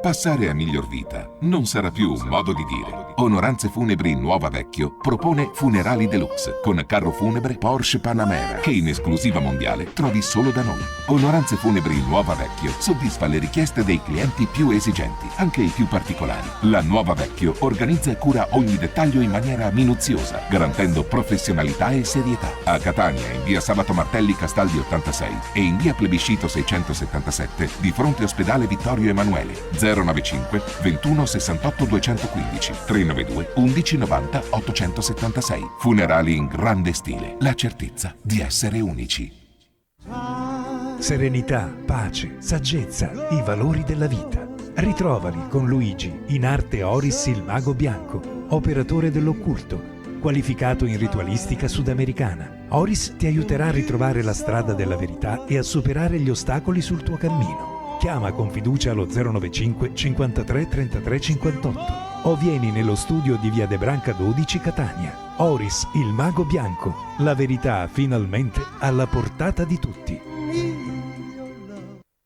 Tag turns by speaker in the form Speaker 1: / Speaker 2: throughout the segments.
Speaker 1: Passare a miglior vita non sarà più un modo di dire. Onoranze Funebri Nuova Vecchio propone Funerali Deluxe con carro funebre Porsche Panamera che in esclusiva mondiale trovi solo da noi. Onoranze Funebri Nuova Vecchio soddisfa le richieste dei clienti più esigenti, anche i più particolari. La Nuova Vecchio organizza e cura ogni dettaglio in maniera minuziosa, garantendo professionalità e serietà. A Catania, in via Sabato Martelli Castaldi 86 e in via Plebiscito 677 di fronte ospedale Vittorio Emanuele. 095 21 68 215 392 11 90 876. Funerali in grande stile. La certezza di essere unici.
Speaker 2: Serenità, pace, saggezza, i valori della vita. Ritrovali con Luigi in arte Oris il Mago Bianco, operatore dell'occulto, qualificato in ritualistica sudamericana. Oris ti aiuterà a ritrovare la strada della verità e a superare gli ostacoli sul tuo cammino. Chiama con fiducia allo 095 53 33 58 o vieni nello studio di via De Branca 12 Catania. Oris, il Mago Bianco, la verità finalmente alla portata di tutti.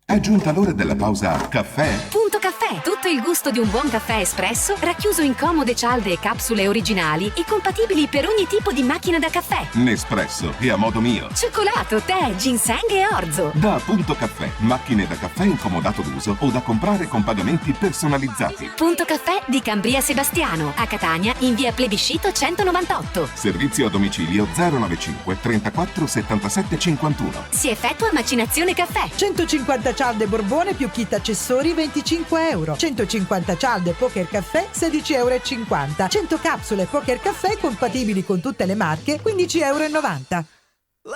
Speaker 1: È giunta l'ora della pausa caffè?
Speaker 3: Punto Caffè, tutto il gusto di un buon caffè espresso racchiuso in comode cialde e capsule originali e compatibili per ogni tipo di macchina da caffè.
Speaker 1: Nespresso e a modo mio.
Speaker 3: Cioccolato, tè, ginseng e orzo.
Speaker 1: Da Punto Caffè, macchine da caffè in comodato d'uso o da comprare con pagamenti personalizzati.
Speaker 3: Punto Caffè di Cambria Sebastiano, a Catania in via Plebiscito 198.
Speaker 1: Servizio a domicilio 095 34 77 51.
Speaker 3: Si effettua macinazione caffè.
Speaker 4: 150 cialde Borbone più kit accessori 25 euro. 150 cialde Poker Caffè 16,50 euro. 100 capsule Poker Caffè compatibili con tutte le marche 15,90 euro.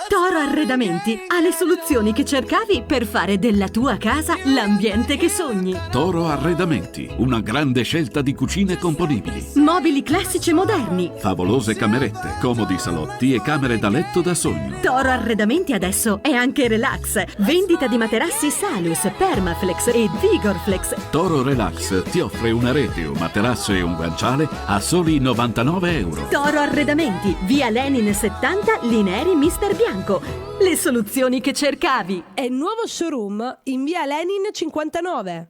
Speaker 5: Toro Arredamenti ha le soluzioni che cercavi per fare della tua casa l'ambiente che sogni.
Speaker 6: Toro Arredamenti, una grande scelta di cucine componibili.
Speaker 5: Mobili classici e moderni.
Speaker 6: Favolose camerette, comodi salotti e camere da letto da sogno.
Speaker 5: Toro Arredamenti adesso è anche Relax. Vendita di materassi Salus, Permaflex e Vigorflex.
Speaker 6: Toro Relax ti offre una rete, un materasso e un guanciale a soli 99 euro.
Speaker 5: Toro Arredamenti, via Lenin 70, Lineri Mister Bianco. Le soluzioni che cercavi.
Speaker 7: È il nuovo showroom in via Lenin 59.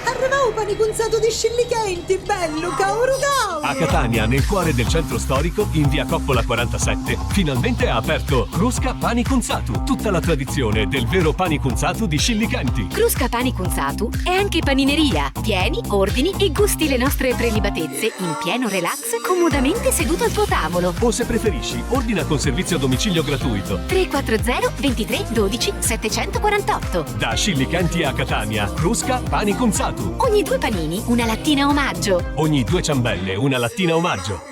Speaker 4: Arrivau paniconzato di Scillichenti, bello caurugau!
Speaker 8: A Catania, nel cuore del centro storico, in via Coppola 47, finalmente ha aperto Crusca Paniconzatu, tutta la tradizione del vero paniconzatu di Scillichenti.
Speaker 3: Crusca Paniconzatu è anche panineria. Vieni, ordini e gusti le nostre prelibatezze in pieno relax, comodamente seduto al tuo tavolo.
Speaker 8: O se preferisci, ordina con servizio a domicilio gratuito.
Speaker 3: 340 23 12 748.
Speaker 8: Da Scillichenti a Catania, Crusca Paniconzatu.
Speaker 3: Ogni 2 panini, una lattina omaggio.
Speaker 8: Ogni 2 ciambelle, una lattina omaggio.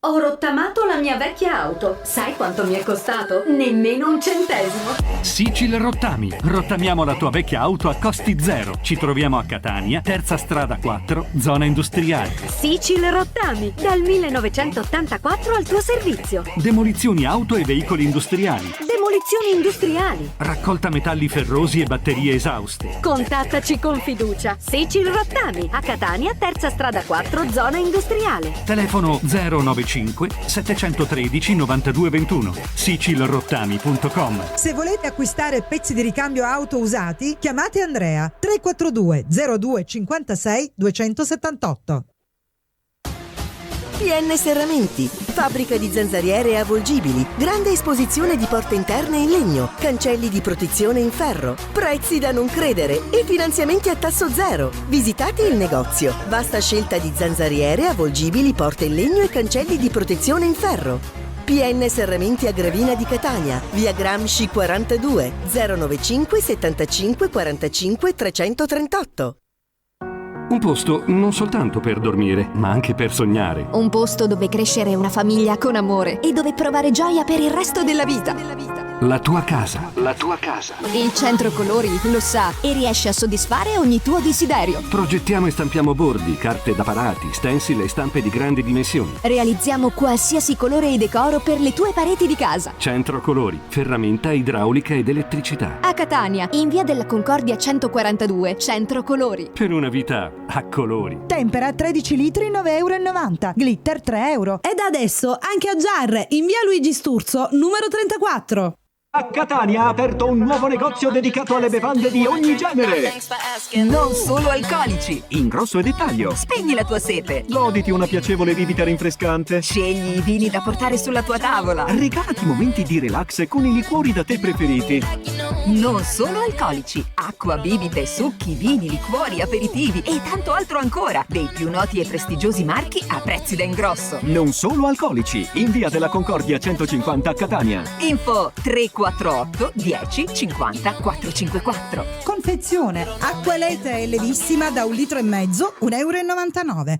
Speaker 5: Ho rottamato la mia vecchia auto. Sai quanto mi è costato? Nemmeno un centesimo.
Speaker 9: Sicil Rottami. Rottamiamo la tua vecchia auto a costi zero. Ci troviamo a Catania, terza strada 4, zona industriale.
Speaker 5: Sicil Rottami, dal 1984 al tuo servizio.
Speaker 9: Demolizioni auto e veicoli industriali.
Speaker 5: Demolizioni industriali.
Speaker 9: Raccolta metalli ferrosi e batterie esauste.
Speaker 5: Contattaci con fiducia. Sicil Rottami, a Catania, terza strada 4, zona industriale.
Speaker 9: Telefono 095 713 9221. sicilrottami.com.
Speaker 4: Se volete acquistare pezzi di ricambio auto usati, chiamate Andrea 342 02 56 278.
Speaker 10: PN Serramenti, fabbrica di zanzariere e avvolgibili, grande esposizione di porte interne in legno, cancelli di protezione in ferro, prezzi da non credere e finanziamenti a tasso zero. Visitate il negozio, vasta scelta di zanzariere, avvolgibili, porte in legno e cancelli di protezione in ferro. PN Serramenti a Gravina di Catania, via Gramsci 42, 095 75 45 338.
Speaker 9: Un posto non soltanto per dormire, ma anche per sognare.
Speaker 11: Un posto dove crescere una famiglia con amore e dove provare gioia per il resto della vita.
Speaker 9: La tua casa. La tua casa.
Speaker 11: Il Centro Colori lo sa e riesce a soddisfare ogni tuo desiderio.
Speaker 9: Progettiamo e stampiamo bordi, carte da parati, stencil e stampe di grandi dimensioni.
Speaker 11: Realizziamo qualsiasi colore e decoro per le tue pareti di casa.
Speaker 9: Centro Colori, ferramenta, idraulica ed elettricità.
Speaker 11: A Catania, in via della Concordia 142, Centro Colori.
Speaker 9: Per una vita a colori.
Speaker 4: Tempera 13 litri 9,90 euro. Glitter 3 euro.
Speaker 7: Ed adesso anche a Jar, in via Luigi Sturzo, numero 34.
Speaker 8: A Catania ha aperto un nuovo negozio dedicato alle bevande di ogni genere.
Speaker 12: Non solo alcolici.
Speaker 8: In grosso e dettaglio.
Speaker 12: Spegni la tua sete.
Speaker 8: Goditi una piacevole bibita rinfrescante.
Speaker 12: Scegli i vini da portare sulla tua tavola.
Speaker 8: Regalati momenti di relax con i liquori da te preferiti.
Speaker 12: Non solo alcolici. Acqua, bibite, succhi, vini, liquori, aperitivi e tanto altro ancora. Dei più noti e prestigiosi marchi a prezzi da ingrosso.
Speaker 8: Non solo alcolici. In via della Concordia 150 a Catania.
Speaker 12: Info 348 10 50 454.
Speaker 4: Confezione. Acqua Elete levissima da 1,5 litri, €1,99.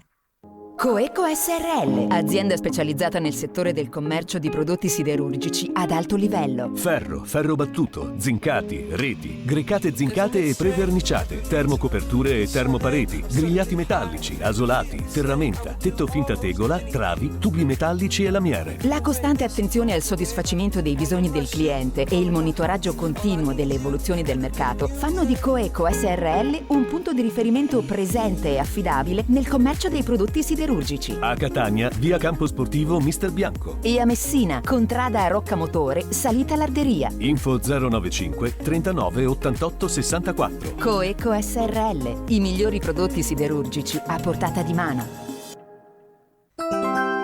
Speaker 12: Coeco SRL, azienda specializzata nel settore del commercio di prodotti siderurgici ad alto livello.
Speaker 8: Ferro, ferro battuto, zincati, reti, grecate zincate e preverniciate, termocoperture e termopareti, grigliati metallici, asolati, ferramenta, tetto finta tegola, travi, tubi metallici e lamiere.
Speaker 12: La costante attenzione al soddisfacimento dei bisogni del cliente e il monitoraggio continuo delle evoluzioni del mercato fanno di Coeco SRL un punto di riferimento presente e affidabile nel commercio dei prodotti siderurgici.
Speaker 8: A Catania, via Campo Sportivo Mister Bianco.
Speaker 12: E a Messina, contrada a Roccamotore, salita Larderia.
Speaker 8: Info 095 39 88 64.
Speaker 12: Coeco SRL, i migliori prodotti siderurgici a portata di mano.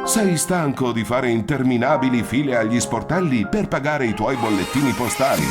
Speaker 1: Sei stanco di fare interminabili file agli sportelli per pagare i tuoi bollettini postali?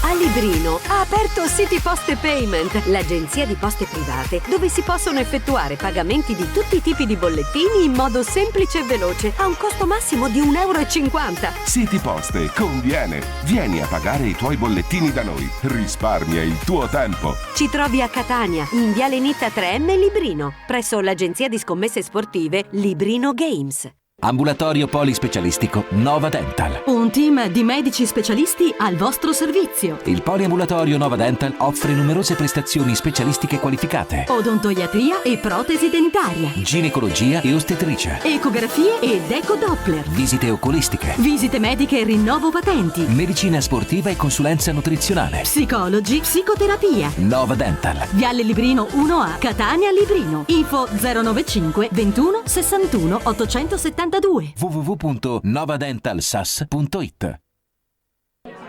Speaker 3: A Librino ha aperto City Poste Payment, l'agenzia di poste private, dove si possono effettuare pagamenti di tutti i tipi di bollettini in modo semplice e veloce, a un costo massimo di €1,50.
Speaker 1: City Poste conviene. Vieni a pagare i tuoi bollettini da noi. Risparmia il tuo tempo.
Speaker 3: Ci trovi a Catania, in Viale Nitta 3M Librino, presso l'agenzia di scommesse sportive Librino Games.
Speaker 13: Ambulatorio polispecialistico Nova Dental.
Speaker 5: Un team di medici specialisti al vostro servizio.
Speaker 13: Il poliambulatorio Nova Dental offre numerose prestazioni specialistiche qualificate.
Speaker 5: Odontoiatria e protesi dentaria.
Speaker 13: Ginecologia e ostetricia.
Speaker 5: Ecografie ed ecodoppler.
Speaker 13: Visite ocolistiche.
Speaker 5: Visite mediche e rinnovo patenti.
Speaker 13: Medicina sportiva e consulenza nutrizionale.
Speaker 5: Psicologi, psicoterapia.
Speaker 13: Nova Dental.
Speaker 5: Viale Librino 1A, Catania Librino. Info 095 21 61 872.
Speaker 13: www.novadentalsas.it.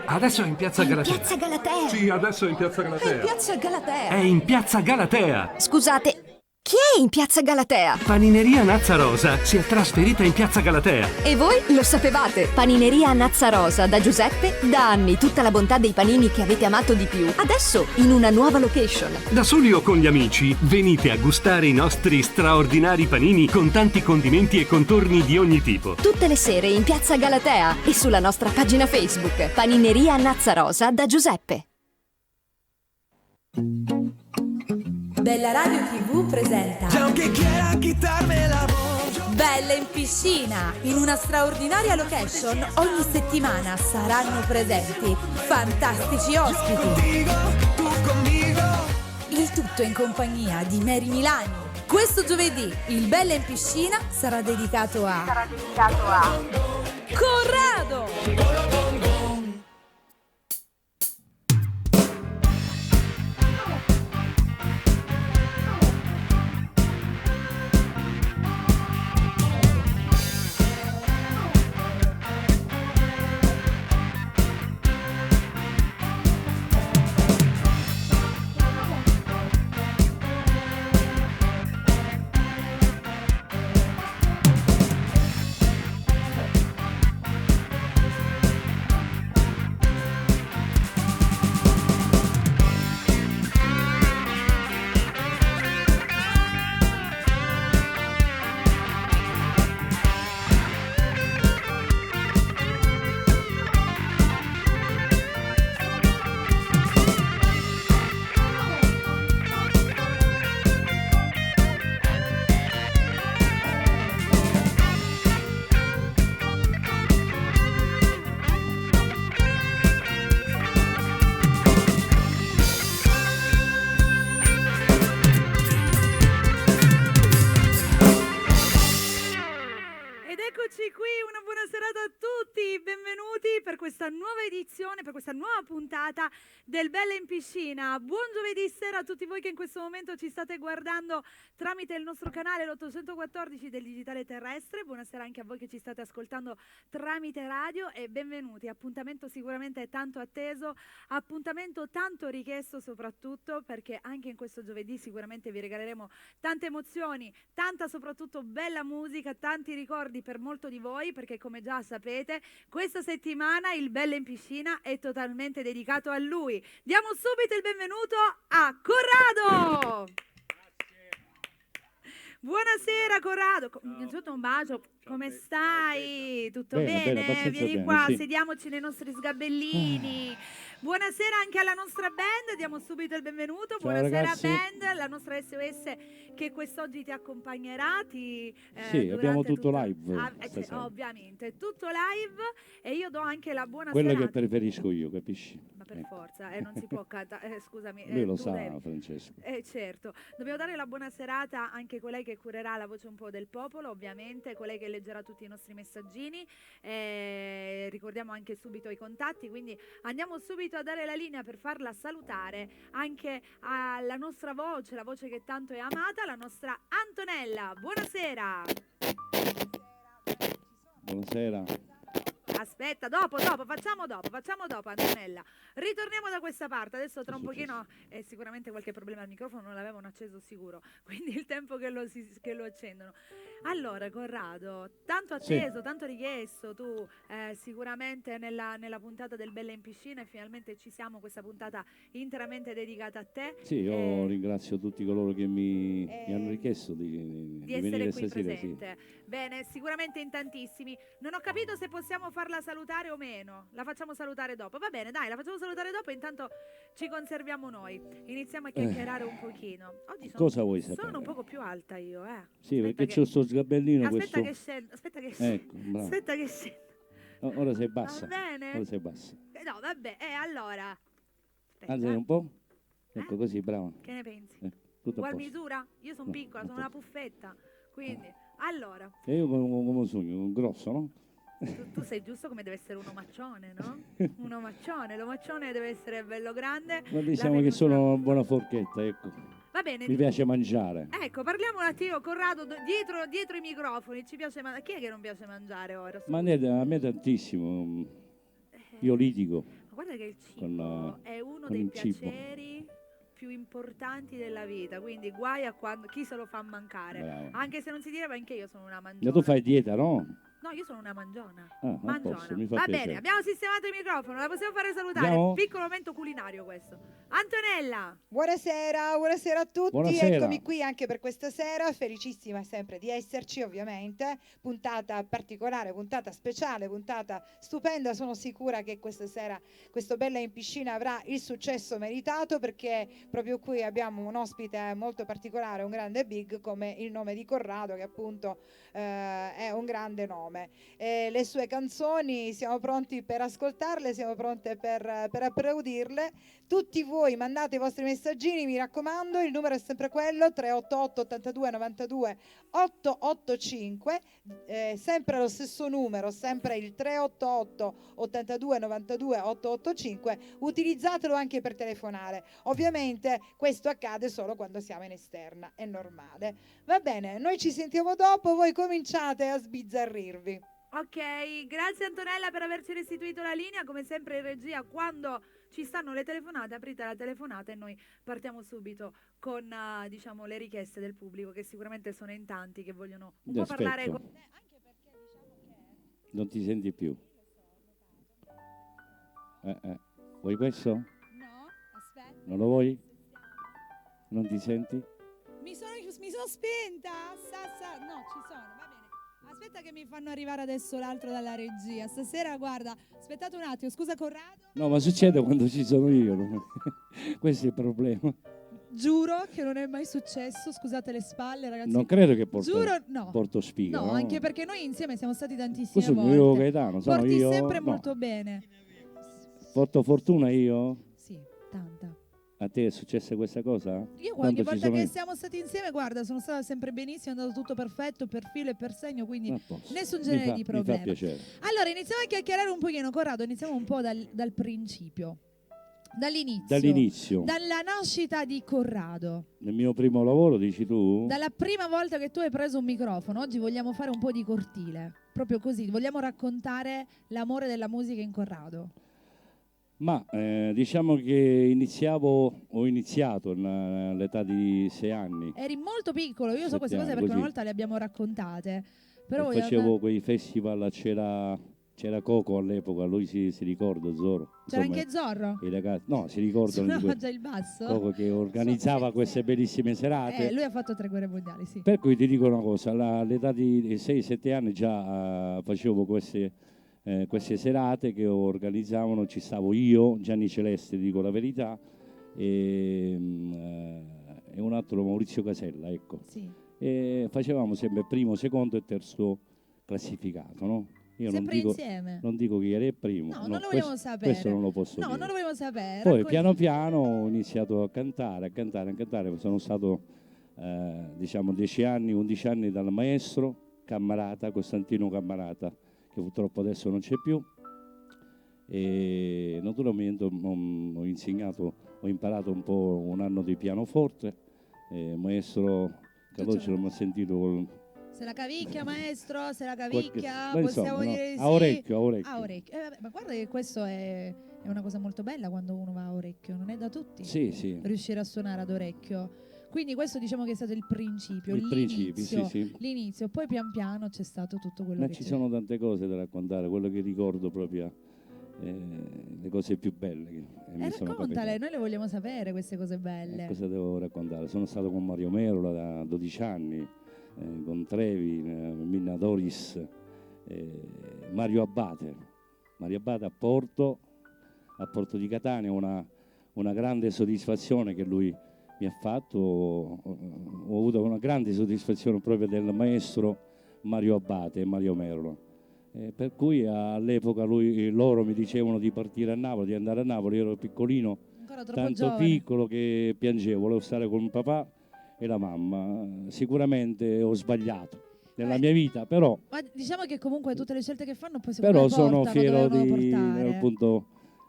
Speaker 9: Adesso è in Piazza Galatea.
Speaker 11: Piazza Galatea.
Speaker 9: Sì, adesso è in Piazza Galatea.
Speaker 11: Piazza Galatea.
Speaker 9: È in Piazza Galatea.
Speaker 11: Scusate, chi è in Piazza Galatea?
Speaker 9: Panineria Nazzarosa si è trasferita in Piazza Galatea.
Speaker 11: E voi lo sapevate? Panineria Nazzarosa da Giuseppe, da anni tutta la bontà dei panini che avete amato di più. Adesso in una nuova location.
Speaker 9: Da soli o con gli amici, venite a gustare i nostri straordinari panini con tanti condimenti e contorni di ogni tipo.
Speaker 11: Tutte le sere in Piazza Galatea e sulla nostra pagina Facebook. Panineria Nazzarosa da Giuseppe.
Speaker 14: Bella Radio TV presenta Belle in piscina. In una straordinaria location ogni settimana saranno presenti fantastici ospiti. Il tutto in compagnia di Mary Milani. Questo giovedì il Belle in piscina sarà dedicato a Corrado. Eccoci qui, una buona serata a tutti, benvenuti per questa nuova edizione, per questa nuova puntata del Bella in Piscina. Buon giovedì sera a tutti voi che in questo momento ci state guardando tramite il nostro canale l'814 del Digitale Terrestre. Buonasera anche a voi che ci state ascoltando tramite radio e benvenuti. Appuntamento sicuramente tanto atteso, appuntamento tanto richiesto soprattutto perché anche in questo giovedì sicuramente vi regaleremo tante emozioni, tanta soprattutto bella musica, tanti ricordi per molto di voi, perché come già sapete questa settimana il Bella in Piscina è totalmente dedicato a lui. Diamo subito il benvenuto a Corrado. Buonasera Corrado, innanzitutto un bacio, come stai? Tutto bene? Vieni qua,
Speaker 15: sì.
Speaker 14: sediamoci nei nostri sgabellini. Buonasera anche alla nostra band, diamo subito il benvenuto.
Speaker 15: Ciao,
Speaker 14: Buonasera
Speaker 15: ragazzi.
Speaker 14: band, la nostra SOS che quest'oggi ti accompagnerà.
Speaker 15: Sì,
Speaker 14: durante
Speaker 15: abbiamo tutto
Speaker 14: tutta-
Speaker 15: live
Speaker 14: sì,
Speaker 15: stasera.
Speaker 14: ovviamente, tutto live e io do anche la buona
Speaker 15: Quello
Speaker 14: serata.
Speaker 15: che preferisco io, capisci?
Speaker 14: Ma per forza, non si può scusami.
Speaker 15: Lui lo
Speaker 14: tu
Speaker 15: sa,
Speaker 14: devi.
Speaker 15: Francesco.
Speaker 14: Certo, dobbiamo dare la buona serata anche a colei che curerà la voce un po' del popolo, ovviamente, colei che leggerà tutti i nostri messaggini. Ricordiamo anche subito i contatti, quindi andiamo subito a dare la linea per farla salutare anche alla nostra voce, la voce che tanto è amata, la nostra Antonella. Buonasera.
Speaker 15: Buonasera.
Speaker 14: Aspetta, dopo, facciamo dopo Antonella. Ritorniamo da questa parte, adesso tra un pochino sicuramente qualche problema al microfono, non l'avevano acceso sicuro, quindi il tempo che lo accendono. Allora Corrado, tanto atteso, tanto richiesto, tu sicuramente nella puntata del Bella in Piscina e finalmente ci siamo, questa puntata interamente dedicata a te.
Speaker 15: Sì, io ringrazio tutti coloro che mi hanno richiesto di
Speaker 14: Essere
Speaker 15: venire
Speaker 14: qui
Speaker 15: stasera. Sì.
Speaker 14: presente. Bene, sicuramente in tantissimi. Non ho capito se possiamo farla salutare o meno. La facciamo salutare dopo. Va bene, dai, la facciamo salutare dopo. Intanto ci conserviamo noi. Iniziamo a chiacchierare un pochino. Oggi
Speaker 15: Cosa vuoi sapere?
Speaker 14: sono un poco più alta io,
Speaker 15: Sì, perché c'ho sto sgabellino.
Speaker 14: Aspetta
Speaker 15: questo...
Speaker 14: che scendo. Aspetta che scendo.
Speaker 15: Ecco, bravo.
Speaker 14: Aspetta che scendo.
Speaker 15: Ora sei bassa.
Speaker 14: Va bene.
Speaker 15: Ora sei bassa.
Speaker 14: No, vabbè. Allora. Aspetta,
Speaker 15: Alzati un po'. Ecco così, brava.
Speaker 14: che ne pensi?
Speaker 15: Tutto a
Speaker 14: Ugual
Speaker 15: posto.
Speaker 14: misura? Io sono
Speaker 15: No,
Speaker 14: piccola,
Speaker 15: a
Speaker 14: sono una puffetta. Quindi, allora.
Speaker 15: E io come sogno, un grosso, no?
Speaker 14: Tu sei giusto come deve essere un omaccione, no? Un omaccione, l'omaccione deve essere bello grande.
Speaker 15: Ma diciamo che sono una buona forchetta, ecco.
Speaker 14: Va bene.
Speaker 15: Mi piace mangiare.
Speaker 14: Ecco, parliamo un attimo, Corrado, dietro i microfoni, ci piace mangiare. Chi è che non piace mangiare ora?
Speaker 15: Ma a me tantissimo. Io litigo.
Speaker 14: Ma guarda che il cibo
Speaker 15: con,
Speaker 14: è uno
Speaker 15: con
Speaker 14: dei
Speaker 15: il cibo.
Speaker 14: piaceri più importanti della vita, quindi guai a quando chi se lo fa mancare.
Speaker 15: Bravo.
Speaker 14: Anche se non si direbbe, anche io sono una
Speaker 15: Ma
Speaker 14: mangiona.
Speaker 15: tu fai dieta, no?
Speaker 14: No, io sono una mangiona.
Speaker 15: Ah, a posto, mi fa
Speaker 14: Va
Speaker 15: piacere.
Speaker 14: bene, abbiamo sistemato il microfono, la possiamo fare salutare.
Speaker 15: Andiamo?
Speaker 14: Piccolo momento culinario questo. Antonella.
Speaker 16: Buonasera a tutti,
Speaker 15: Buonasera.
Speaker 16: eccomi qui anche per questa sera, felicissima sempre di esserci ovviamente, puntata particolare, puntata speciale, puntata stupenda, sono sicura che questa sera questo Bella in Piscina avrà il successo meritato perché proprio qui abbiamo un ospite molto particolare, un grande big come il nome di Corrado che appunto è un grande nome. Le sue canzoni siamo pronti per ascoltarle, siamo pronte per applaudirle. Tutti voi mandate i vostri messaggini, mi raccomando, il numero è sempre quello 388 82 92 885, sempre lo stesso numero, sempre il 388 82 92 885, utilizzatelo anche per telefonare. Ovviamente questo accade solo quando siamo in esterna, è normale. Va bene, noi ci sentiamo dopo, voi cominciate a sbizzarrirvi.
Speaker 14: Ok, grazie Antonella per averci restituito la linea, come sempre in regia quando ci stanno le telefonate aprite la telefonata e noi partiamo subito con diciamo le richieste del pubblico che sicuramente sono in tanti che vogliono un po' parlare con te.
Speaker 15: Non ti senti più. Vuoi questo?
Speaker 14: No, aspetta.
Speaker 15: Non lo vuoi? Non ti senti?
Speaker 14: Mi sono spenta. No, ci sono, va bene. Aspetta che mi fanno arrivare adesso l'altro dalla regia. Stasera, guarda, aspettate un attimo, scusa Corrado.
Speaker 15: No, ma succede quando ci sono io. Questo è il problema.
Speaker 14: Giuro che non è mai successo, scusate le spalle ragazzi.
Speaker 15: Non credo che porto,
Speaker 14: Giuro, no.
Speaker 15: porto sfiga.
Speaker 14: No, anche perché noi insieme siamo stati tantissime
Speaker 15: Questo
Speaker 14: volte.
Speaker 15: io Gaetano, sono
Speaker 14: Porti
Speaker 15: io.
Speaker 14: sempre
Speaker 15: No.
Speaker 14: molto bene.
Speaker 15: Porto fortuna io?
Speaker 14: Sì, tanta.
Speaker 15: A te è successa questa cosa?
Speaker 14: Io ogni
Speaker 15: Tanto ci
Speaker 14: volta che
Speaker 15: sono-
Speaker 14: siamo stati insieme, guarda, sono stata sempre benissimo, è andato tutto perfetto, per filo e per segno, quindi
Speaker 15: A posto.
Speaker 14: nessun
Speaker 15: Mi
Speaker 14: genere
Speaker 15: fa-
Speaker 14: di
Speaker 15: mi fa
Speaker 14: problema.
Speaker 15: piacere.
Speaker 14: Allora, iniziamo a chiacchierare un pochino, Corrado, iniziamo un po' dal principio,
Speaker 15: Dall'inizio.
Speaker 14: dalla nascita di Corrado,
Speaker 15: Nel mio primo lavoro, dici tu?
Speaker 14: dalla prima volta che tu hai preso un microfono. Oggi vogliamo fare un po' di cortile, proprio così, vogliamo raccontare l'amore della musica in Corrado.
Speaker 15: Ma diciamo che ho iniziato all'età di 6 anni.
Speaker 14: Eri molto piccolo, io so queste
Speaker 15: 7
Speaker 14: cose
Speaker 15: anni,
Speaker 14: perché una
Speaker 15: così.
Speaker 14: volta le abbiamo raccontate,
Speaker 15: E
Speaker 14: però voglio-
Speaker 15: facevo quei festival, c'era Coco all'epoca, lui si ricorda, Zorro.
Speaker 14: c'era
Speaker 15: Insomma,
Speaker 14: anche Zorro?
Speaker 15: i ragazzi, no, si ricordano di
Speaker 14: Suonava
Speaker 15: que-
Speaker 14: già il basso?
Speaker 15: Coco che organizzava queste bellissime serate.
Speaker 14: Lui ha fatto 3 guerre mondiali, sì.
Speaker 15: Per cui ti dico una cosa, all'età di 6-7 anni già facevo queste serate che organizzavano, ci stavo io, Gianni Celeste, dico la verità, e un altro Maurizio Casella, ecco.
Speaker 14: Sì.
Speaker 15: E facevamo sempre primo, secondo e terzo classificato, no? Io
Speaker 14: Sempre insieme?
Speaker 15: non dico chi era il primo,
Speaker 14: No, non lo vogliamo sapere.
Speaker 15: questo non lo posso
Speaker 14: No,
Speaker 15: dire.
Speaker 14: non lo vogliamo sapere.
Speaker 15: Poi
Speaker 14: racconti-
Speaker 15: piano piano ho iniziato a cantare, sono stato diciamo 10 anni, 11 anni dal maestro Cammarata, Costantino Cammarata, che purtroppo adesso non c'è più, e naturalmente ho imparato un po' un anno di pianoforte, maestro Calogero mi ha sentito
Speaker 14: Se la cavicchia, maestro, se la
Speaker 15: qualche-
Speaker 14: cavicchia,
Speaker 15: ma
Speaker 14: possiamo
Speaker 15: insomma, no,
Speaker 14: dire di
Speaker 15: a
Speaker 14: sì.
Speaker 15: orecchio, a orecchio.
Speaker 14: A orecchio. Vabbè, ma guarda che questo è una cosa molto bella quando uno va a orecchio, non è da tutti
Speaker 15: Sì, sì.
Speaker 14: riuscire a suonare ad orecchio. Quindi questo diciamo che è stato il principio,
Speaker 15: Il principio,
Speaker 14: l'inizio,
Speaker 15: sì, sì.
Speaker 14: l'inizio. Poi pian piano c'è stato tutto quello
Speaker 15: Ma
Speaker 14: che
Speaker 15: ci
Speaker 14: c'è.
Speaker 15: sono tante cose da raccontare, quello che ricordo proprio, le cose più belle che mi sono
Speaker 14: Raccontale,
Speaker 15: capitate.
Speaker 14: noi le vogliamo sapere queste cose belle.
Speaker 15: Cosa devo raccontare? Sono stato con Mario Merola da 12 anni, con Trevi, Minna Doris, Mario Abate. Mario Abate a Porto di Catania, una grande soddisfazione che lui mi ha fatto. Ho avuto una grande soddisfazione proprio del maestro Mario Abate e Mario Merola. Per cui all'epoca loro mi dicevano di partire a Napoli, di andare a Napoli, io ero piccolino,
Speaker 14: Ancora troppo
Speaker 15: tanto
Speaker 14: giovane.
Speaker 15: piccolo che piangevo, volevo stare con papà e la mamma. Sicuramente ho sbagliato nella mia vita, però
Speaker 14: Ma diciamo che comunque tutte le scelte che fanno poi secondo
Speaker 15: però
Speaker 14: me
Speaker 15: sono
Speaker 14: portano
Speaker 15: fiero
Speaker 14: dove devono
Speaker 15: di
Speaker 14: portare.
Speaker 15: appunto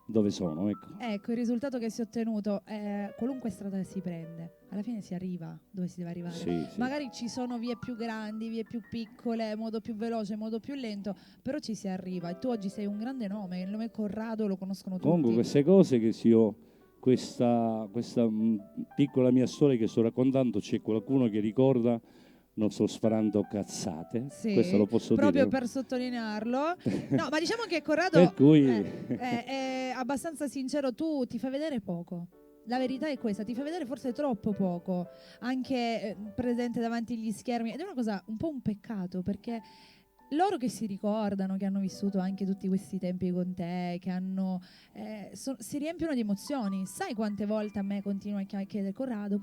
Speaker 15: dove sono, ecco.
Speaker 14: Ecco, il risultato che si è ottenuto, qualunque strada che si prende, alla fine si arriva dove si deve arrivare.
Speaker 15: Sì, sì.
Speaker 14: Magari ci sono vie più grandi, vie più piccole, modo più veloce, modo più lento, però ci si arriva. E tu oggi sei un grande nome, il nome Corrado lo conoscono tutti.
Speaker 15: Comunque queste cose che io, questa piccola mia storia che sto raccontando, c'è qualcuno che ricorda, non sto sparando cazzate,
Speaker 14: Sì,
Speaker 15: questo lo posso
Speaker 14: proprio
Speaker 15: dire.
Speaker 14: per sottolinearlo. No, ma diciamo che Corrado
Speaker 15: Per cui
Speaker 14: è abbastanza sincero, tu ti fai vedere poco. La verità è questa, ti fai vedere forse troppo poco, anche presente davanti agli schermi, ed è una cosa un po' un peccato, perché loro che si ricordano, che hanno vissuto anche tutti questi tempi con te, che hanno si riempiono di emozioni. Sai quante volte a me continuano a chiedere Corrado.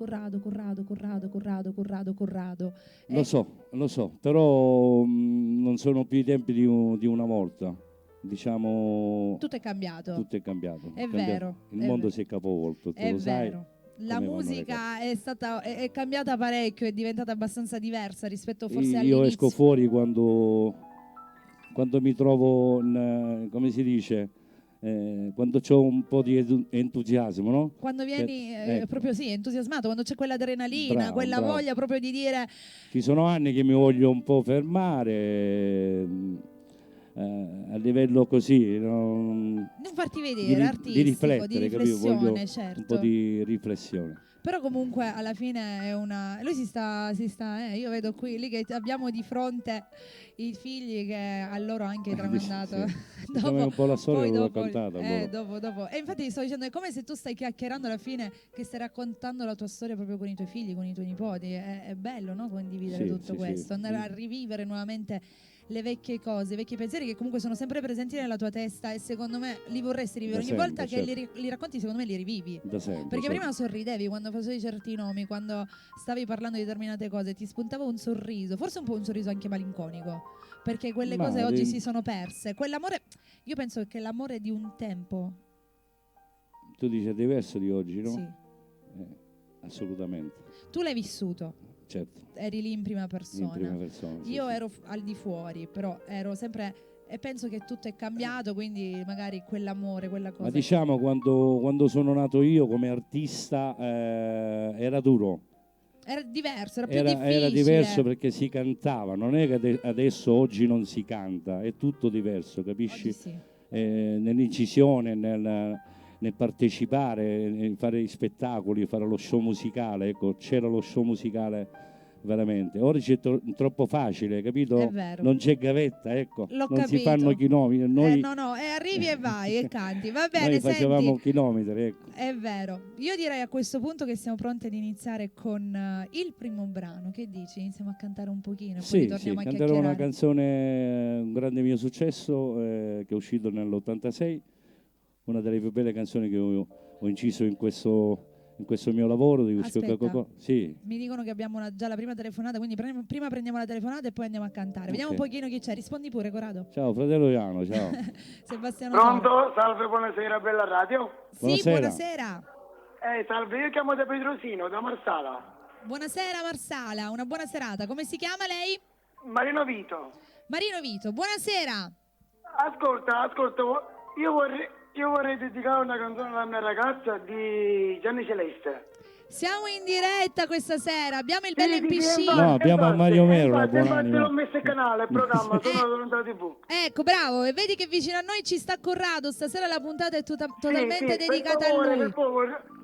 Speaker 15: Lo so, però non sono più i tempi di una volta. Diciamo
Speaker 14: Tutto è cambiato.
Speaker 15: tutto è cambiato.
Speaker 14: È vero,
Speaker 15: Il
Speaker 14: è
Speaker 15: mondo
Speaker 14: vero.
Speaker 15: si è capovolto, tu
Speaker 14: È
Speaker 15: lo sai.
Speaker 14: vero. La
Speaker 15: come vanno le cose.
Speaker 14: musica è cambiata parecchio, è diventata abbastanza diversa rispetto forse
Speaker 15: Io
Speaker 14: all'inizio.
Speaker 15: esco fuori quando mi trovo, come si dice, quando ho un po' di entusiasmo, no?
Speaker 14: Quando vieni
Speaker 15: Ecco.
Speaker 14: proprio sì, entusiasmato, quando c'è quell'adrenalina,
Speaker 15: Bravo,
Speaker 14: quella
Speaker 15: bravo.
Speaker 14: voglia proprio di dire
Speaker 15: Ci sono anni che mi voglio un po' fermare a livello così,
Speaker 14: non farti vedere, artistico,
Speaker 15: di riflettere,
Speaker 14: di
Speaker 15: capito?
Speaker 14: riflessione,
Speaker 15: Voglio
Speaker 14: certo.
Speaker 15: un po' di riflessione.
Speaker 14: Però comunque alla fine è una... Lui si sta io vedo qui, lì che abbiamo di fronte i figli che a loro anche tramandato.
Speaker 15: Sì. Diciamo che un po' la storia
Speaker 14: poi
Speaker 15: l'ho
Speaker 14: dopo-
Speaker 15: raccontata. allora.
Speaker 14: dopo. E infatti ti sto dicendo, è come se tu stai chiacchierando alla fine, che stai raccontando la tua storia proprio con i tuoi figli, con i tuoi nipoti. È bello, no? Condividere
Speaker 15: Sì,
Speaker 14: tutto
Speaker 15: sì,
Speaker 14: questo,
Speaker 15: sì.
Speaker 14: andare a rivivere nuovamente le vecchie cose, i vecchi pensieri che comunque sono sempre presenti nella tua testa e secondo me li vorresti rivivere.
Speaker 15: Da
Speaker 14: Ogni
Speaker 15: sempre,
Speaker 14: volta che
Speaker 15: certo.
Speaker 14: li racconti, secondo me li rivivi.
Speaker 15: Da sempre.
Speaker 14: Perché
Speaker 15: certo.
Speaker 14: prima sorridevi quando facevi certi nomi, quando stavi parlando di determinate cose, ti spuntava un sorriso, forse un po' un sorriso anche malinconico, perché quelle
Speaker 15: Ma
Speaker 14: cose oggi
Speaker 15: di-
Speaker 14: si sono perse. Quell'amore, io penso che l'amore di un tempo,
Speaker 15: Tu dici è diverso di oggi, no?
Speaker 14: sì,
Speaker 15: assolutamente.
Speaker 14: Tu l'hai vissuto?
Speaker 15: Certo.
Speaker 14: Eri lì in prima persona.
Speaker 15: In prima persona, sì,
Speaker 14: Io
Speaker 15: sì.
Speaker 14: ero al di fuori, però ero sempre... E penso che tutto è cambiato, quindi magari quell'amore, quella cosa...
Speaker 15: Ma diciamo, quando sono nato io come artista era duro.
Speaker 14: Era diverso, era più difficile.
Speaker 15: Era diverso perché si cantava, non è che adesso, oggi non si canta, è tutto diverso, capisci?
Speaker 14: Oggi sì.
Speaker 15: Nell'incisione, nel partecipare, nel fare gli spettacoli, fare lo show musicale, ecco, c'era lo show musicale veramente. Ora c'è troppo facile, capito?
Speaker 14: È vero.
Speaker 15: Non c'è gavetta, ecco.
Speaker 14: L'ho
Speaker 15: non
Speaker 14: capito.
Speaker 15: si fanno chilometri. Noi,
Speaker 14: arrivi e vai e canti, va bene,
Speaker 15: noi facevamo
Speaker 14: senti,
Speaker 15: chilometri, ecco.
Speaker 14: è vero. Io direi a questo punto che siamo pronti ad iniziare con il primo brano. Che dici? Iniziamo a cantare un pochino e poi
Speaker 15: Sì,
Speaker 14: ritorniamo a
Speaker 15: canterò
Speaker 14: chiacchierare.
Speaker 15: una canzone, un grande mio successo che è uscito nell'86, una delle più belle canzoni che ho inciso in questo mio lavoro di
Speaker 14: Aspetta,
Speaker 15: Sì.
Speaker 14: mi dicono che abbiamo già la prima telefonata, quindi prima prendiamo la telefonata e poi andiamo a cantare. Vediamo un pochino chi c'è. Rispondi pure, Corrado.
Speaker 15: Ciao fratello Iano, ciao.
Speaker 14: Sebastiano.
Speaker 17: Pronto? Salve, buonasera, bella radio.
Speaker 14: Sì, buonasera.
Speaker 17: Salve, io chiamo da Pedrosino, da Marsala.
Speaker 14: Buonasera Marsala, una buona serata. Come si chiama lei?
Speaker 17: Marino Vito.
Speaker 14: Marino Vito, buonasera.
Speaker 17: Ascolta, io vorrei dedicare una canzone alla mia ragazza di Gianni Celeste.
Speaker 14: Siamo in diretta questa sera, abbiamo il bello in piscina.
Speaker 15: No, abbiamo Mario Mero, la
Speaker 17: Infatti
Speaker 15: buonanima.
Speaker 17: l'ho messo il canale, il programma, sono dentro la TV.
Speaker 14: Ecco, bravo, e vedi che vicino a noi ci sta Corrado, stasera la puntata è totalmente dedicata a lui.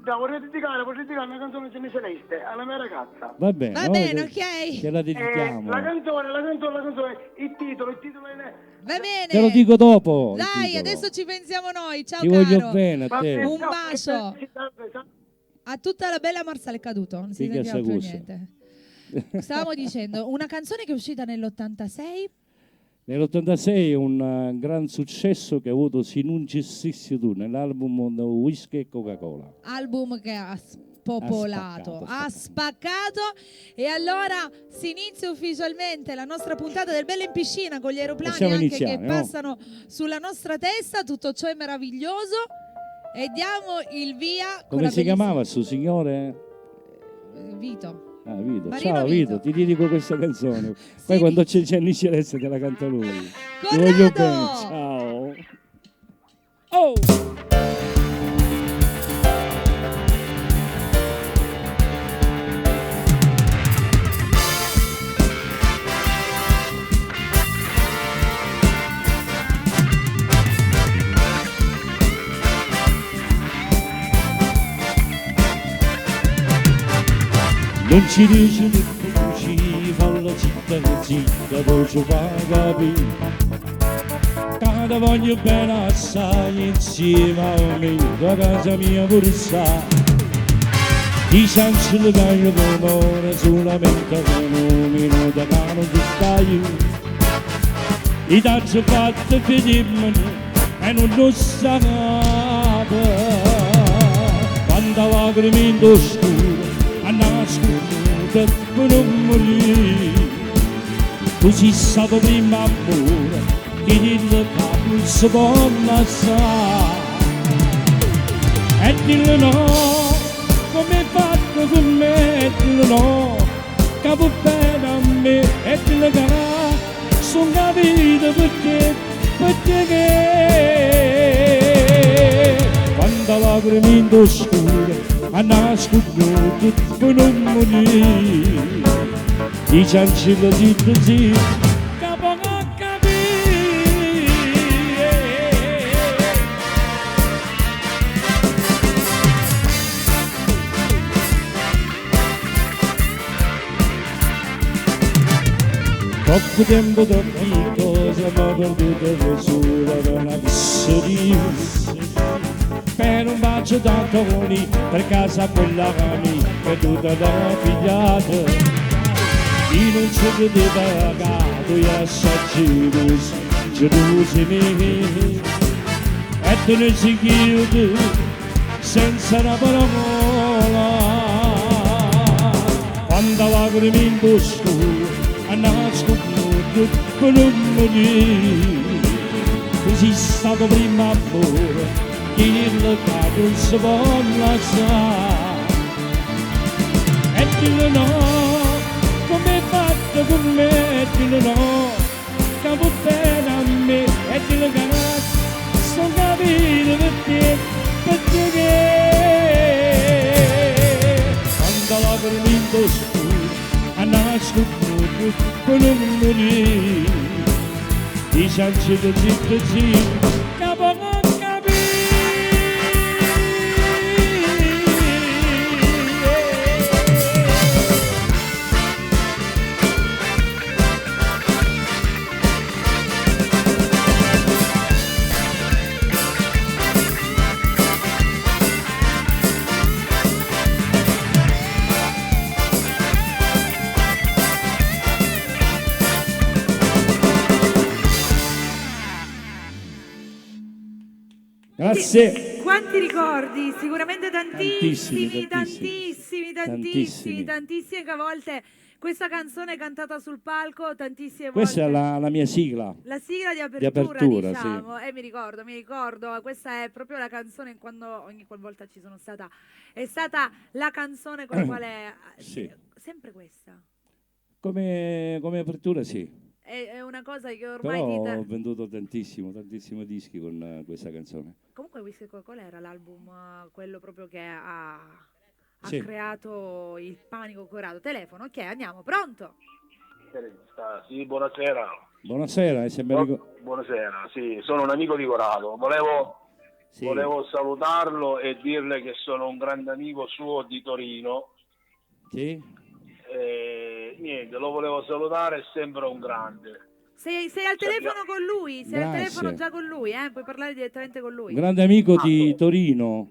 Speaker 17: Vorrei dedicare una canzone di Gianni Celeste alla mia ragazza.
Speaker 15: Va bene,
Speaker 14: Va bene, ok.
Speaker 15: Te la dedichiamo.
Speaker 17: La canzone, il titolo è...
Speaker 14: Va bene.
Speaker 15: Te lo dico dopo. il
Speaker 14: Dai,
Speaker 15: titolo.
Speaker 14: adesso ci pensiamo noi. Ciao
Speaker 15: Ti
Speaker 14: caro.
Speaker 15: voglio bene a te.
Speaker 14: Un bacio. A tutta la bella Marsala è caduto, non si
Speaker 15: Figa
Speaker 14: sentiva più
Speaker 15: Sagusa.
Speaker 14: niente. Stavamo dicendo, una canzone che è uscita nell'86.
Speaker 15: Nell'86 un gran successo che ha avuto Si non cessissi tu nell'album Whisky e Coca-Cola.
Speaker 14: Album che ha spopolato, ha spaccato. E allora si inizia ufficialmente la nostra puntata del Bello in Piscina con gli aeroplani
Speaker 15: Possiamo
Speaker 14: anche
Speaker 15: iniziare,
Speaker 14: che
Speaker 15: no?
Speaker 14: passano sulla nostra testa. Tutto ciò è meraviglioso e diamo il via con
Speaker 15: Come
Speaker 14: la
Speaker 15: si chiamava suo signore?
Speaker 14: Vito.
Speaker 15: Ah, Vito.
Speaker 14: Marino
Speaker 15: Ciao
Speaker 14: Vito.
Speaker 15: Vito, ti dedico questa canzone. Poi quando c'è Gianni Celeste te la canta lui. Ti voglio bene, ciao. Oh! Non ci dici che tu ci falla zitta, poi ci fa capire. Cada voglio bene assai insieme a me, la casa mia pure sta. Ti cianci le caglio d'onore solamente con un minuto che non ti stai. I tacci fatti finimmo e non lo sanate. Quando lacrime in oscuro a nascondere per non morire. Tu sei stato prima amore che il capo si può ammazzare. E dillo no, come hai fatto con me, e dillo no, capo bene a me, e dillo che sono capito perché che quando lacrime in oscuro a nascondere per non morire. I ciancilli zitti, capo a capire. Troppo tempo, troppe cose, ma perdute misura per una visseria. Per un bacio d'antoni, per casa quella mia, che tutta la pigliata. Io non ci credeva che tu assaggi gelosi e te ne si chiude senza una parola. Quando lacrime in oscuro a nascondere per non morire. Tu sei stato prima amore che il capo non si può lasciare.
Speaker 18: dillo no, come hai fatto con me, dillo no, che vuoi bene a me, e dillo che non sono capito perché quando la vermento scuro, a nasco proprio, poi non morì, i cianci di zitto, capo non Grazie.
Speaker 14: Quanti ricordi? Sicuramente
Speaker 18: Tantissimi.
Speaker 14: tantissimi, che a volte questa canzone è cantata sul palco tantissime volte.
Speaker 18: Questa è la mia sigla.
Speaker 14: La sigla di apertura, diciamo.
Speaker 18: Sì.
Speaker 14: Mi ricordo, questa è proprio la canzone quando ogni qualvolta ci sono stata. È stata la canzone con la quale
Speaker 18: Sì.
Speaker 14: sempre questa.
Speaker 18: Come apertura sì.
Speaker 14: È una cosa che ormai
Speaker 18: Però ho venduto tantissimi dischi con questa canzone.
Speaker 14: Comunque Whisky e Coca-Cola era l'album quello proprio che ha
Speaker 18: Sì.
Speaker 14: creato il panico curato. Telefono, ok, andiamo, pronto?
Speaker 19: Sì, buonasera.
Speaker 18: Buonasera,
Speaker 19: Buonasera, sì, sono un amico di Corrado. Volevo salutarlo e dirle che sono un grande amico suo di Torino.
Speaker 18: Sì.
Speaker 19: Niente, lo volevo salutare, è sempre un grande.
Speaker 14: Sei al telefono con lui? Sei al
Speaker 18: Grazie.
Speaker 14: telefono già con lui, puoi parlare direttamente con lui.
Speaker 18: Grande amico di Torino.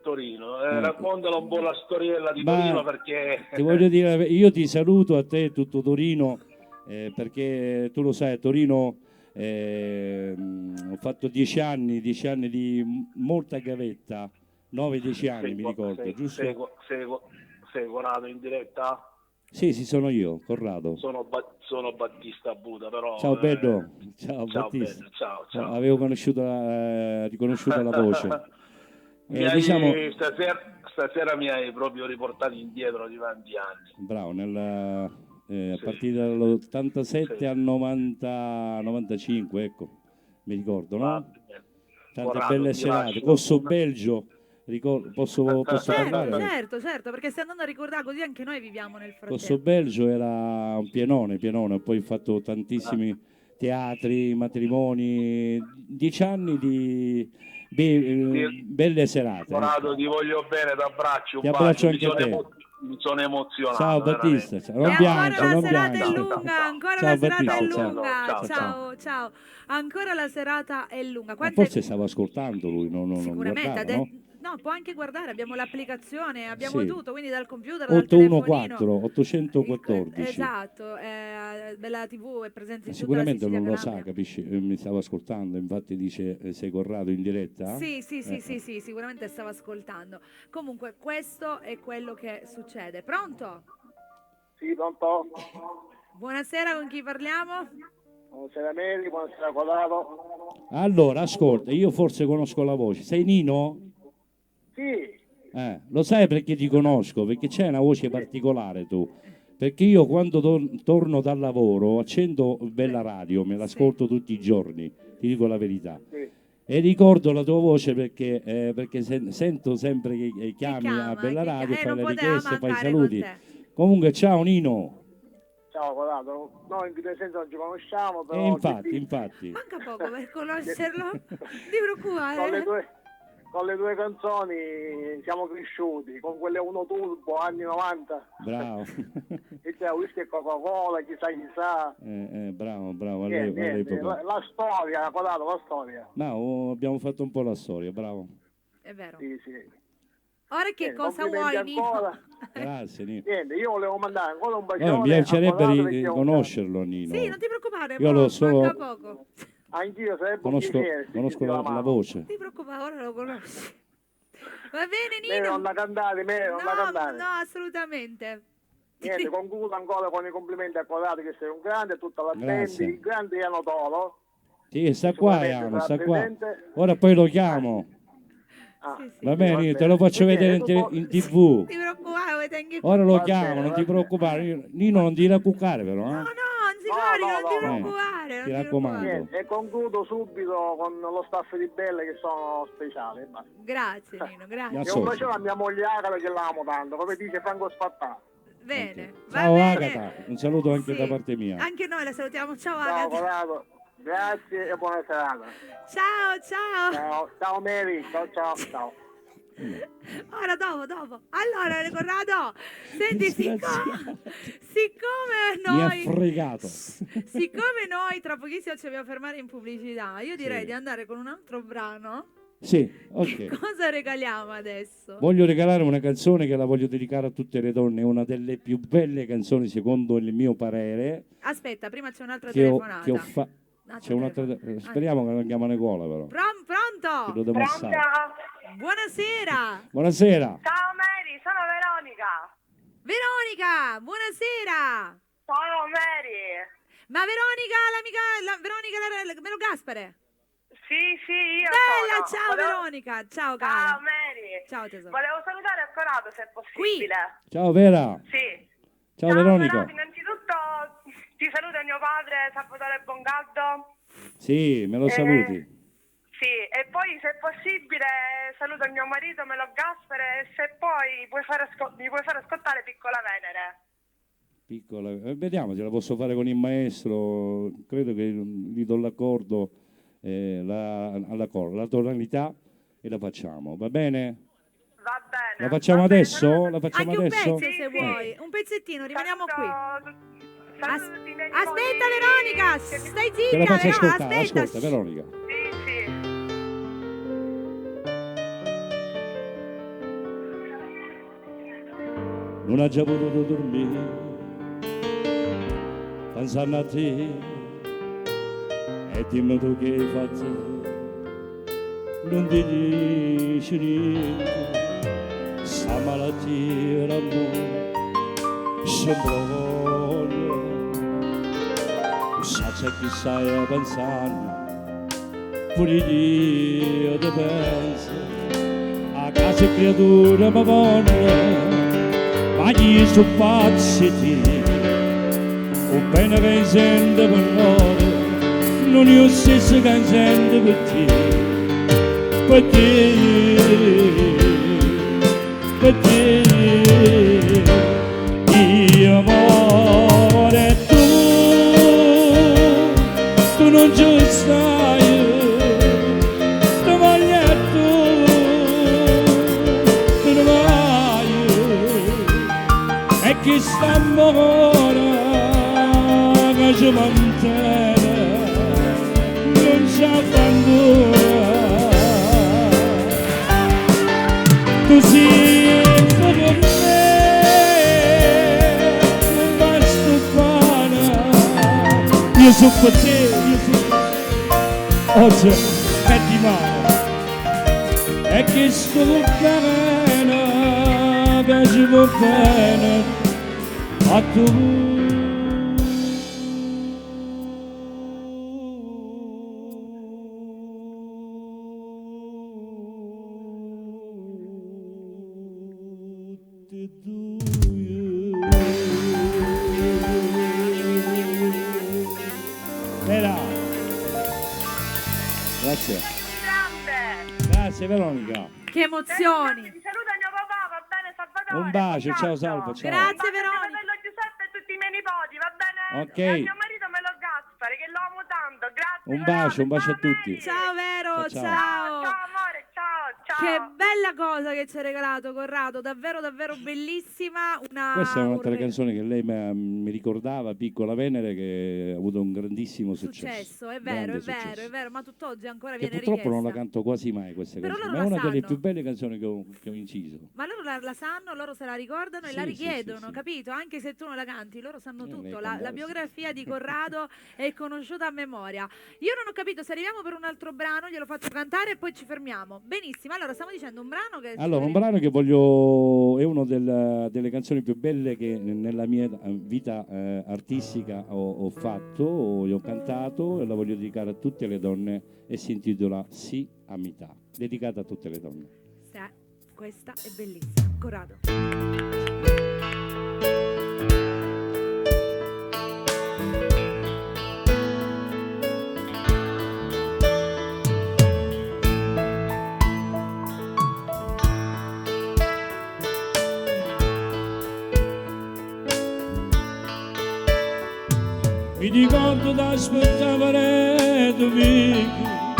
Speaker 19: Torino, raccontalo un po' la storiella di
Speaker 18: Ma
Speaker 19: Torino perché...
Speaker 18: Ti voglio dire, io ti saluto a te, tutto Torino, perché tu lo sai, a Torino ho fatto 10 anni di molta gavetta, 9-10 anni mi ricordo, giusto?
Speaker 19: Sei Corrado in diretta?
Speaker 18: Sì, sono io, Corrado.
Speaker 19: Sono Battista Buda, però...
Speaker 18: Ciao bello, ciao Battista.
Speaker 19: Bello, ciao.
Speaker 18: Avevo riconosciuto la voce. Diciamo...
Speaker 19: Stasera mi hai proprio riportato indietro di tanti anni.
Speaker 18: Bravo, a partire dall'87 al 95, ecco, mi ricordo, no? Tante
Speaker 19: Corrado,
Speaker 18: belle serate, Corso Belgio, posso parlare?
Speaker 14: Certo, perché stai andando a ricordare così anche noi viviamo nel frattempo.
Speaker 18: Corso Belgio era un pienone, poi ho fatto tantissimi teatri, matrimoni, 10 anni di belle serate.
Speaker 19: Corrado, ti voglio bene, ti abbraccio.
Speaker 18: Ti abbraccio anche a te.
Speaker 19: Mi sono emozionato.
Speaker 18: Ciao Battista, ciao. Non
Speaker 14: Ancora la serata
Speaker 18: piangi.
Speaker 14: è lunga, ancora
Speaker 18: Ciao,
Speaker 14: la serata
Speaker 18: Battista,
Speaker 14: è
Speaker 18: ciao.
Speaker 14: lunga. Ciao. Ancora la serata è lunga.
Speaker 18: Ma forse stava ascoltando lui, non
Speaker 14: Sicuramente,
Speaker 18: guardava, no?
Speaker 14: no, può anche guardare, abbiamo l'applicazione, abbiamo
Speaker 18: Sì.
Speaker 14: tutto, quindi dal computer, dal telefonino.
Speaker 18: 814-814.
Speaker 14: Esatto, Bella TV è presente in tutta la
Speaker 18: Sicuramente
Speaker 14: Sicilia
Speaker 18: non lo
Speaker 14: Calabria.
Speaker 18: sa, capisci? Mi stava ascoltando, infatti dice sei Corrado in diretta?
Speaker 14: Sì, sicuramente stava ascoltando. Comunque questo è quello che succede. Pronto?
Speaker 17: Sì, pronto?
Speaker 14: Buonasera, con chi parliamo?
Speaker 17: Buonasera Meli, buonasera Corrado.
Speaker 18: Allora, ascolta, io forse conosco la voce. Sei Nino?
Speaker 17: Sì.
Speaker 18: Lo sai perché ti conosco? Perché c'è una voce particolare tu. Perché io quando torno dal lavoro accendo Bella Radio, me l'ascolto tutti i giorni, ti dico la verità.
Speaker 17: Sì.
Speaker 18: E ricordo la tua voce perché sento sempre che chiami a Bella Radio, fai le richieste, fai i saluti. Comunque ciao Nino.
Speaker 17: Ciao Corrado, noi in presenza non ci conosciamo, però...
Speaker 18: infatti.
Speaker 14: Manca poco per conoscerlo, ti preoccupare.
Speaker 17: Con le tue canzoni siamo cresciuti, con quelle Uno Turbo, anni 90.
Speaker 18: Bravo.
Speaker 17: E c'è Whisky e Coca-Cola, chissà.
Speaker 18: Bravo,
Speaker 17: Niente. La storia, Corrado, la storia.
Speaker 18: No, abbiamo fatto un po' la storia, bravo.
Speaker 14: È vero.
Speaker 17: Sì.
Speaker 14: Ora che cosa vuoi, Nino?
Speaker 18: Grazie, Nino.
Speaker 17: Niente, io volevo mandare ancora un bacione.
Speaker 18: Mi piacerebbe conoscerlo, Nino.
Speaker 14: Sì, non ti preoccupare,
Speaker 18: io lo so.
Speaker 14: manca poco.
Speaker 17: Anch'io sarebbe
Speaker 18: conosco la voce.
Speaker 14: Non ti preoccupare, ora lo conosci. Va bene, Nino?
Speaker 17: Me non la cantare,
Speaker 14: No, assolutamente.
Speaker 17: Niente, concludo ancora con i complimenti a Corrado che sei un grande, tutta la band, il grande Iano Toro.
Speaker 18: Sì, sta qua, sta qua. Ora poi lo chiamo. Va bene, te lo faccio vedere in TV.
Speaker 14: Ti preoccupare, tengo
Speaker 18: Ora lo chiamo, non ti preoccupare. Nino, non ti raccuccare però,
Speaker 14: non ti preoccupare,
Speaker 18: ti raccomando.
Speaker 17: E concludo subito con lo staff di Belle che sono speciali. Basta.
Speaker 14: Grazie Nino, grazie.
Speaker 17: E un bacio a mia moglie Agata che l'amo tanto, come dice Franco Sfattà.
Speaker 14: Bene,
Speaker 18: Ciao
Speaker 14: va bene.
Speaker 18: Agata, un saluto anche da parte mia.
Speaker 14: Anche noi la salutiamo, ciao
Speaker 17: Ciao
Speaker 14: Agata.
Speaker 17: Corrado, grazie e buona serata.
Speaker 14: Ciao.
Speaker 17: Ciao Mary, ciao.
Speaker 14: Ora dopo. Allora Corrado, senti, siccome
Speaker 18: Mi ha
Speaker 14: noi
Speaker 18: fregato.
Speaker 14: siccome noi tra pochissimo ci dobbiamo fermare in pubblicità, io direi di andare con un altro brano.
Speaker 18: Sì, ok.
Speaker 14: Cosa regaliamo adesso?
Speaker 18: Voglio regalare una canzone che la voglio dedicare a tutte le donne, una delle più belle canzoni secondo il mio parere.
Speaker 14: Aspetta, prima c'è un'altra
Speaker 18: Che ho
Speaker 14: telefonata.
Speaker 18: c'è un'altra. Speriamo che non chiama Nicola però.
Speaker 14: Pronto?
Speaker 18: Che lo devo assare.
Speaker 14: Buonasera.
Speaker 18: Buonasera.
Speaker 20: Ciao Mary, sono
Speaker 14: Veronica, buonasera.
Speaker 20: Ciao Mary.
Speaker 14: Ma Veronica, Veronica Melo Gaspare?
Speaker 20: Sì, io
Speaker 14: Bella,
Speaker 20: sono.
Speaker 14: ciao Veronica, ciao cara.
Speaker 20: Ciao Mary.
Speaker 14: Ciao tesoro.
Speaker 20: Volevo salutare Corrado se è possibile.
Speaker 18: Ciao Vera.
Speaker 20: Sì.
Speaker 18: Ciao Veronica.
Speaker 20: Corrado, innanzitutto ti saluta mio padre Salvatore Bongaldo.
Speaker 18: Sì, me lo saluti.
Speaker 20: Sì, e poi se è possibile saluto mio marito Melo Gaspare e se poi mi puoi fare ascoltare Piccola Venere.
Speaker 18: Piccola, vediamo se la posso fare con il maestro, credo che gli do l'accordo, la tonalità e la facciamo, va bene?
Speaker 20: Va bene.
Speaker 18: La facciamo adesso? La facciamo
Speaker 14: Anche
Speaker 18: adesso?
Speaker 14: un pezzo se vuoi, un pezzettino, rimaniamo qui.
Speaker 20: Saluti nei
Speaker 14: Aspetta Veronica, stai
Speaker 18: Te la
Speaker 14: zitta,
Speaker 18: faccio ascoltare,
Speaker 14: aspetta.
Speaker 18: ascolta Veronica.
Speaker 20: Sì.
Speaker 18: Non ha già potuto dormire pensando a te e dimmi tu che hai fatto, non ti dici niente, sta malattia d'amore sembra voglia, sa c'è chi stai pensando, pure Dio ti pensa, a casa creatura ma voglio, ma gli sono pazzi di o bene che sente per loro, non io stesso che sento per te, io amore tu non ci stai, tu voglio tu non vai, e chi sta amore che ci mantiene, non ci abbandona, tu sei per me, non basta pane, io sono per te, oggi è di mano, e che sto bene, che ci va bene, a tu. Grazie. Grazie Veronica.
Speaker 14: Che emozioni.
Speaker 20: Ti saluta mio papà, va bene Salvatore?
Speaker 18: Un bacio, ciao Salvo, ciao.
Speaker 14: Grazie Veronica.
Speaker 20: Mio fratello Giuseppe e tutti i miei nipoti, va bene?
Speaker 18: Ok.
Speaker 20: E mio marito Melo Gaspare, che lo amo tanto, grazie.
Speaker 18: Un bacio a tutti.
Speaker 14: Ciao Vero,
Speaker 18: Ciao.
Speaker 20: Ciao amore, ciao.
Speaker 14: Che bella cosa che ci hai regalato Corrado, davvero davvero bellissima.
Speaker 18: Questa è un'altra canzone che lei mi ricordava, Piccola Venere, che ha avuto un grandissimo successo.
Speaker 14: È vero,
Speaker 18: Grande successo.
Speaker 14: è vero, ma tutt'oggi ancora
Speaker 18: Che
Speaker 14: viene
Speaker 18: purtroppo
Speaker 14: richiesta.
Speaker 18: non la canto quasi mai questa
Speaker 14: Però
Speaker 18: canzone,
Speaker 14: loro
Speaker 18: ma è
Speaker 14: la
Speaker 18: una delle
Speaker 14: sanno.
Speaker 18: più belle canzoni che ho inciso.
Speaker 14: Ma loro la sanno, loro se la ricordano e
Speaker 18: Sì,
Speaker 14: la
Speaker 18: sì,
Speaker 14: richiedono,
Speaker 18: sì.
Speaker 14: capito? Anche se tu non la canti, loro sanno
Speaker 18: lei
Speaker 14: tutto.
Speaker 18: cantava,
Speaker 14: La
Speaker 18: sì.
Speaker 14: biografia di Corrado è conosciuta a memoria. Io non ho capito se arriviamo per un altro brano, glielo faccio cantare e poi ci fermiamo. Benissimo, allora stiamo dicendo un brano che...
Speaker 18: Allora, un brano che voglio, è una delle canzoni più belle che nella mia vita artistica ho fatto, ho cantato e la voglio dedicare a tutte le donne e si intitola Sì a metà, dedicata a tutte le donne.
Speaker 14: Questa è bellissima. Corrado.
Speaker 18: Mi ricordo da aspettare domenica,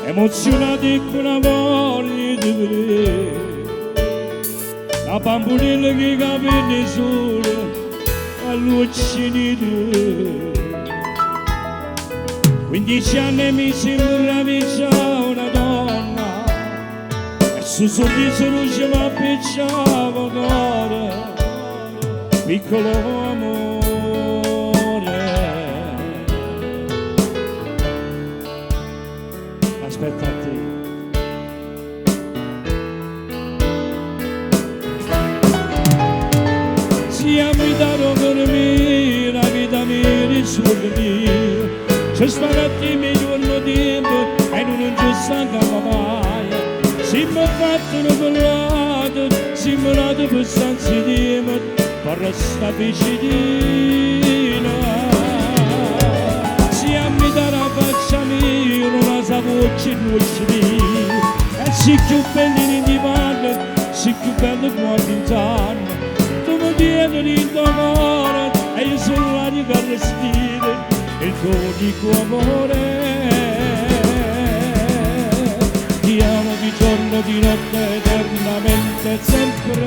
Speaker 18: emozionati con una voglia di vedere, la bambolina che capelli sole a luce di te. 15 anni mi sembravi già una donna, e sul sorriso non ci mi appicciava ancora, piccolo amore. Aspetta a te. Si abitarono per me, la vita mia risolve mia. Ci sparati mi giorno tempo e non ci stanca mai. Si mi fattono parlato, si mi dato per stanzi di me, per restare vicina. Si abita la faccia mia, non la sa voce mia. E si più belli in divano, si più belli quando intanno. Tu mi tieni in d'amore e io sono l'aria che respira, il tuo unico amore. Ti amo di giorno, di notte, eternamente, sempre.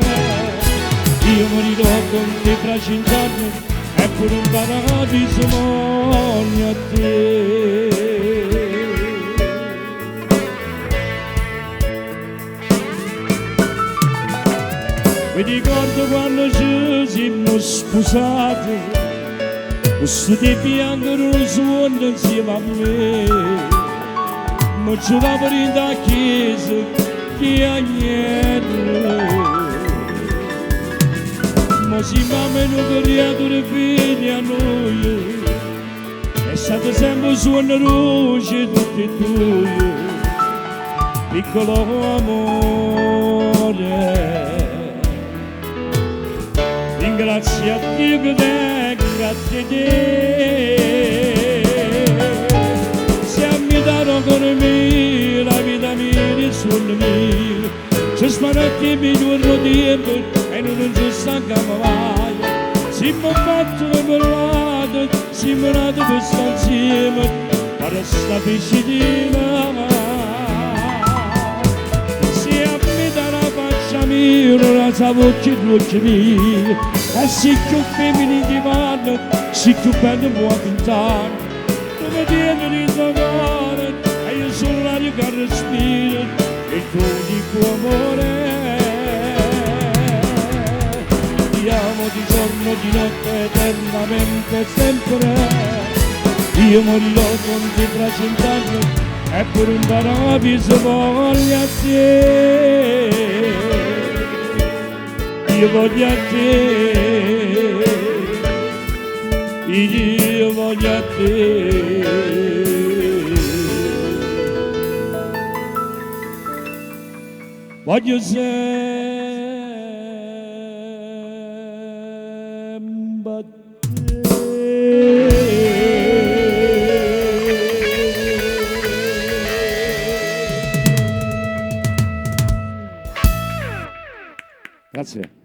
Speaker 18: Io morirò con te fra 100 anni, e pure un paradiso voglio a te. Mi ricordo quando ci siamo sposati, questo di bianco non suona insieme a me, ma giocavo in da chiesa che ha niente. Ma si mamma non creato figli a noi, è stato sempre suona luce tutti e due, piccolo amore. Ringrazio a Dio che tengo a te. Si abitarono con me, la vita mia risolve mia. Ci sparati mi giorno tempo e non ci stancava mai. Si mi fatto parlato, si mi dato per stare insieme, per restare vicina. Si abita la faccia mia, non la sa voce mia. E si più femmini di vanno, si più bello può pintare. Tu mi tieni in d'amore e io sono l'aria che respira, il tuo unico amore. Ti amo di giorno, di notte, eternamente, sempre. Io morirò con te fra 100 anni, e per un paradiso voglio a te. Io voglio a te, io voglio a te. Voglio sempre a te. Grazie.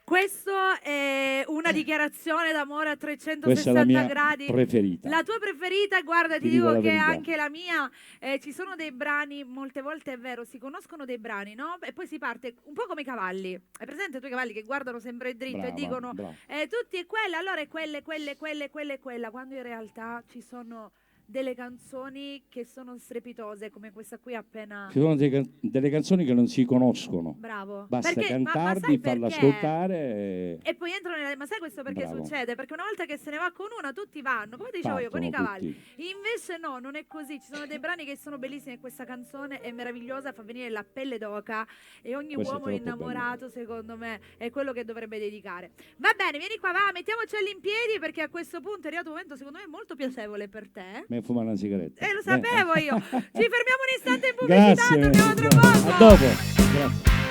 Speaker 14: Questo è una dichiarazione d'amore a 360
Speaker 18: Questa è la mia
Speaker 14: gradi.
Speaker 18: preferita.
Speaker 14: La tua preferita, guarda, ti
Speaker 18: dico
Speaker 14: dico
Speaker 18: la
Speaker 14: che
Speaker 18: verità.
Speaker 14: anche la mia, ci sono dei brani, molte volte è vero, si conoscono dei brani, no? E poi si parte un po' come i cavalli. Hai presente tu i cavalli che guardano sempre dritto
Speaker 18: Brava,
Speaker 14: e dicono
Speaker 18: brava.
Speaker 14: tutti e quella, allora è quelle, quando in realtà ci sono delle canzoni che sono strepitose, come questa qui appena.
Speaker 18: Ci sono delle canzoni che non si conoscono.
Speaker 14: Bravo.
Speaker 18: Basta
Speaker 14: Perché- ma
Speaker 18: cantarli,
Speaker 14: sai
Speaker 18: farla
Speaker 14: perché?
Speaker 18: ascoltare.
Speaker 14: E poi entrano nella. Ma sai questo perché
Speaker 18: Bravo.
Speaker 14: succede? Perché una volta che se ne va con una, tutti vanno, come dicevo io, con i
Speaker 18: Partono
Speaker 14: cavalli. Invece no, non è così. Ci sono dei brani che sono bellissimi e questa canzone è meravigliosa, fa venire la pelle d'oca e ogni
Speaker 18: Questo è
Speaker 14: uomo
Speaker 18: troppo
Speaker 14: innamorato, secondo me, è quello che dovrebbe dedicare. Va bene, vieni qua, va, mettiamoci all'impiedi perché a questo punto è arrivato un momento, secondo me, molto piacevole per te.
Speaker 18: Mi fumare una sigaretta.
Speaker 14: Lo sapevo io. Ci fermiamo un istante in pubblicità,
Speaker 18: Grazie.
Speaker 14: torniamo tra poco.
Speaker 18: A dopo. Grazie.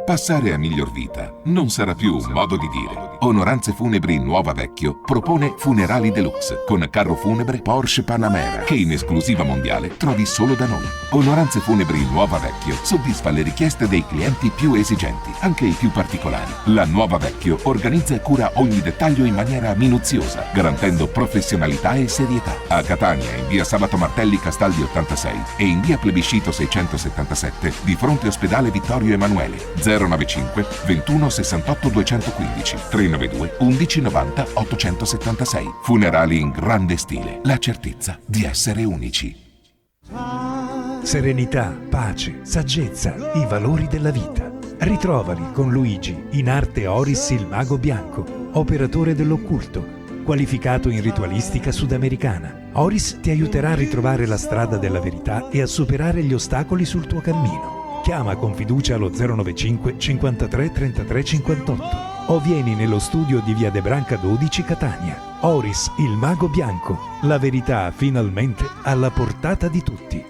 Speaker 1: Passare a miglior vita non sarà più un modo di dire. Onoranze Funebri Nuova Vecchio propone Funerali Deluxe con carro funebre Porsche Panamera che in esclusiva mondiale trovi solo da noi. Onoranze Funebri Nuova Vecchio soddisfa le richieste dei clienti più esigenti, anche i più particolari. La Nuova Vecchio organizza e cura ogni dettaglio in maniera minuziosa, garantendo professionalità e serietà. A Catania, in via Sabato Martelli Castaldi 86 e in via Plebiscito 677 di fronte ospedale Vittorio Emanuele. 095 21 68 215 392 11 90 876. Funerali in grande stile. La certezza di essere unici.
Speaker 2: Serenità, pace, saggezza, i valori della vita. Ritrovali con Luigi, in arte Oris il mago bianco, operatore dell'occulto, qualificato in ritualistica sudamericana. Oris ti aiuterà a ritrovare la strada della verità e a superare gli ostacoli sul tuo cammino. Chiama con fiducia allo 095 53 33 58 o vieni nello studio di via De Branca 12 Catania. Oris, il mago bianco, la verità finalmente alla portata di tutti.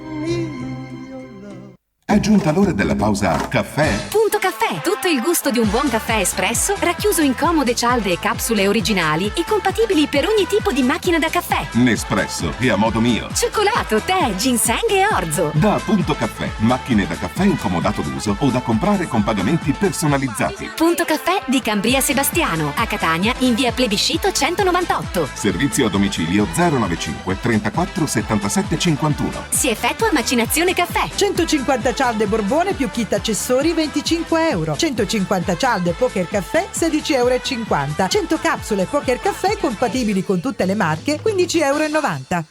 Speaker 1: È giunta l'ora della pausa caffè?
Speaker 3: Punto Caffè, tutto il gusto di un buon caffè espresso racchiuso in comode cialde e capsule originali e compatibili per ogni tipo di macchina da caffè.
Speaker 1: Nespresso e a modo mio.
Speaker 3: Cioccolato, tè, ginseng e orzo.
Speaker 1: Da Punto Caffè, macchine da caffè in comodato d'uso o da comprare con pagamenti personalizzati.
Speaker 3: Punto Caffè di Cambria Sebastiano, a Catania in via Plebiscito 198.
Speaker 1: Servizio a domicilio 095 34 77 51.
Speaker 3: Si effettua macinazione caffè.
Speaker 4: 150 cialde Borbone più kit accessori 25 euro. 150 cialde Poker Caffè 16,50 euro. 100 capsule Poker Caffè compatibili con tutte le marche 15,90 euro.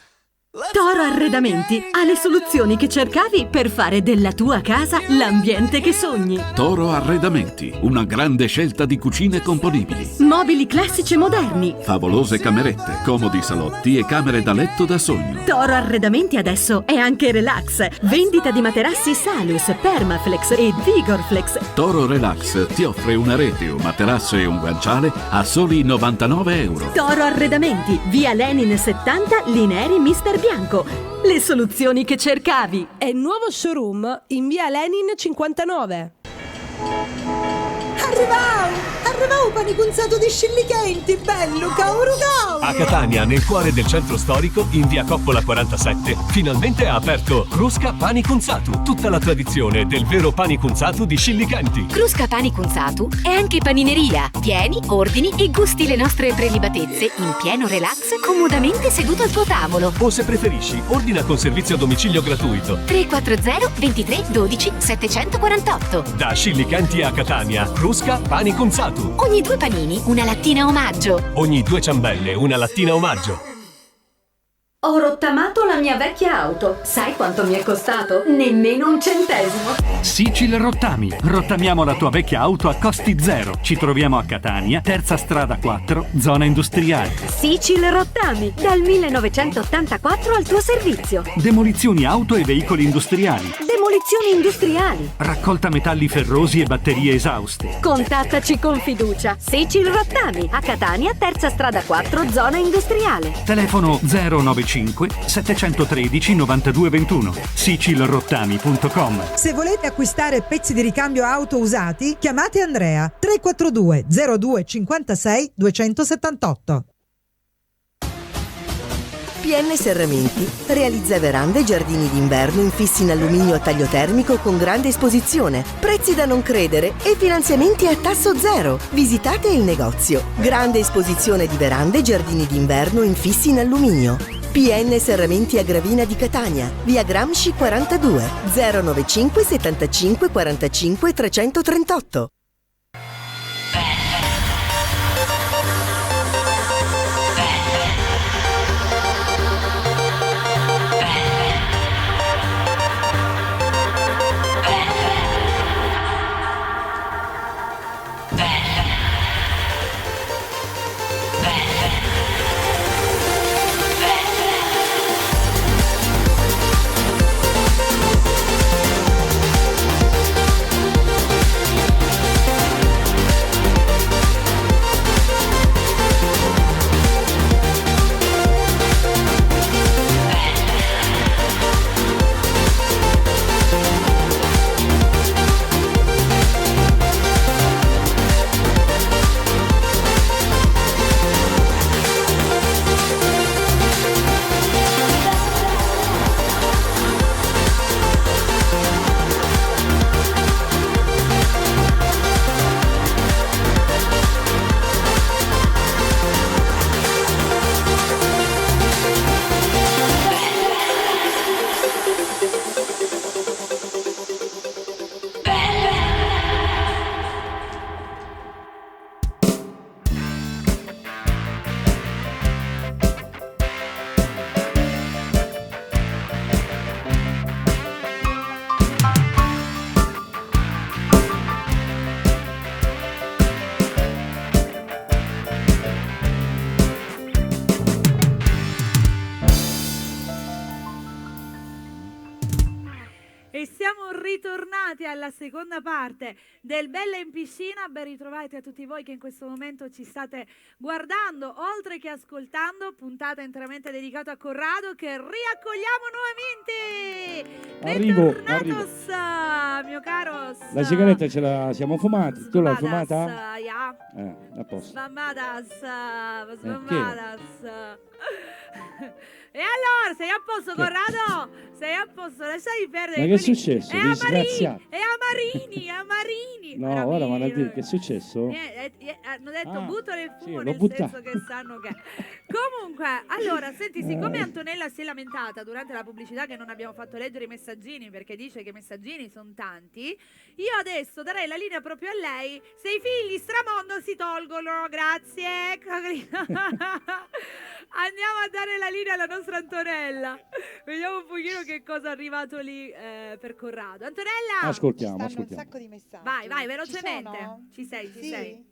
Speaker 5: Toro Arredamenti ha le soluzioni che cercavi per fare della tua casa l'ambiente che sogni.
Speaker 6: Toro Arredamenti, una grande scelta di cucine componibili.
Speaker 5: Mobili classici e moderni.
Speaker 6: Favolose camerette, comodi salotti e camere da letto da sogno.
Speaker 5: Toro Arredamenti adesso è anche relax. Vendita di materassi Salus, Permaflex e Vigorflex.
Speaker 6: Toro Relax ti offre una rete, un materasso e un guanciale a soli 99 euro.
Speaker 5: Toro Arredamenti, via Lenin 70, Lineri Mister Bianco. Le soluzioni che cercavi.
Speaker 7: È nuovo showroom in via Lenin 59.
Speaker 4: Arrivau panicunzato di Scillichenti, bello, cavolo.
Speaker 8: A Catania, nel cuore del centro storico, in via Coppola 47, finalmente ha aperto Crusca Panicunzatu, tutta la tradizione del vero panicunzatu di Scillichenti.
Speaker 3: Crusca Panicunzatu è anche panineria. Vieni, ordini e gusti le nostre prelibatezze in pieno relax, comodamente seduto al tuo tavolo.
Speaker 8: O se preferisci, ordina con servizio a domicilio gratuito.
Speaker 3: 340 23 12 748.
Speaker 8: Da Scillichenti a Catania, Crusca Panicunzatu.
Speaker 3: Ogni 2 panini, una lattina omaggio.
Speaker 8: Ogni 2 ciambelle, una lattina omaggio.
Speaker 5: Ho rottamato la mia vecchia auto. Sai quanto mi è costato? Nemmeno un centesimo.
Speaker 9: Sicil Rottami. Rottamiamo la tua vecchia auto a costi zero. Ci troviamo a Catania, terza strada 4, zona industriale.
Speaker 3: Sicil Rottami, dal 1984 al tuo servizio.
Speaker 9: Demolizioni auto e veicoli industriali.
Speaker 3: Demolizioni industriali.
Speaker 9: Raccolta metalli ferrosi e batterie esauste.
Speaker 3: Contattaci con fiducia. Sicil Rottami, a Catania, terza strada 4, zona industriale.
Speaker 9: Telefono 095 713 9221. sicilrottami.com.
Speaker 4: Se volete acquistare pezzi di ricambio auto usati, chiamate Andrea 342 02 56 278.
Speaker 10: PN Serramenti realizza verande e giardini d'inverno infissi in alluminio a taglio termico con grande esposizione, prezzi da non credere e finanziamenti a tasso zero. Visitate il negozio. Grande esposizione di verande e giardini d'inverno infissi in alluminio. PN Serramenti a Gravina di Catania, via Gramsci 42, 095 75 45 338.
Speaker 14: siamo ritornati alla seconda parte del Bella in Piscina. Ben ritrovati a tutti voi che in questo momento ci state guardando, oltre che ascoltando, puntata interamente dedicata a Corrado, che riaccogliamo nuovamente. Bentornatos, mio caro.
Speaker 18: La sigaretta ce la siamo fumati. Tu l'hai fumata?
Speaker 14: Ja.
Speaker 18: A posto.
Speaker 14: Sbammadas. E allora, sei a posto, Corrado? Sei a posto? Lasciami perdere.
Speaker 18: Ma che è successo?
Speaker 14: È a Marini.
Speaker 18: No, ora ma che è successo?
Speaker 14: Hanno detto buttalo il fumo,
Speaker 18: l'ho
Speaker 14: nel
Speaker 18: buttato.
Speaker 14: senso che sanno che... Comunque, allora, senti, siccome Antonella si è lamentata durante la pubblicità che non abbiamo fatto leggere i messaggini, perché dice che i messaggini sono tanti, io adesso darei la linea proprio a lei. Se i figli stramondo si tolgono, grazie. Andiamo a dare la linea alla nostra Antonella. Vediamo un pochino che cosa è arrivato lì per Corrado. Antonella!
Speaker 18: Ascoltiamo.
Speaker 16: Un sacco di messaggi.
Speaker 14: Vai, velocemente. Ci sei.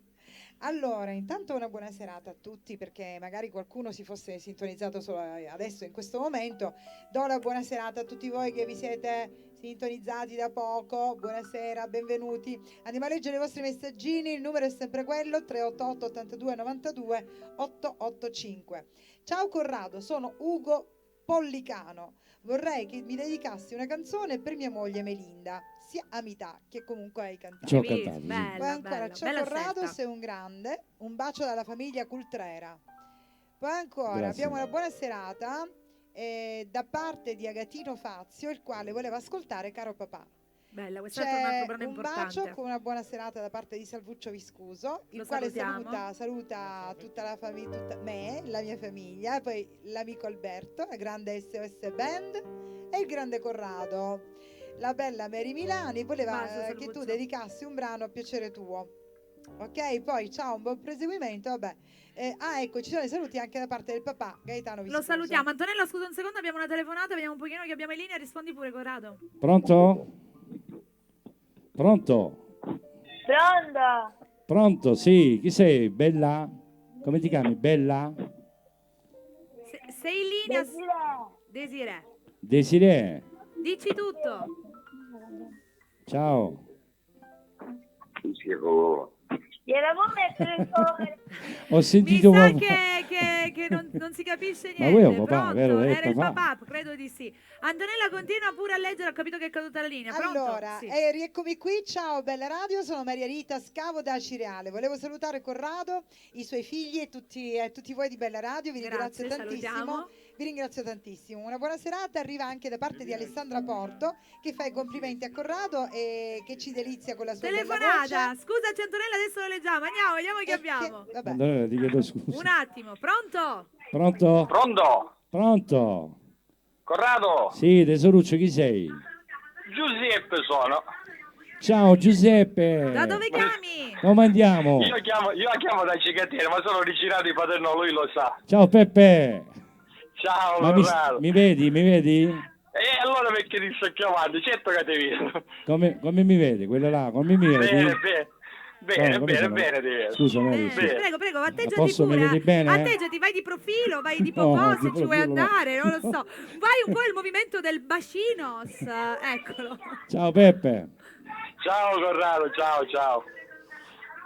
Speaker 16: Allora, intanto una buona serata a tutti, perché magari qualcuno si fosse sintonizzato solo adesso in questo momento. Do la buona serata a tutti voi che vi siete sintonizzati da poco. Buonasera, benvenuti. Andiamo a leggere i vostri messaggini. Il numero è sempre quello: 388 82 92 885. Ciao Corrado, sono Ugo Pollicano. Vorrei che mi dedicassi una canzone per mia moglie Melinda, sia Amità, che comunque hai cantato.
Speaker 18: Ci ho cantato, sì.
Speaker 16: Poi ancora, ciao
Speaker 14: bella
Speaker 16: Corrado,
Speaker 14: scelta.
Speaker 16: sei un grande. Un bacio dalla famiglia Cultrera. Poi ancora,
Speaker 18: Grazie.
Speaker 16: abbiamo una buona serata da parte di Agatino Fazio, il quale voleva ascoltare Caro Papà.
Speaker 14: Bella, questo è un altro brano
Speaker 16: un
Speaker 14: importante.
Speaker 16: bacio con una buona serata da parte di Salvuccio Viscuso, il
Speaker 14: Lo
Speaker 16: quale
Speaker 14: salutiamo.
Speaker 16: saluta tutta la famiglia, me, la mia famiglia, e poi l'amico Alberto, la grande SOS Band e il grande Corrado. La bella Mary Milani voleva
Speaker 14: Bacio,
Speaker 16: che
Speaker 14: Salvuccio.
Speaker 16: tu dedicassi un brano a piacere tuo. Ok, poi ciao, un buon proseguimento. Vabbè. Ecco, ci sono i saluti anche da parte del papà Gaetano Viscuso.
Speaker 14: Lo salutiamo. Antonella, scusa un secondo, abbiamo una telefonata, vediamo un pochino che abbiamo in linea, rispondi pure, Corrado.
Speaker 18: Pronto?
Speaker 20: Pronto?
Speaker 18: Pronto, sì. Chi sei? Bella? Come ti chiami? Bella?
Speaker 14: Sei in linea? Desiree.
Speaker 18: Desiree?
Speaker 14: Dici tutto.
Speaker 18: Ciao.
Speaker 20: Gliela vuoi mettere il cuore?
Speaker 18: Ho sentito
Speaker 14: Mi sa
Speaker 18: papà.
Speaker 14: che non si capisce
Speaker 18: Ma
Speaker 14: niente.
Speaker 18: voi è papà,
Speaker 14: Pronto?
Speaker 18: vero? È
Speaker 14: Era il
Speaker 18: papà.
Speaker 14: papà, credo di sì. Antonella continua pure a leggere, ho capito che è caduta la linea. Pronto?
Speaker 16: Allora,
Speaker 14: Sì.
Speaker 16: rieccomi qui, ciao bella radio, sono Maria Rita Scavo da Cireale. Volevo salutare Corrado, i suoi figli e tutti voi di Bella Radio, vi ringrazio
Speaker 14: Grazie,
Speaker 16: tantissimo.
Speaker 14: salutiamo.
Speaker 16: Vi ringrazio tantissimo. Una buona serata arriva anche da parte di Alessandra Porto, che fa i complimenti a Corrado e che ci delizia con la sua bella
Speaker 14: Telefonata.
Speaker 16: voce.
Speaker 14: Scusaci Antonella, adesso lo leggiamo. Andiamo, vediamo che abbiamo.
Speaker 18: Allora ti chiedo scusa.
Speaker 14: Un attimo, pronto?
Speaker 18: Pronto?
Speaker 19: Pronto?
Speaker 18: Pronto?
Speaker 19: Corrado?
Speaker 18: Sì, tesoruccio, chi sei?
Speaker 19: Giuseppe sono.
Speaker 18: Ciao Giuseppe.
Speaker 14: Da dove chiami?
Speaker 18: Come andiamo?
Speaker 19: Io chiamo da Cicatera, ma sono originario di Paterno, lui lo sa.
Speaker 18: Ciao Peppe.
Speaker 19: Ciao,
Speaker 18: Ma
Speaker 19: Corrado.
Speaker 18: mi vedi? Mi vedi?
Speaker 19: E allora perché ti sto chiamando? Certo che ti vedo.
Speaker 18: Come mi vedi? Quello là, come mi vedi?
Speaker 19: Bene,
Speaker 18: Come sono?
Speaker 19: bene, ti vedo.
Speaker 18: Scusa, Mary, sì.
Speaker 14: Prego, atteggiati
Speaker 18: posso, mi
Speaker 14: pure.
Speaker 18: vedi bene?
Speaker 14: Atteggiati, vai di profilo, vai di
Speaker 18: No,
Speaker 14: popò
Speaker 18: di
Speaker 14: se ci vuoi
Speaker 18: profilo no.
Speaker 14: andare, non lo so. Vai un po' il movimento del bacinos, eccolo.
Speaker 18: Ciao Peppe.
Speaker 19: Ciao Corrado, ciao.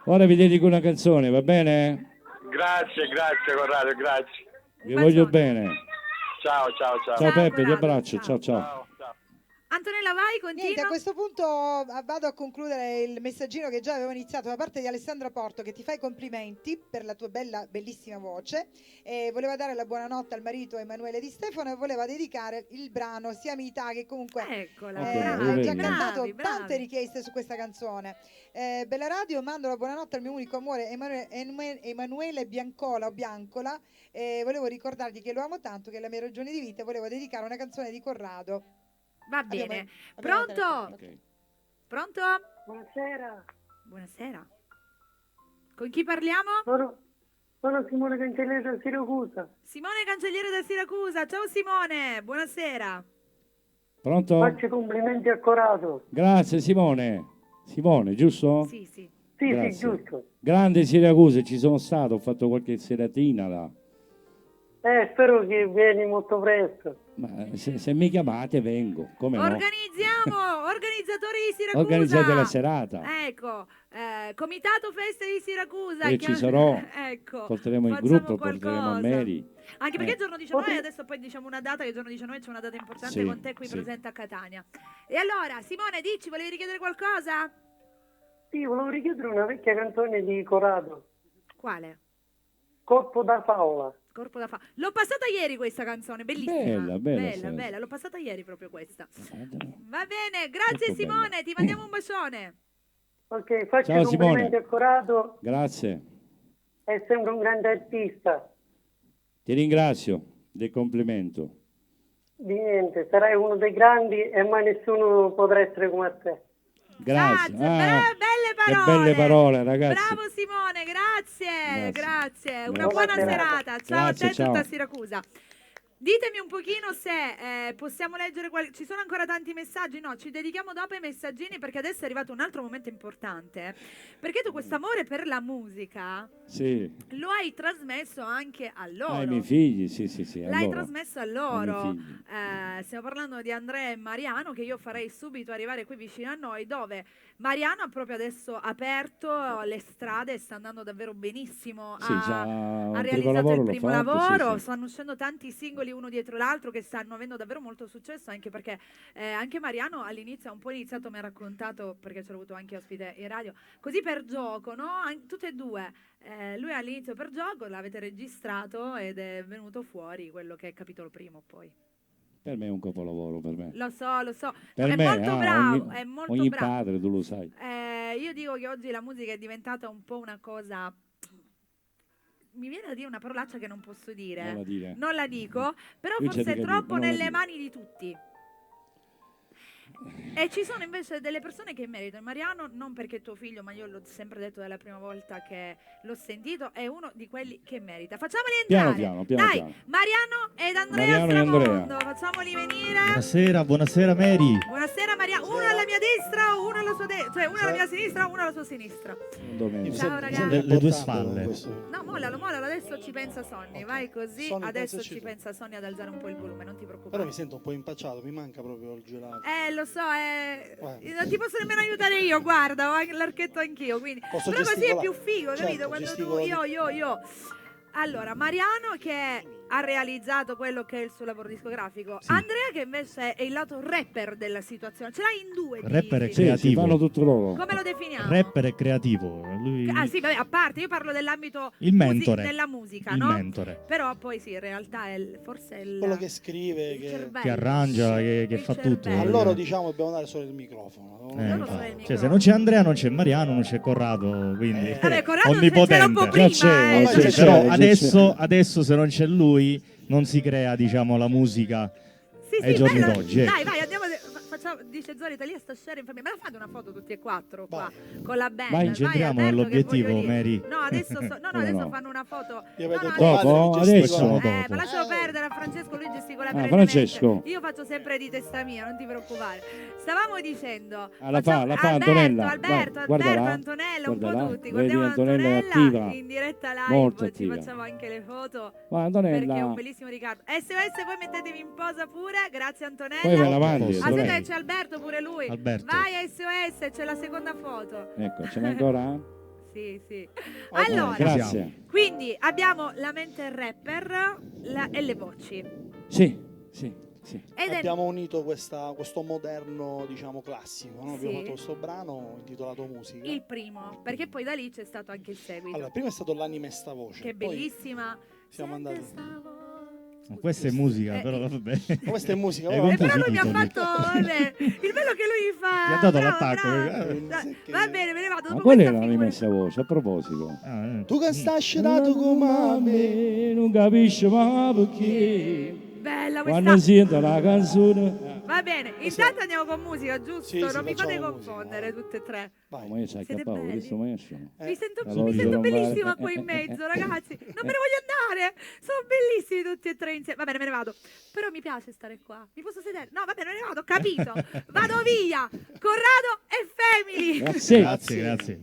Speaker 18: Ora vi dedico una canzone, va bene?
Speaker 19: Grazie Corrado, grazie.
Speaker 18: Vi voglio bene.
Speaker 19: Ciao.
Speaker 18: Ciao Peppe, ti abbraccio. Ciao.
Speaker 14: Antonella, vai, continua.
Speaker 16: Niente, a questo punto vado a concludere il messaggino che già avevo iniziato da parte di Alessandra Porto, che ti fa i complimenti per la tua bellissima voce, e voleva dare la buonanotte al marito Emanuele Di Stefano e voleva dedicare il brano Sia Amità, che comunque ha già cantato tante richieste su questa canzone. Bella Radio, mando la buonanotte al mio unico amore Emanuele Biancola o Biancola, volevo ricordargli che lo amo tanto, che è la mia ragione di vita, e volevo dedicare una canzone di Corrado.
Speaker 14: Va bene.
Speaker 16: abbiamo
Speaker 14: Pronto? Pronto? Buonasera. Con chi parliamo?
Speaker 21: Sono Simone Cancelliere da Siracusa.
Speaker 14: Simone Cancelliere da Siracusa. Ciao Simone, buonasera.
Speaker 18: Pronto?
Speaker 21: Faccio complimenti a Corrado.
Speaker 18: Grazie Simone. Simone, giusto?
Speaker 14: Sì.
Speaker 21: Sì, giusto.
Speaker 18: Grande Siracusa, ci sono stato, ho fatto qualche seratina là.
Speaker 21: Spero che vieni molto presto.
Speaker 18: Ma se mi chiamate vengo, come no?
Speaker 14: Organizzatori di Siracusa.
Speaker 18: Organizzate la serata.
Speaker 14: Ecco, Comitato Feste di Siracusa.
Speaker 18: Io ci sarò.
Speaker 14: Ecco,
Speaker 18: Porteremo il
Speaker 14: facciamo
Speaker 18: gruppo, porteremo
Speaker 14: qualcosa.
Speaker 18: Mary.
Speaker 14: Anche perché il giorno 19, adesso poi diciamo una data, che il giorno 19 c'è una data importante
Speaker 18: Sì,
Speaker 14: con te qui
Speaker 18: sì.
Speaker 14: presente a Catania. E allora, Simone, dici, volevi richiedere qualcosa?
Speaker 21: Sì, volevo richiedere una vecchia canzone di Corrado.
Speaker 14: Quale?
Speaker 21: Corpo da favola.
Speaker 14: Corpo da fa. L'ho passata ieri questa canzone, bellissima.
Speaker 18: Bella, bella,
Speaker 14: bella,
Speaker 18: sì.
Speaker 14: bella. L'ho passata ieri proprio questa. Va bene, grazie
Speaker 18: Molto
Speaker 14: Simone,
Speaker 18: bella.
Speaker 14: ti mandiamo un bacione.
Speaker 21: Ok, faccio
Speaker 18: Ciao,
Speaker 21: i complimenti
Speaker 18: Simone.
Speaker 21: a Corrado,
Speaker 18: Grazie.
Speaker 21: è sempre un grande artista.
Speaker 18: Ti ringrazio del complimento.
Speaker 21: Di niente, sarai uno dei grandi e mai nessuno potrà essere come te.
Speaker 18: Grazie.
Speaker 14: Belle
Speaker 18: Che
Speaker 14: parole.
Speaker 18: belle parole, ragazzi.
Speaker 14: Bravo Simone, grazie. Grazie. Una
Speaker 18: Grazie.
Speaker 14: buona serata. Ciao
Speaker 18: Grazie,
Speaker 14: a te e tutta
Speaker 18: ciao.
Speaker 14: Siracusa. Ditemi un pochino se possiamo leggere ci sono ancora tanti messaggi. No, ci dedichiamo dopo ai messaggini, perché adesso è arrivato un altro momento importante, perché tu questo amore per la musica
Speaker 18: Sì.
Speaker 14: lo hai trasmesso anche a loro.
Speaker 18: Ai miei figli, sì.
Speaker 14: L'hai
Speaker 18: allora.
Speaker 14: trasmesso a
Speaker 18: Ai
Speaker 14: loro.
Speaker 18: miei figli.
Speaker 14: Stiamo parlando di Andrea e Mariano, che io farei subito arrivare qui vicino a noi, dove Mariano ha proprio adesso aperto le strade e sta andando davvero benissimo.
Speaker 18: Sì, già
Speaker 14: Ha
Speaker 18: un primo
Speaker 14: realizzato
Speaker 18: lavoro
Speaker 14: il
Speaker 18: l'ho
Speaker 14: primo
Speaker 18: fatto,
Speaker 14: lavoro,
Speaker 18: sì.
Speaker 14: stanno uscendo tanti singoli uno dietro l'altro che stanno avendo davvero molto successo, anche perché anche Mariano all'inizio ha un po' iniziato, mi ha raccontato, perché c'è avuto anche ospite in radio, così per gioco, no? Tutte e due. Lui all'inizio per gioco, l'avete registrato ed è venuto fuori quello che è capitolo primo poi.
Speaker 18: Per me è un capolavoro, per me.
Speaker 14: Lo so.
Speaker 18: Per
Speaker 14: È
Speaker 18: me,
Speaker 14: molto bravo,
Speaker 18: ogni,
Speaker 14: è molto
Speaker 18: ogni
Speaker 14: bravo.
Speaker 18: padre, tu lo sai.
Speaker 14: Io dico che oggi la musica è diventata un po' una cosa... Mi viene da dire una parolaccia che non posso dire.
Speaker 18: Non la dire.
Speaker 14: Non la dico, però
Speaker 18: Io
Speaker 14: forse
Speaker 18: già
Speaker 14: è
Speaker 18: dico,
Speaker 14: troppo
Speaker 18: non la
Speaker 14: nelle
Speaker 18: dire.
Speaker 14: mani di tutti. E ci sono invece delle persone che meritano. Mariano, non perché è tuo figlio, ma io l'ho sempre detto dalla prima volta che l'ho sentito, è uno di quelli che merita. Facciamoli entrare.
Speaker 18: Piano,
Speaker 14: Dai,
Speaker 18: piano.
Speaker 14: Mariano ed Andrea
Speaker 18: Mariano e
Speaker 14: Stramondo.
Speaker 18: Andrea.
Speaker 14: Facciamoli venire.
Speaker 12: Buonasera Mary.
Speaker 14: Buonasera Mariano. Uno alla mia destra, uno alla sua destra. Cioè, uno alla mia sinistra, uno alla sua sinistra. Ciao ragazzi.
Speaker 12: Le due spalle.
Speaker 14: No, mollalo, adesso ci pensa Sonny. Vai così,
Speaker 22: Sonny,
Speaker 14: adesso
Speaker 22: pensaci
Speaker 14: ci
Speaker 22: tu.
Speaker 14: pensa Sonny ad alzare un po' il volume, non ti preoccupare.
Speaker 22: Però mi sento un po' impacciato, mi manca proprio il gelato.
Speaker 14: Lo so, non ti posso nemmeno aiutare io, guarda, ho l'archetto anch'io, quindi.
Speaker 22: Posso
Speaker 14: Però così è
Speaker 22: gesticolare?
Speaker 14: più figo, capito?
Speaker 22: Certo,
Speaker 14: Quando tu,
Speaker 22: gesticolo
Speaker 14: io. Allora, Mariano che ha realizzato quello che è il suo lavoro discografico.
Speaker 12: Sì.
Speaker 14: Andrea che invece è il lato rapper della situazione. Ce l'hai in due.
Speaker 12: Rapper è
Speaker 14: dici?
Speaker 12: creativo.
Speaker 18: fanno tutto loro.
Speaker 14: Come lo definiamo?
Speaker 12: Rapper è creativo. Lui...
Speaker 14: Ah sì, vabbè, a parte, io parlo dell'ambito
Speaker 12: Il mentore.
Speaker 14: della musica,
Speaker 12: Il
Speaker 14: no?
Speaker 12: mentore.
Speaker 14: Però poi sì, in realtà è forse è
Speaker 22: Quello che scrive,
Speaker 12: Che arrangia, che fa tutto.
Speaker 22: A loro diciamo dobbiamo dare solo il microfono.
Speaker 12: Infatti. Cioè, se non c'è Andrea, non c'è Mariano, non c'è Corrado, quindi
Speaker 14: Vabbè, Corrado
Speaker 12: onnipotente.
Speaker 14: c'era un po' prima,
Speaker 12: Sì, però adesso se non c'è lui non si crea, diciamo, la musica ai giorni
Speaker 14: bello.
Speaker 12: d'oggi.
Speaker 14: Dai, vai, andiamo. Dice Zori, Italia sta share in famiglia. Me la fate una foto tutti e quattro qua con la band?
Speaker 12: Vai, entriamo
Speaker 14: Alberto,
Speaker 12: nell'obiettivo,
Speaker 14: che voglio dire.
Speaker 12: Mary.
Speaker 14: No, adesso, adesso fanno una foto.
Speaker 22: Io vedo
Speaker 14: no,
Speaker 18: Dopo? Adesso?
Speaker 14: ma lascialo perdere, a Francesco, lui gesticola
Speaker 18: Ah,
Speaker 14: perennemente.
Speaker 18: Francesco.
Speaker 14: Io faccio sempre di testa mia, non ti preoccupare. Stavamo dicendo
Speaker 18: La fa Antonella.
Speaker 14: Alberto,
Speaker 18: Guarda là.
Speaker 14: Antonella, un
Speaker 18: Guarda
Speaker 14: po'
Speaker 18: là.
Speaker 14: tutti.
Speaker 18: Vedi,
Speaker 14: Guardiamo
Speaker 18: Antonella è
Speaker 14: Antonella
Speaker 18: attiva.
Speaker 14: in diretta
Speaker 18: Molto
Speaker 14: live, ci
Speaker 18: attiva.
Speaker 14: facciamo anche le foto.
Speaker 18: Va, Antonella.
Speaker 14: Perché è un bellissimo ricordo. SOS, voi mettetevi in posa pure, grazie Antonella.
Speaker 18: Poi ve la mandi,
Speaker 14: Aspetta
Speaker 18: Antonella.
Speaker 14: che c'è Alberto pure lui.
Speaker 18: Alberto.
Speaker 14: Vai a SOS, c'è la seconda foto.
Speaker 18: Ecco, ce n'è ancora?
Speaker 14: Sì. Allora,
Speaker 18: grazie.
Speaker 14: quindi abbiamo la mente rapper e le voci.
Speaker 18: Sì.
Speaker 14: Ed è-
Speaker 22: Abbiamo unito questo moderno, diciamo, classico, no? Abbiamo
Speaker 14: Sì.
Speaker 22: fatto questo brano intitolato Musica.
Speaker 14: il primo, perché poi da lì c'è stato anche il seguito.
Speaker 22: Allora, prima è stato l'anime sta voce.
Speaker 14: Che è
Speaker 22: poi
Speaker 14: bellissima.
Speaker 22: siamo andati.
Speaker 12: Questa è musica, però vabbè.
Speaker 22: Questa è musica,
Speaker 12: Hai
Speaker 22: vabbè.
Speaker 12: composto
Speaker 14: Però lui mi ha
Speaker 12: tutto.
Speaker 14: fatto vabbè, il bello che lui fa.
Speaker 12: Ti ha dato
Speaker 14: Bravo,
Speaker 12: l'attacco.
Speaker 14: bravo. Va bene, me ne vado.
Speaker 18: Ma
Speaker 14: Dopo
Speaker 18: qual
Speaker 14: questa
Speaker 18: era
Speaker 14: figura-
Speaker 18: rimessa voce? A proposito.
Speaker 22: Tu che stai scedato come me.
Speaker 18: Non capisci ma perché.
Speaker 14: Bella
Speaker 18: Quando
Speaker 14: questa.
Speaker 18: sento la canzone.
Speaker 14: Va bene, intanto andiamo con musica, giusto?
Speaker 22: Sì,
Speaker 14: non mi fate
Speaker 22: facciamo
Speaker 14: confondere tutte e tre.
Speaker 18: Ma io c'hai
Speaker 14: Siete
Speaker 18: capato,
Speaker 14: belli.
Speaker 18: questo maestro.
Speaker 14: Mi sento
Speaker 18: Allora,
Speaker 14: bellissima
Speaker 18: trombare.
Speaker 14: qua in mezzo, ragazzi. Non me ne voglio andare. Sono bellissimi tutti e tre insieme. Va bene, me ne vado. Però mi piace stare qua. Mi posso sedere? No, va bene, me ne vado, ho capito. Vado via. Corrado e Family.
Speaker 12: Grazie.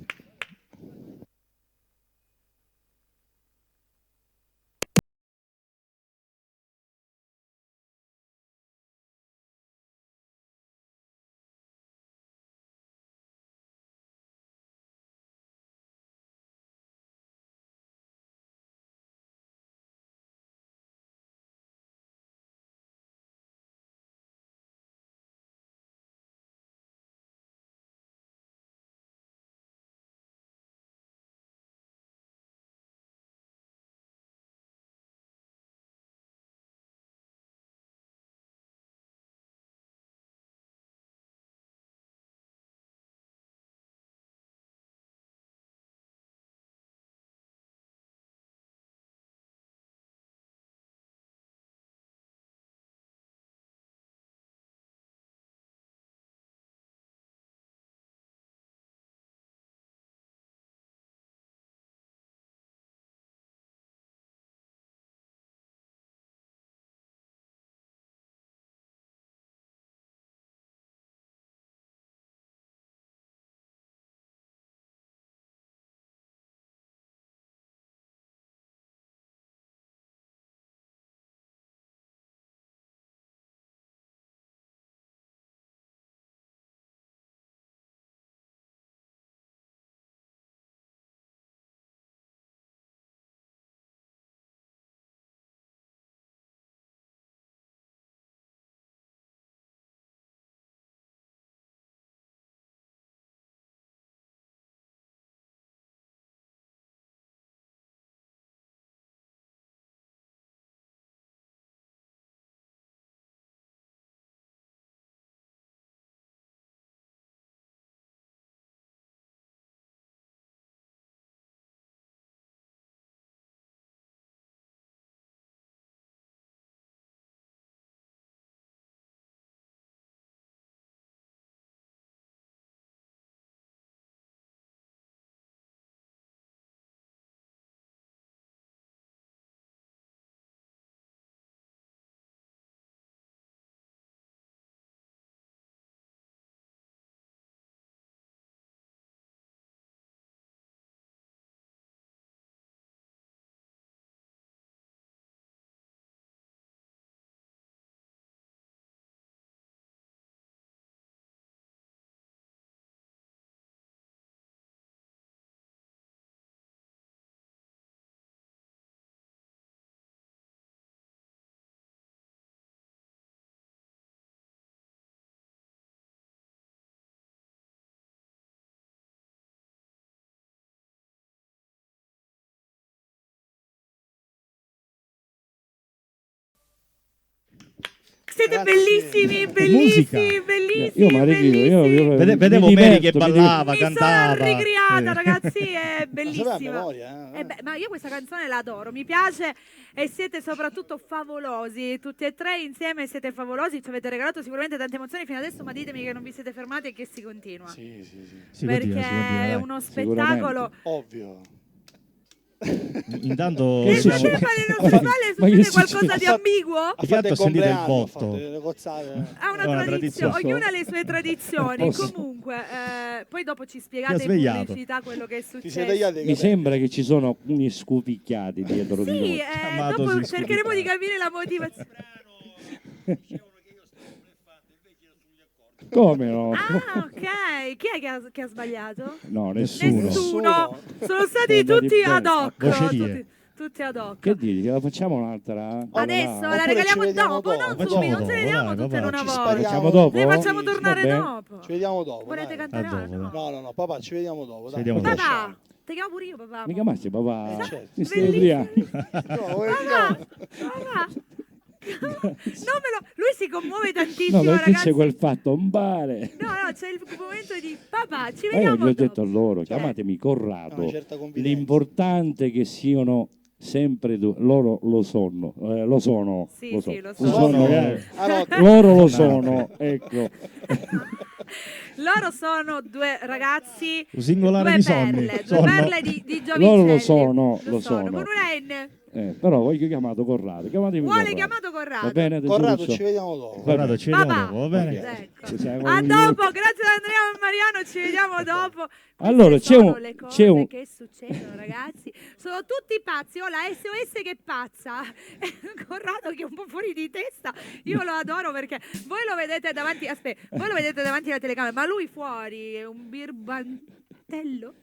Speaker 14: siete
Speaker 22: Ragazzi,
Speaker 14: bellissimi, bellissimi, bellissimi.
Speaker 18: Io mi arrivo, io
Speaker 12: Vedevo
Speaker 18: mi
Speaker 12: Mary che
Speaker 18: diverto,
Speaker 12: ballava,
Speaker 14: Mi
Speaker 12: cantava.
Speaker 14: sono ricreata,
Speaker 12: Sì.
Speaker 14: ragazzi, è
Speaker 22: sapeva a
Speaker 14: bellissima.
Speaker 22: memoria,
Speaker 14: Beh, ma io questa canzone l'adoro, mi piace e siete soprattutto favolosi, tutti e tre insieme siete favolosi, ci avete regalato sicuramente tante emozioni fino adesso, ma ditemi che non vi siete fermati e che si continua.
Speaker 22: Sì.
Speaker 12: Si
Speaker 14: Perché
Speaker 12: continua,
Speaker 14: è
Speaker 12: dai.
Speaker 14: uno spettacolo.
Speaker 22: Ovvio.
Speaker 12: Intanto
Speaker 14: Nel
Speaker 12: siamo-
Speaker 14: frattempo alle nostre spalle
Speaker 12: Ma che
Speaker 14: succede qualcosa di ambiguo?
Speaker 12: Più che altro ho sentito il
Speaker 22: compleanno,
Speaker 12: botto.
Speaker 22: le cozzate.
Speaker 14: Ha una
Speaker 12: È una
Speaker 14: tradizione,
Speaker 12: tradizione.
Speaker 14: ognuno ha le sue tradizioni.
Speaker 18: Posso?
Speaker 14: Comunque, poi dopo ci
Speaker 12: Ti
Speaker 14: spiegate
Speaker 12: ha
Speaker 14: in
Speaker 12: svegliato.
Speaker 14: pubblicità quello che è
Speaker 22: Ti sei
Speaker 14: successo.
Speaker 22: tagliati i
Speaker 18: Mi sembra che ci sono alcuni scupicchiati dietro di
Speaker 14: Sì,
Speaker 18: noi.
Speaker 12: Amato
Speaker 14: dopo
Speaker 12: si
Speaker 14: cercheremo di capire la motivazione.
Speaker 18: Come no?
Speaker 14: Ah, ok. Chi è che ha sbagliato?
Speaker 18: No, nessuno.
Speaker 14: Nessuno. Sono stati
Speaker 18: andati
Speaker 14: tutti
Speaker 18: bene.
Speaker 14: ad hoc.
Speaker 12: Vocerie.
Speaker 14: Tutti ad hoc.
Speaker 18: Che dici? Che la facciamo un'altra?
Speaker 14: Adesso la
Speaker 22: Oppure
Speaker 14: regaliamo
Speaker 22: ci vediamo
Speaker 14: dopo,
Speaker 22: dopo.
Speaker 14: non
Speaker 12: Facciamo
Speaker 14: subito, non
Speaker 12: dopo,
Speaker 14: ce le diamo
Speaker 12: dai,
Speaker 14: tutte in
Speaker 12: papà.
Speaker 14: una
Speaker 22: Ci
Speaker 14: volta.
Speaker 22: spariamo.
Speaker 18: Facciamo dopo?
Speaker 14: Le facciamo
Speaker 22: Sì,
Speaker 14: tornare
Speaker 18: vabbè.
Speaker 14: dopo.
Speaker 22: Ci vediamo dopo.
Speaker 14: Volete
Speaker 22: dai.
Speaker 14: cantare?
Speaker 12: dopo,
Speaker 14: No.
Speaker 12: dai.
Speaker 22: No, papà, ci vediamo dopo.
Speaker 12: Ci
Speaker 22: Dai.
Speaker 12: vediamo dopo.
Speaker 14: Papà, ti chiamo pure io, papà.
Speaker 18: Mi chiamaste papà?
Speaker 22: certo.
Speaker 18: Ti stai
Speaker 14: Bellissimo.
Speaker 18: ubriaco?
Speaker 22: No,
Speaker 14: Papà. Lui si commuove tantissimo,
Speaker 18: No, perché
Speaker 14: ragazzi.
Speaker 18: c'è quel fatto, un bare.
Speaker 14: No, c'è il momento di papà, ci
Speaker 18: Ma io
Speaker 14: vediamo
Speaker 18: gli ho
Speaker 14: dopo.
Speaker 18: detto a loro, chiamatemi Corrado.
Speaker 22: Una certa confidenza.
Speaker 18: L'importante è che siano sempre loro lo sono, lo sono.
Speaker 14: Sì,
Speaker 18: lo so.
Speaker 14: sì, lo
Speaker 18: Lo
Speaker 14: sono.
Speaker 18: sono, loro lo sono, ecco.
Speaker 14: Loro sono due ragazzi,
Speaker 12: Un singolare
Speaker 14: due
Speaker 12: di sonni.
Speaker 14: perle, due
Speaker 12: Sonno.
Speaker 14: perle di Giovincelli.
Speaker 18: Loro lo sono, lo sono.
Speaker 14: Con una N.
Speaker 18: Però voglio chiamato Corrado. Chiamatemi
Speaker 14: Vuole
Speaker 18: Corrado.
Speaker 14: chiamato Corrado.
Speaker 18: Va bene,
Speaker 22: Corrado,
Speaker 18: tesoro?
Speaker 22: ci vediamo dopo.
Speaker 12: Corrado, ci vediamo
Speaker 14: Papà.
Speaker 12: dopo, va bene?
Speaker 14: Ecco.
Speaker 18: Ci siamo
Speaker 14: A
Speaker 18: gli-
Speaker 14: dopo, grazie ad Andrea e Mariano, ci vediamo dopo.
Speaker 18: Allora,
Speaker 14: Queste
Speaker 18: c'è
Speaker 14: sono
Speaker 18: un-
Speaker 14: le cose
Speaker 18: c'è un-
Speaker 14: che succedono, ragazzi. Sono tutti pazzi. Ho la SOS che è pazza. Corrado che è un po' fuori di testa. Io lo adoro perché voi lo vedete davanti. Aspetta, voi lo vedete davanti alla telecamera, ma lui fuori è un birbantello.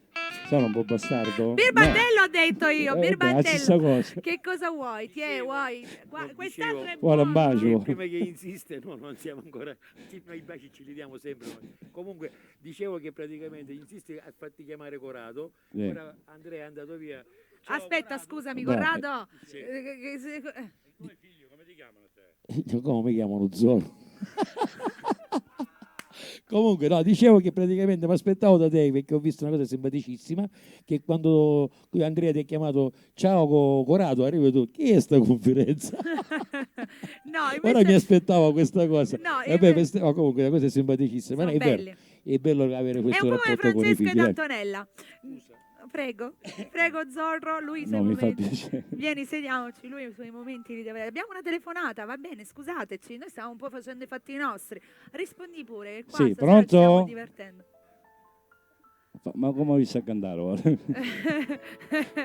Speaker 18: Sono un po' bastardo?
Speaker 14: Birbantello ho detto io,
Speaker 18: vabbè, la stessa
Speaker 14: birbantello.
Speaker 18: cosa.
Speaker 14: Che cosa vuoi? Vuoi? Quest'altro è
Speaker 18: Vuole un
Speaker 14: buono.
Speaker 18: bacio.
Speaker 11: Prima che insiste, no, non siamo ancora. Noi i baci ce li diamo sempre. Comunque, dicevo che praticamente insiste a farti chiamare Corrado.
Speaker 18: Sì.
Speaker 11: Ora Andrea è andato via. Ciao,
Speaker 14: Aspetta, scusami,
Speaker 18: Dai.
Speaker 14: Corrado.
Speaker 11: Sì. Come figlio, come ti chiamano te?
Speaker 18: Come mi chiamano Zorro? Comunque, no, dicevo che praticamente mi aspettavo da te perché ho visto una cosa simpaticissima, che quando Andrea ti ha chiamato ciao Corrado, arrivi tu, chi è sta conferenza?
Speaker 14: No, invece...
Speaker 18: Ora mi aspettavo questa cosa.
Speaker 14: No,
Speaker 18: Vabbè,
Speaker 14: invece-
Speaker 18: ma comunque la cosa è simpaticissima,
Speaker 14: Sono
Speaker 18: ma è vero,
Speaker 14: belli.
Speaker 18: è bello avere
Speaker 14: È
Speaker 18: questo
Speaker 14: un po' come
Speaker 18: rapporto con i
Speaker 14: Francesco
Speaker 18: figli.
Speaker 14: ed
Speaker 18: dai.
Speaker 14: Antonella. Prego, prego Zorro, lui i suoi
Speaker 18: No, mi fa
Speaker 14: momenti.
Speaker 18: piacere.
Speaker 14: Vieni, sediamoci, lui i suoi momenti li deve avere. Abbiamo una telefonata, va bene, scusateci, noi stiamo un po' facendo i fatti nostri. Rispondi pure, che qua
Speaker 18: Sì,
Speaker 14: stasera ci stiamo
Speaker 18: pronto?
Speaker 14: divertendo.
Speaker 18: Ma come vi sa cantare ora?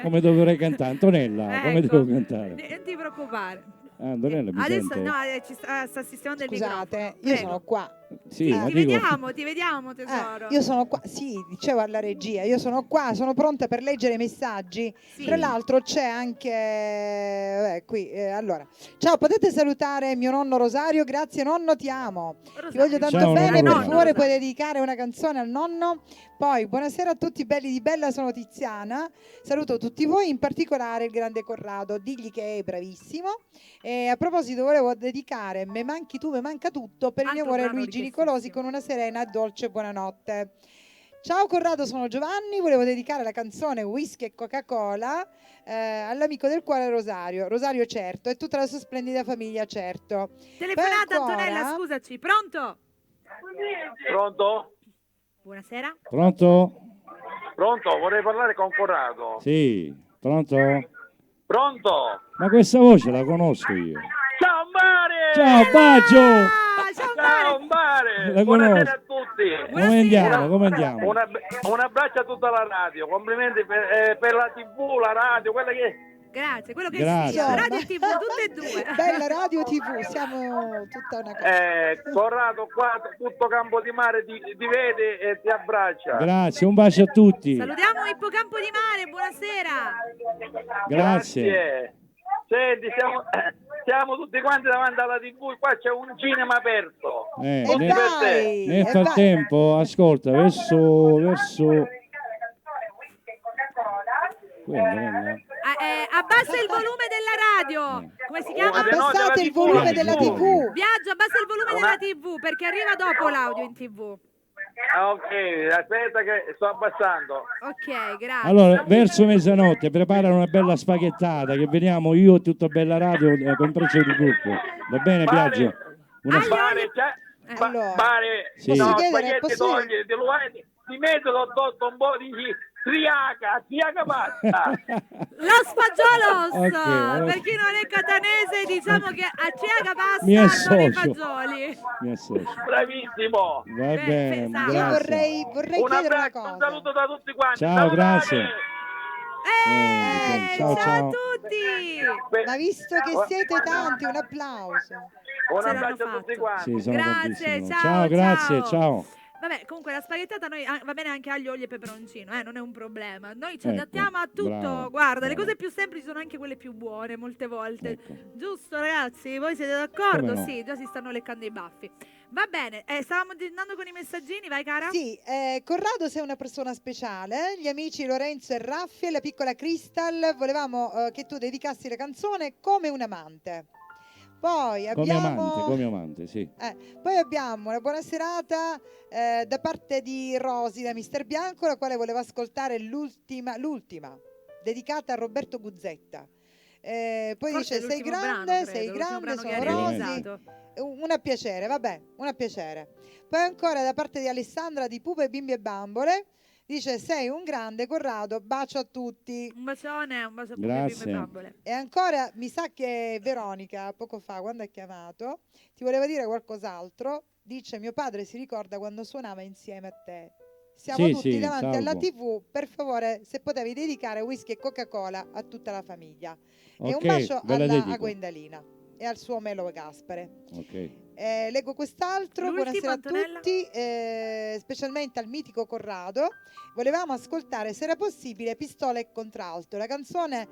Speaker 18: Come dovrei cantare? Antonella, come
Speaker 14: Ecco,
Speaker 18: devo cantare?
Speaker 14: Non ti preoccupare.
Speaker 18: Antonella, mi
Speaker 14: Adesso
Speaker 18: sente?
Speaker 14: no, sta sistemando il
Speaker 16: Scusate,
Speaker 14: microfono.
Speaker 16: io
Speaker 14: Prego.
Speaker 16: sono qua.
Speaker 18: Sì, ma
Speaker 14: Ti
Speaker 18: dico-
Speaker 14: vediamo tesoro.
Speaker 16: Io sono qua, sì, dicevo alla regia, io sono qua, sono pronta per leggere i messaggi.
Speaker 14: Sì.
Speaker 16: Tra l'altro c'è anche, qui, allora, ciao, potete salutare mio nonno Rosario? Grazie nonno, ti amo. Ti voglio tanto
Speaker 18: Ciao,
Speaker 16: bene,
Speaker 18: nonno
Speaker 16: per favore
Speaker 18: Rosario.
Speaker 16: puoi dedicare una canzone al nonno? Poi, buonasera a tutti belli di Bella, sono Tiziana, saluto tutti voi, in particolare il grande Corrado, digli che è bravissimo. E a proposito volevo dedicare Me manchi tu, me manca tutto per il mio
Speaker 14: Altro
Speaker 16: amore
Speaker 14: brano
Speaker 16: Luigi Nicolosi con una serena e dolce buonanotte. Ciao Corrado, sono Giovanni, volevo dedicare la canzone Whisky e Coca-Cola all'amico del cuore Rosario, Rosario certo, e tutta la sua splendida famiglia certo.
Speaker 14: Telefonata
Speaker 16: Poi ancora-
Speaker 14: Antonella, scusaci, pronto?
Speaker 19: Pronto?
Speaker 14: Buonasera.
Speaker 18: Pronto?
Speaker 19: Pronto? Vorrei parlare con Corrado.
Speaker 18: Sì, pronto?
Speaker 19: Pronto?
Speaker 18: Ma questa voce la conosco io.
Speaker 19: Ciao Mare!
Speaker 18: Ciao, bacio!
Speaker 19: Ciao Mare!
Speaker 18: La
Speaker 19: Buonasera
Speaker 18: conosco.
Speaker 19: a tutti!
Speaker 18: Come andiamo? Come andiamo?
Speaker 19: Un abbraccio a tutta la radio, complimenti per la TV, la radio, quella che...
Speaker 14: Grazie, quello che
Speaker 18: Grazie.
Speaker 14: sia, radio e TV, tutte e due.
Speaker 16: Bella radio TV, siamo tutta una cosa.
Speaker 19: Corrado qua, tutto Campo di Mare ti vede e ti abbraccia.
Speaker 18: Grazie, un bacio a tutti.
Speaker 14: Salutiamo Ippocampo di Mare, buonasera.
Speaker 18: Grazie.
Speaker 19: Senti, siamo tutti quanti davanti alla TV, qua c'è un cinema aperto. Tutti per te.
Speaker 18: Nel frattempo, ascolta, verso...
Speaker 14: abbassa il volume della radio. Come si chiama?
Speaker 16: Abbassate il volume della TV.
Speaker 14: Biagio, abbassa il volume della TV perché arriva dopo l'audio in TV.
Speaker 19: Ok, aspetta che sto abbassando.
Speaker 14: Ok, grazie.
Speaker 18: Allora, verso mezzanotte prepara una bella spaghettata che veniamo io e tutta Bella Radio, compreso il gruppo. Va bene, Biagio?
Speaker 19: Pare,
Speaker 18: Sì.
Speaker 19: no,
Speaker 16: chiedere,
Speaker 19: spaghetti
Speaker 16: posso-
Speaker 19: togli, di mezzo l'ho tolto un po' di triaca pasta.
Speaker 14: Lo sfagiolos,
Speaker 18: Ok, allora-
Speaker 14: per chi non è catanese diciamo che a Ciaga
Speaker 18: Mi
Speaker 14: pasta sono i
Speaker 18: associo.
Speaker 14: fagioli.
Speaker 18: Mi associo.
Speaker 19: Bravissimo.
Speaker 18: Va bene,
Speaker 16: Io
Speaker 18: grazie.
Speaker 16: vorrei
Speaker 19: Un
Speaker 16: chiedere una
Speaker 19: abbraccio,
Speaker 16: cosa.
Speaker 19: un saluto da tutti quanti.
Speaker 18: Ciao,
Speaker 19: Salutate.
Speaker 18: grazie. Ciao,
Speaker 14: Ciao
Speaker 18: ciao.
Speaker 14: a tutti.
Speaker 16: Ma visto che siete tanti, un applauso.
Speaker 19: Un
Speaker 14: Ce l'hanno
Speaker 19: abbraccio a tutti quanti.
Speaker 18: Sì, sono
Speaker 14: Grazie,
Speaker 18: tantissimi.
Speaker 14: ciao,
Speaker 18: Ciao, grazie, ciao.
Speaker 14: Vabbè, comunque la spaghettata noi va bene anche aglio, olio e peperoncino, non è un problema. Noi ci
Speaker 18: Ecco,
Speaker 14: adattiamo a tutto.
Speaker 18: bravo,
Speaker 14: Guarda, le
Speaker 18: bravo.
Speaker 14: cose più semplici sono anche quelle più buone molte volte.
Speaker 18: Ecco.
Speaker 14: Giusto, ragazzi? Voi siete d'accordo?
Speaker 18: Come no?
Speaker 14: Sì, già si stanno leccando i baffi. Va bene, stavamo andando con i messaggini, vai cara?
Speaker 16: Sì, Corrado sei una persona speciale, gli amici Lorenzo e Raffi e la piccola Crystal volevamo che tu dedicassi la canzone Come un amante. Poi abbiamo
Speaker 18: Come amante, sì.
Speaker 16: Poi abbiamo una buona serata da parte di Rosi da Mister Bianco, la quale voleva ascoltare l'ultima dedicata a Roberto Guzzetta. Poi
Speaker 14: Forse
Speaker 16: dice
Speaker 14: è
Speaker 16: sei
Speaker 14: l'ultimo
Speaker 16: grande,
Speaker 14: brano,
Speaker 16: sei
Speaker 14: credo, l'ultimo
Speaker 16: grande,
Speaker 14: brano che
Speaker 16: sono
Speaker 14: ha
Speaker 16: Rosi.
Speaker 14: realizzato.
Speaker 16: Un a piacere, vabbè, un a piacere. Poi ancora da parte di Alessandra di Pupe, Bimbi e Bambole, dice sei un grande Corrado, bacio a tutti.
Speaker 14: Un bacione, un bacio a tutti,
Speaker 18: Grazie.
Speaker 14: bimbe e bambole.
Speaker 16: E ancora mi sa che Veronica poco fa quando ha chiamato ti voleva dire qualcos'altro, dice mio padre si ricorda quando suonava insieme a te. Siamo
Speaker 18: Sì,
Speaker 16: tutti
Speaker 18: sì,
Speaker 16: davanti alla
Speaker 18: salvo.
Speaker 16: TV, per favore se potevi dedicare whisky e Coca-Cola a tutta la famiglia. E un
Speaker 18: Ok,
Speaker 16: bacio
Speaker 18: ve la
Speaker 16: a
Speaker 18: dedico.
Speaker 16: Gwendalina e al suo Melo Gaspare.
Speaker 18: Ok.
Speaker 16: Leggo quest'altro,
Speaker 14: L'ultimo,
Speaker 16: buonasera a
Speaker 14: Antonella.
Speaker 16: tutti, specialmente al mitico Corrado. Volevamo ascoltare, se era possibile, Pistola e Contralto, la canzone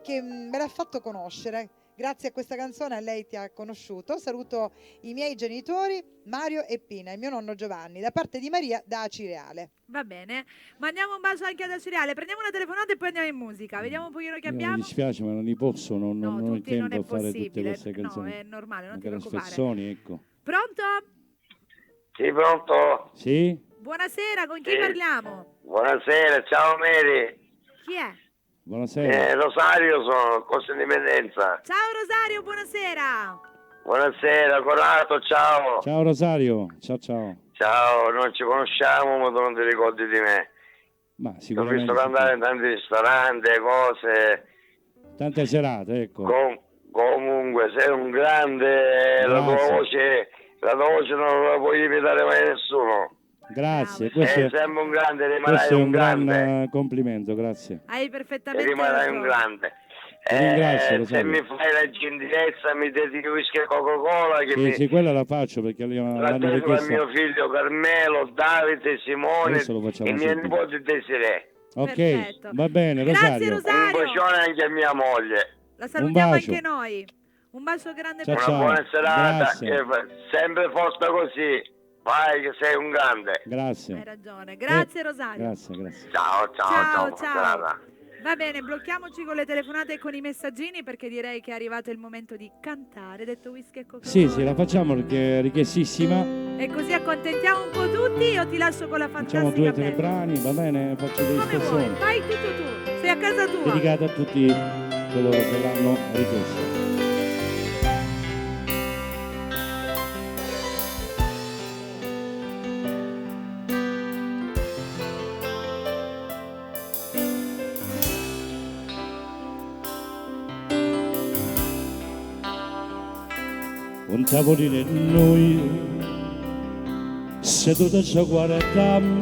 Speaker 16: che me l'ha fatto conoscere. Grazie a questa canzone lei ti ha conosciuto. Saluto i miei genitori, Mario e Pina, e mio nonno Giovanni, da parte di Maria da Acireale.
Speaker 14: Va bene, mandiamo un bacio anche ad Acireale. Prendiamo una telefonata e poi andiamo in musica. Vediamo un pochino che
Speaker 18: Mi
Speaker 14: abbiamo.
Speaker 18: dispiace, ma non li posso, non ho il
Speaker 14: tutti non
Speaker 18: tempo
Speaker 14: è
Speaker 18: a fare tutte
Speaker 14: possibile.
Speaker 18: queste
Speaker 14: No,
Speaker 18: canzoni.
Speaker 14: è normale, non ti
Speaker 18: Anche le
Speaker 14: preoccupare.
Speaker 18: spezzoni, ecco.
Speaker 14: Pronto?
Speaker 19: Sì, pronto?
Speaker 18: Sì?
Speaker 14: Buonasera, con chi
Speaker 19: Sì.
Speaker 14: parliamo?
Speaker 19: Buonasera, ciao Mary.
Speaker 14: Chi è?
Speaker 18: Buonasera.
Speaker 19: Rosario sono, Corso Indipendenza.
Speaker 14: Ciao Rosario, buonasera.
Speaker 19: Buonasera, Corato, ciao.
Speaker 18: Ciao Rosario, ciao ciao.
Speaker 19: Ciao, non ci conosciamo, ma tu non ti ricordi di me.
Speaker 18: Ma
Speaker 19: Ti ho
Speaker 18: sicuramente
Speaker 19: visto cantare in tanti ristoranti, cose.
Speaker 18: tante serate, ecco.
Speaker 19: Comunque, sei un grande, la tua
Speaker 18: Grazie.
Speaker 19: voce non la puoi imitare mai nessuno.
Speaker 18: Grazie, questo
Speaker 19: Sei
Speaker 18: è,
Speaker 19: sempre un grande,
Speaker 18: questo
Speaker 19: rimarrai
Speaker 18: è
Speaker 19: un
Speaker 18: un gran
Speaker 19: grande.
Speaker 18: complimento, grazie.
Speaker 14: Hai
Speaker 19: E
Speaker 14: perfettamente
Speaker 19: rimarrai un
Speaker 14: ragione.
Speaker 19: grande.
Speaker 18: Ti ringrazio,
Speaker 19: Se
Speaker 18: Rosario.
Speaker 19: mi fai la gentilezza, mi dedichi whisky e Coca-Cola, che
Speaker 18: Sì,
Speaker 19: mi
Speaker 18: sì, quella la faccio perché l'hanno
Speaker 19: rattengo al
Speaker 18: richiesta.
Speaker 19: mio figlio Carmelo, Davide, Simone
Speaker 18: Adesso lo facciamo
Speaker 19: e mia
Speaker 18: subito.
Speaker 19: nipote Desiree.
Speaker 18: Ok,
Speaker 14: Perfetto.
Speaker 18: va bene,
Speaker 14: Grazie,
Speaker 18: Rosario.
Speaker 14: Rosario.
Speaker 19: Un bacione anche a mia moglie.
Speaker 14: La salutiamo
Speaker 18: bacio.
Speaker 14: anche noi. Un bacio grande
Speaker 18: Ciao,
Speaker 14: per
Speaker 19: Una
Speaker 18: ciao.
Speaker 19: buona serata,
Speaker 18: Grazie.
Speaker 19: e sempre forte così. Vai che sei un grande.
Speaker 18: Grazie.
Speaker 14: Hai ragione. Grazie Rosario.
Speaker 18: Grazie, grazie.
Speaker 19: Ciao,
Speaker 14: Ciao,
Speaker 19: buona
Speaker 14: ciao.
Speaker 19: serata.
Speaker 14: Va bene, blocchiamoci con le telefonate e con i messaggini perché direi che è arrivato il momento di cantare. Detto whisky e Coca-Cola.
Speaker 18: Sì, sì, la facciamo perché è richiestissima.
Speaker 14: E così accontentiamo un po' tutti. Io ti lascio con la
Speaker 18: Facciamo
Speaker 14: fantastica
Speaker 18: 2 o 3
Speaker 14: Bella.
Speaker 18: brani, va bene? Faccio delle
Speaker 14: Come vuoi,
Speaker 18: ispezioni.
Speaker 14: fai tutto tu. Sei a casa tua.
Speaker 18: Dedicate a tutti coloro che l'hanno richiesto. Un tavolino e noi seduti ci guardiamo,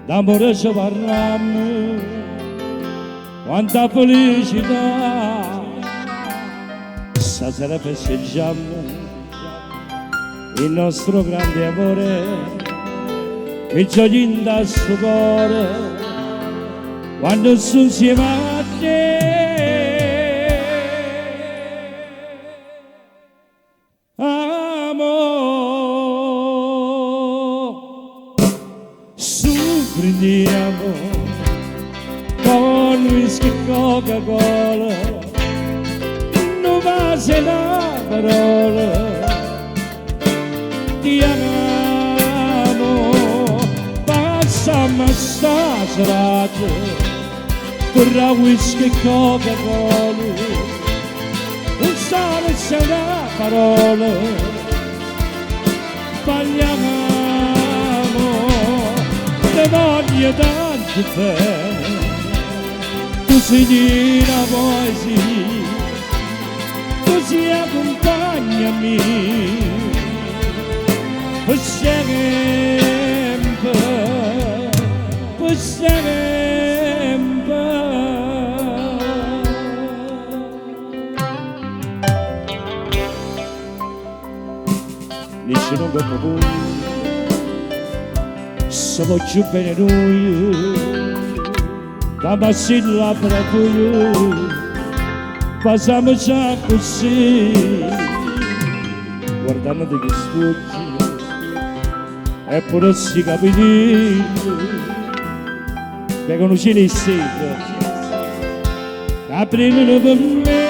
Speaker 18: d'amore ci parliamo, quanta felicità, stasera festeggiamo il nostro grande amore, che gioia dal suo cuore, quando sono insieme a te. Prendiamo con whisky e Coca-Cola, non va se la parola, ti amo, passiamo sta serata, per la whisky e Coca-Cola, non sa se la parola, sbagliamo, te voglio tanto bene, tu sei la poesia, così accompagnami, per sempre, per sempre. Dice non per voi, se voglio bene noi, da bassilla per tu, passiamo già così, guardando che sfuggi, e pure si capiti, che conosci le sete, aprino per me.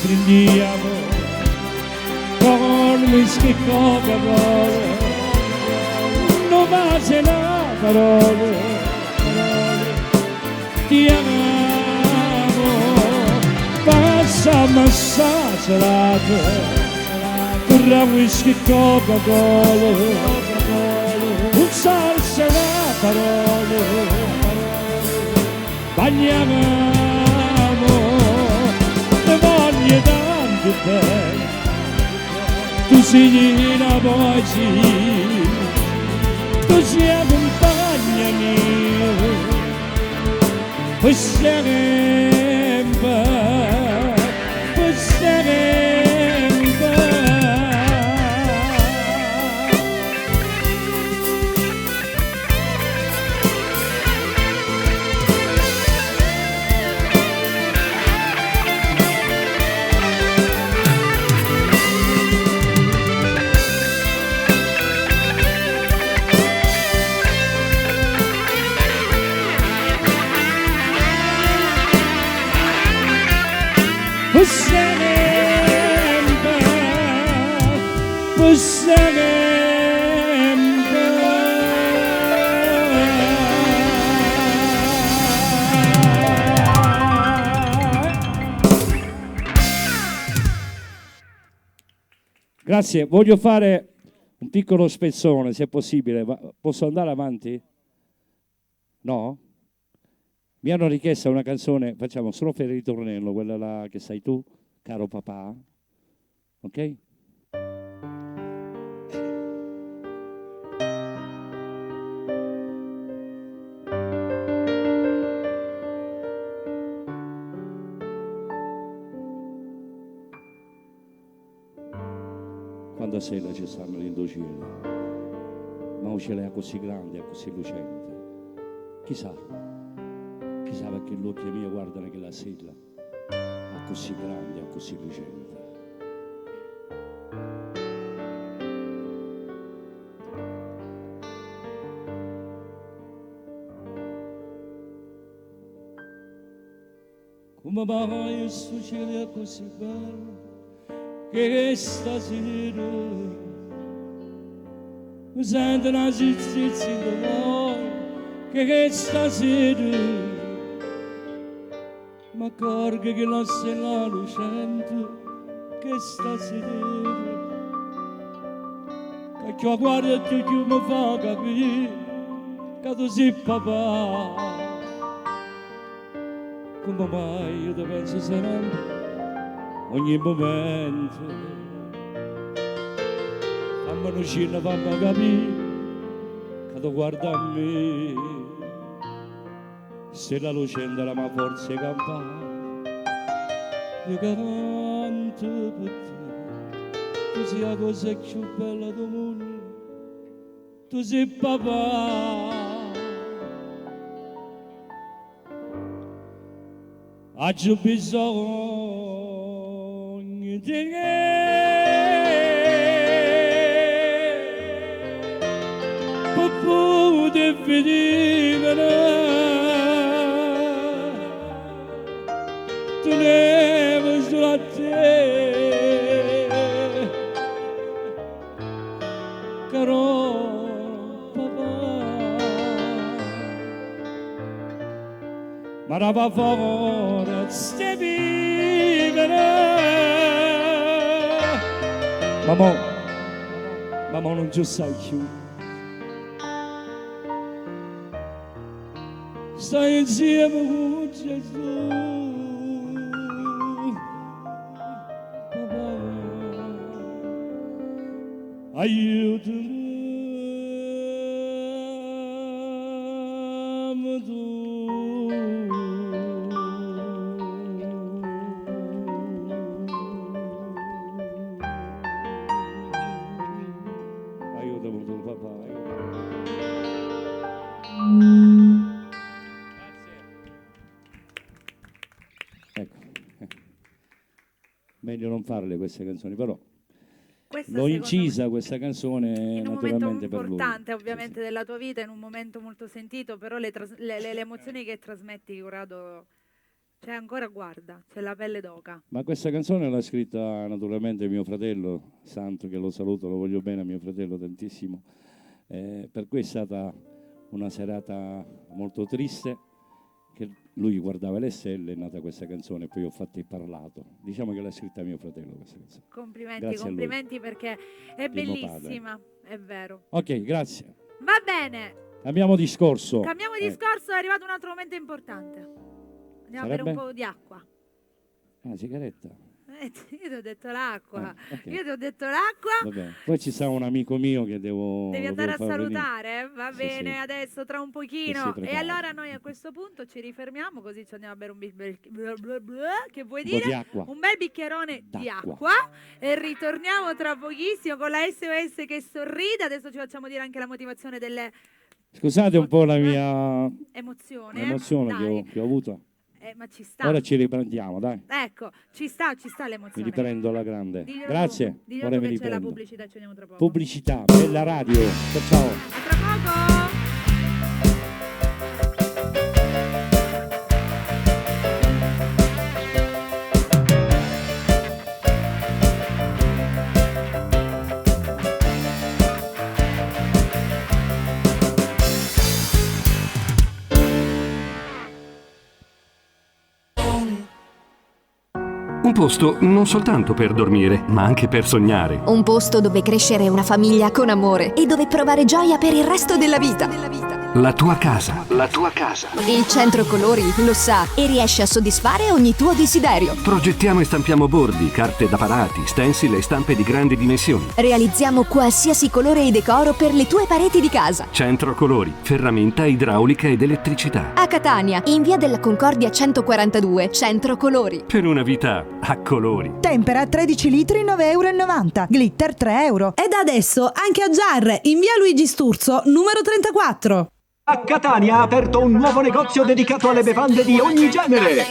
Speaker 18: Prendiamo con whisky e Coca-Cola, non va se la parola, ti amo, passiamo sta serata, per la whisky e Coca-Cola, non salsa la parola, bagniamo. Tanto bene, tu sei la poesia, tu sei accompagnami, per sempre, per sempre. Per sempre. Grazie, voglio fare un piccolo spezzone, se è possibile. Posso andare avanti? No? Mi hanno richiesto una canzone, facciamo solo per il ritornello, quella là che sai tu, caro papà. Ok? Quando a sera ci stanno in cielo, ma un cielo è così grande, è così lucente. Chissà perché gli occhi miei guardano che la sera è così grande, è così lucente. Come mai questo cielo è così bello che stasera mi sento una tristezza in cuore che stasera mi accorgo che non sei la lucente che stasera che io guardo e che mi fa capire che tu sei papà. Come mai io ti penso sempre ogni momento, fammi uscire, fammi capire che tu guarda a me, se la lucente la mia forza è campana, io canto per te, tu sei la cosa più bella del mondo, tu sei papà. Ho bisogno di te. divina, tenevo solo a te, caro papà, ma da favore stai vivere, mamma non ci sai più. Stai insieme con Gesù, papà, aiutami tu. Aiutami tu, papà. Meglio non farle queste canzoni, però l'ho incisa questa canzone
Speaker 14: in un
Speaker 18: naturalmente
Speaker 14: momento
Speaker 18: per lui.
Speaker 14: importante ovviamente della tua vita, in un momento molto sentito, però le emozioni che trasmetti, Corrado, cioè ancora guarda, c'è la pelle d'oca.
Speaker 18: Ma questa canzone l'ha scritta naturalmente mio fratello Santo, che lo saluto, lo voglio bene a mio fratello tantissimo. Per cui è stata una serata molto triste, che lui guardava le stelle, è nata questa canzone, poi ho fatto il parlato. Diciamo che l'ha scritta mio fratello questa canzone.
Speaker 14: Complimenti,
Speaker 18: Grazie
Speaker 14: complimenti perché è bellissima, è vero.
Speaker 18: Ok, grazie.
Speaker 14: Va bene.
Speaker 18: Cambiamo discorso.
Speaker 14: Cambiamo discorso, è arrivato un altro momento importante. Andiamo a bere un po' di acqua.
Speaker 18: Ah, sigaretta.
Speaker 14: Io ti ho detto l'acqua.
Speaker 18: Okay.
Speaker 14: Io ti ho detto l'acqua.
Speaker 18: Vabbè. Poi ci sta un amico mio che
Speaker 14: Devi andare a
Speaker 18: far
Speaker 14: salutare, va
Speaker 18: Sì,
Speaker 14: bene,
Speaker 18: sì.
Speaker 14: adesso tra un
Speaker 18: Che
Speaker 14: pochino.
Speaker 18: si prepara.
Speaker 14: E allora noi a questo punto ci rifermiamo, così ci andiamo a bere un che vuoi
Speaker 18: Un po'
Speaker 14: dire?
Speaker 18: di acqua.
Speaker 14: Un bel bicchierone di
Speaker 18: D'acqua.
Speaker 14: acqua. E ritorniamo tra pochissimo con la SOS che sorride. Adesso ci facciamo dire anche la motivazione delle
Speaker 18: Scusate un po' la mia
Speaker 14: emozioni.
Speaker 18: emozione
Speaker 14: Dai.
Speaker 18: che ho avuto.
Speaker 14: Ma ci sta.
Speaker 18: Ora ci riprendiamo, dai.
Speaker 14: Ecco, ci sta
Speaker 18: Mi
Speaker 14: l'emozione.
Speaker 18: riprendo alla grande.
Speaker 14: Diglielo
Speaker 18: Grazie.
Speaker 14: tu, diglielo
Speaker 18: Ora
Speaker 14: tu
Speaker 18: mi
Speaker 14: che c'è la
Speaker 18: riprendo.
Speaker 14: pubblicità, ci vediamo tra poco.
Speaker 18: Pubblicità, bella radio. Ciao ciao.
Speaker 14: A tra poco.
Speaker 13: Un posto non soltanto per dormire, ma anche per sognare.
Speaker 15: Un posto dove crescere una famiglia con amore e dove provare gioia per il resto della vita.
Speaker 13: La tua casa. La tua casa.
Speaker 15: Il Centro Colori lo sa e riesce a soddisfare ogni tuo desiderio.
Speaker 13: Progettiamo e stampiamo bordi, carte da parati, stencil e stampe di grandi dimensioni.
Speaker 15: Realizziamo qualsiasi colore e decoro per le tue pareti di casa.
Speaker 13: Centro Colori, ferramenta, idraulica ed elettricità.
Speaker 15: A Catania, in via della Concordia 142, Centro Colori.
Speaker 13: Per una vita a colori.
Speaker 23: Tempera 13 litri, 9,90 €. Glitter 3 €.
Speaker 7: Ed adesso anche a Jar, in via Luigi Sturzo, numero 34.
Speaker 24: A Catania ha aperto un nuovo negozio dedicato alle bevande di ogni genere.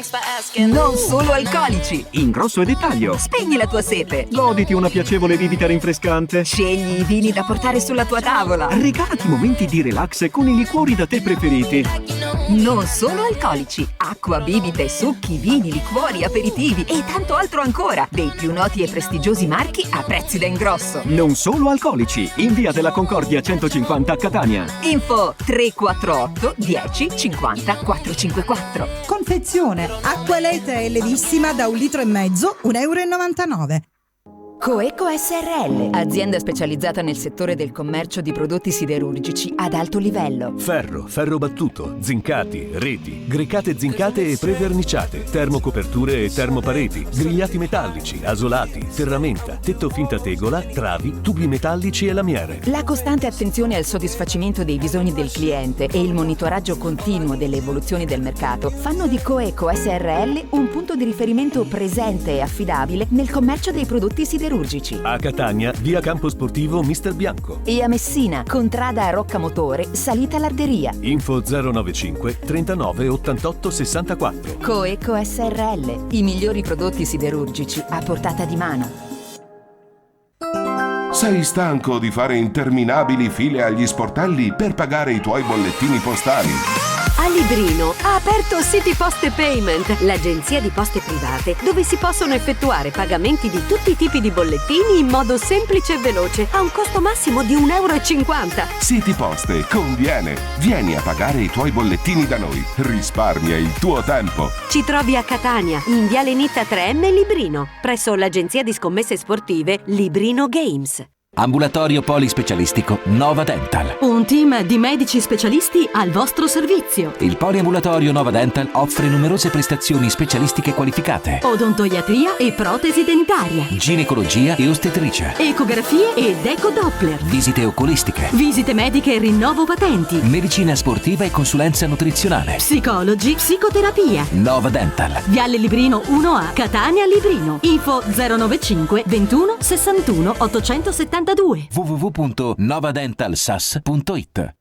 Speaker 25: Non solo alcolici.
Speaker 24: In grosso e dettaglio.
Speaker 25: Spegni la tua sete.
Speaker 24: Goditi una piacevole bibita rinfrescante.
Speaker 25: Scegli i vini da portare sulla tua tavola.
Speaker 24: Regalati momenti di relax con i liquori da te preferiti.
Speaker 25: Non solo alcolici. Acqua, bibite, succhi, vini, liquori, aperitivi e tanto altro ancora. Dei più noti e prestigiosi marchi a prezzi da ingrosso.
Speaker 24: Non solo alcolici. In via della Concordia 150 a Catania.
Speaker 25: Info 348 10 50 454.
Speaker 23: Confezione. Acqua Lete è levissima da 1,5 litri, 1,99 €.
Speaker 25: Coeco SRL, azienda specializzata nel settore del commercio di prodotti siderurgici ad alto livello.
Speaker 8: Ferro, ferro battuto, zincati, reti, grecate zincate e preverniciate, termocoperture e termopareti, grigliati metallici, asolati, ferramenta, tetto finta tegola, travi, tubi metallici e lamiere.
Speaker 25: La costante attenzione al soddisfacimento dei bisogni del cliente e il monitoraggio continuo delle evoluzioni del mercato fanno di Coeco SRL un punto di riferimento presente e affidabile nel commercio dei prodotti siderurgici.
Speaker 8: A Catania, via Campo Sportivo Mister Bianco.
Speaker 25: E a Messina, contrada a Roccamotore, salita Larderia.
Speaker 8: Info 095 39 88 64.
Speaker 25: Coeco SRL, i migliori prodotti siderurgici a portata di mano.
Speaker 1: Sei stanco di fare interminabili file agli sportelli per pagare i tuoi bollettini postali?
Speaker 3: A Librino ha aperto City Poste Payment, l'agenzia di poste private, dove si possono effettuare pagamenti di tutti i tipi di bollettini in modo semplice e veloce, a un costo massimo di 1,50 €.
Speaker 1: City Poste conviene. Vieni a pagare i tuoi bollettini da noi. Risparmia il tuo tempo.
Speaker 3: Ci trovi a Catania, in Viale Nitta 3M Librino, presso l'agenzia di scommesse sportive Librino Games.
Speaker 2: Ambulatorio polispecialistico Nova Dental.
Speaker 5: Un team di medici specialisti al vostro servizio.
Speaker 2: Il poliambulatorio Nova Dental offre numerose prestazioni specialistiche qualificate.
Speaker 5: Odontoiatria e protesi dentaria.
Speaker 2: Ginecologia e ostetricia.
Speaker 5: Ecografie ed ecodoppler.
Speaker 2: Visite ocolistiche.
Speaker 5: Visite mediche e rinnovo patenti.
Speaker 2: Medicina sportiva e consulenza nutrizionale.
Speaker 5: Psicologi, psicoterapia.
Speaker 2: Nova Dental.
Speaker 5: Viale Librino 1A, Catania Librino. Info 095 21 61 872.
Speaker 2: www.novadentalsas.it.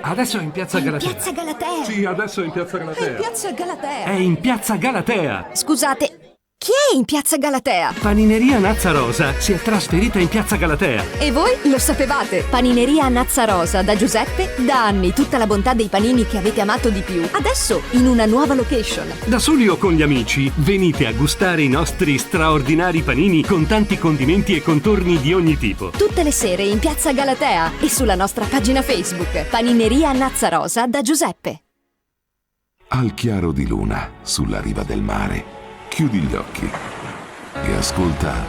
Speaker 9: Adesso è in Piazza Galatea.
Speaker 15: Piazza Galatea.
Speaker 9: Sì, adesso è in Piazza Galatea.
Speaker 15: Piazza Galatea.
Speaker 9: È in Piazza Galatea.
Speaker 15: Scusate, chi è in Piazza Galatea?
Speaker 9: Panineria Nazzarosa si è trasferita in Piazza Galatea.
Speaker 15: E voi lo sapevate? Panineria Nazzarosa da Giuseppe, da anni tutta la bontà dei panini che avete amato di più. Adesso in una nuova location.
Speaker 9: Da soli o con gli amici, venite a gustare i nostri straordinari panini con tanti condimenti e contorni di ogni tipo.
Speaker 15: Tutte le sere in Piazza Galatea e sulla nostra pagina Facebook. Panineria Nazzarosa da Giuseppe.
Speaker 1: Al chiaro di luna, sulla riva del mare, chiudi gli occhi e ascolta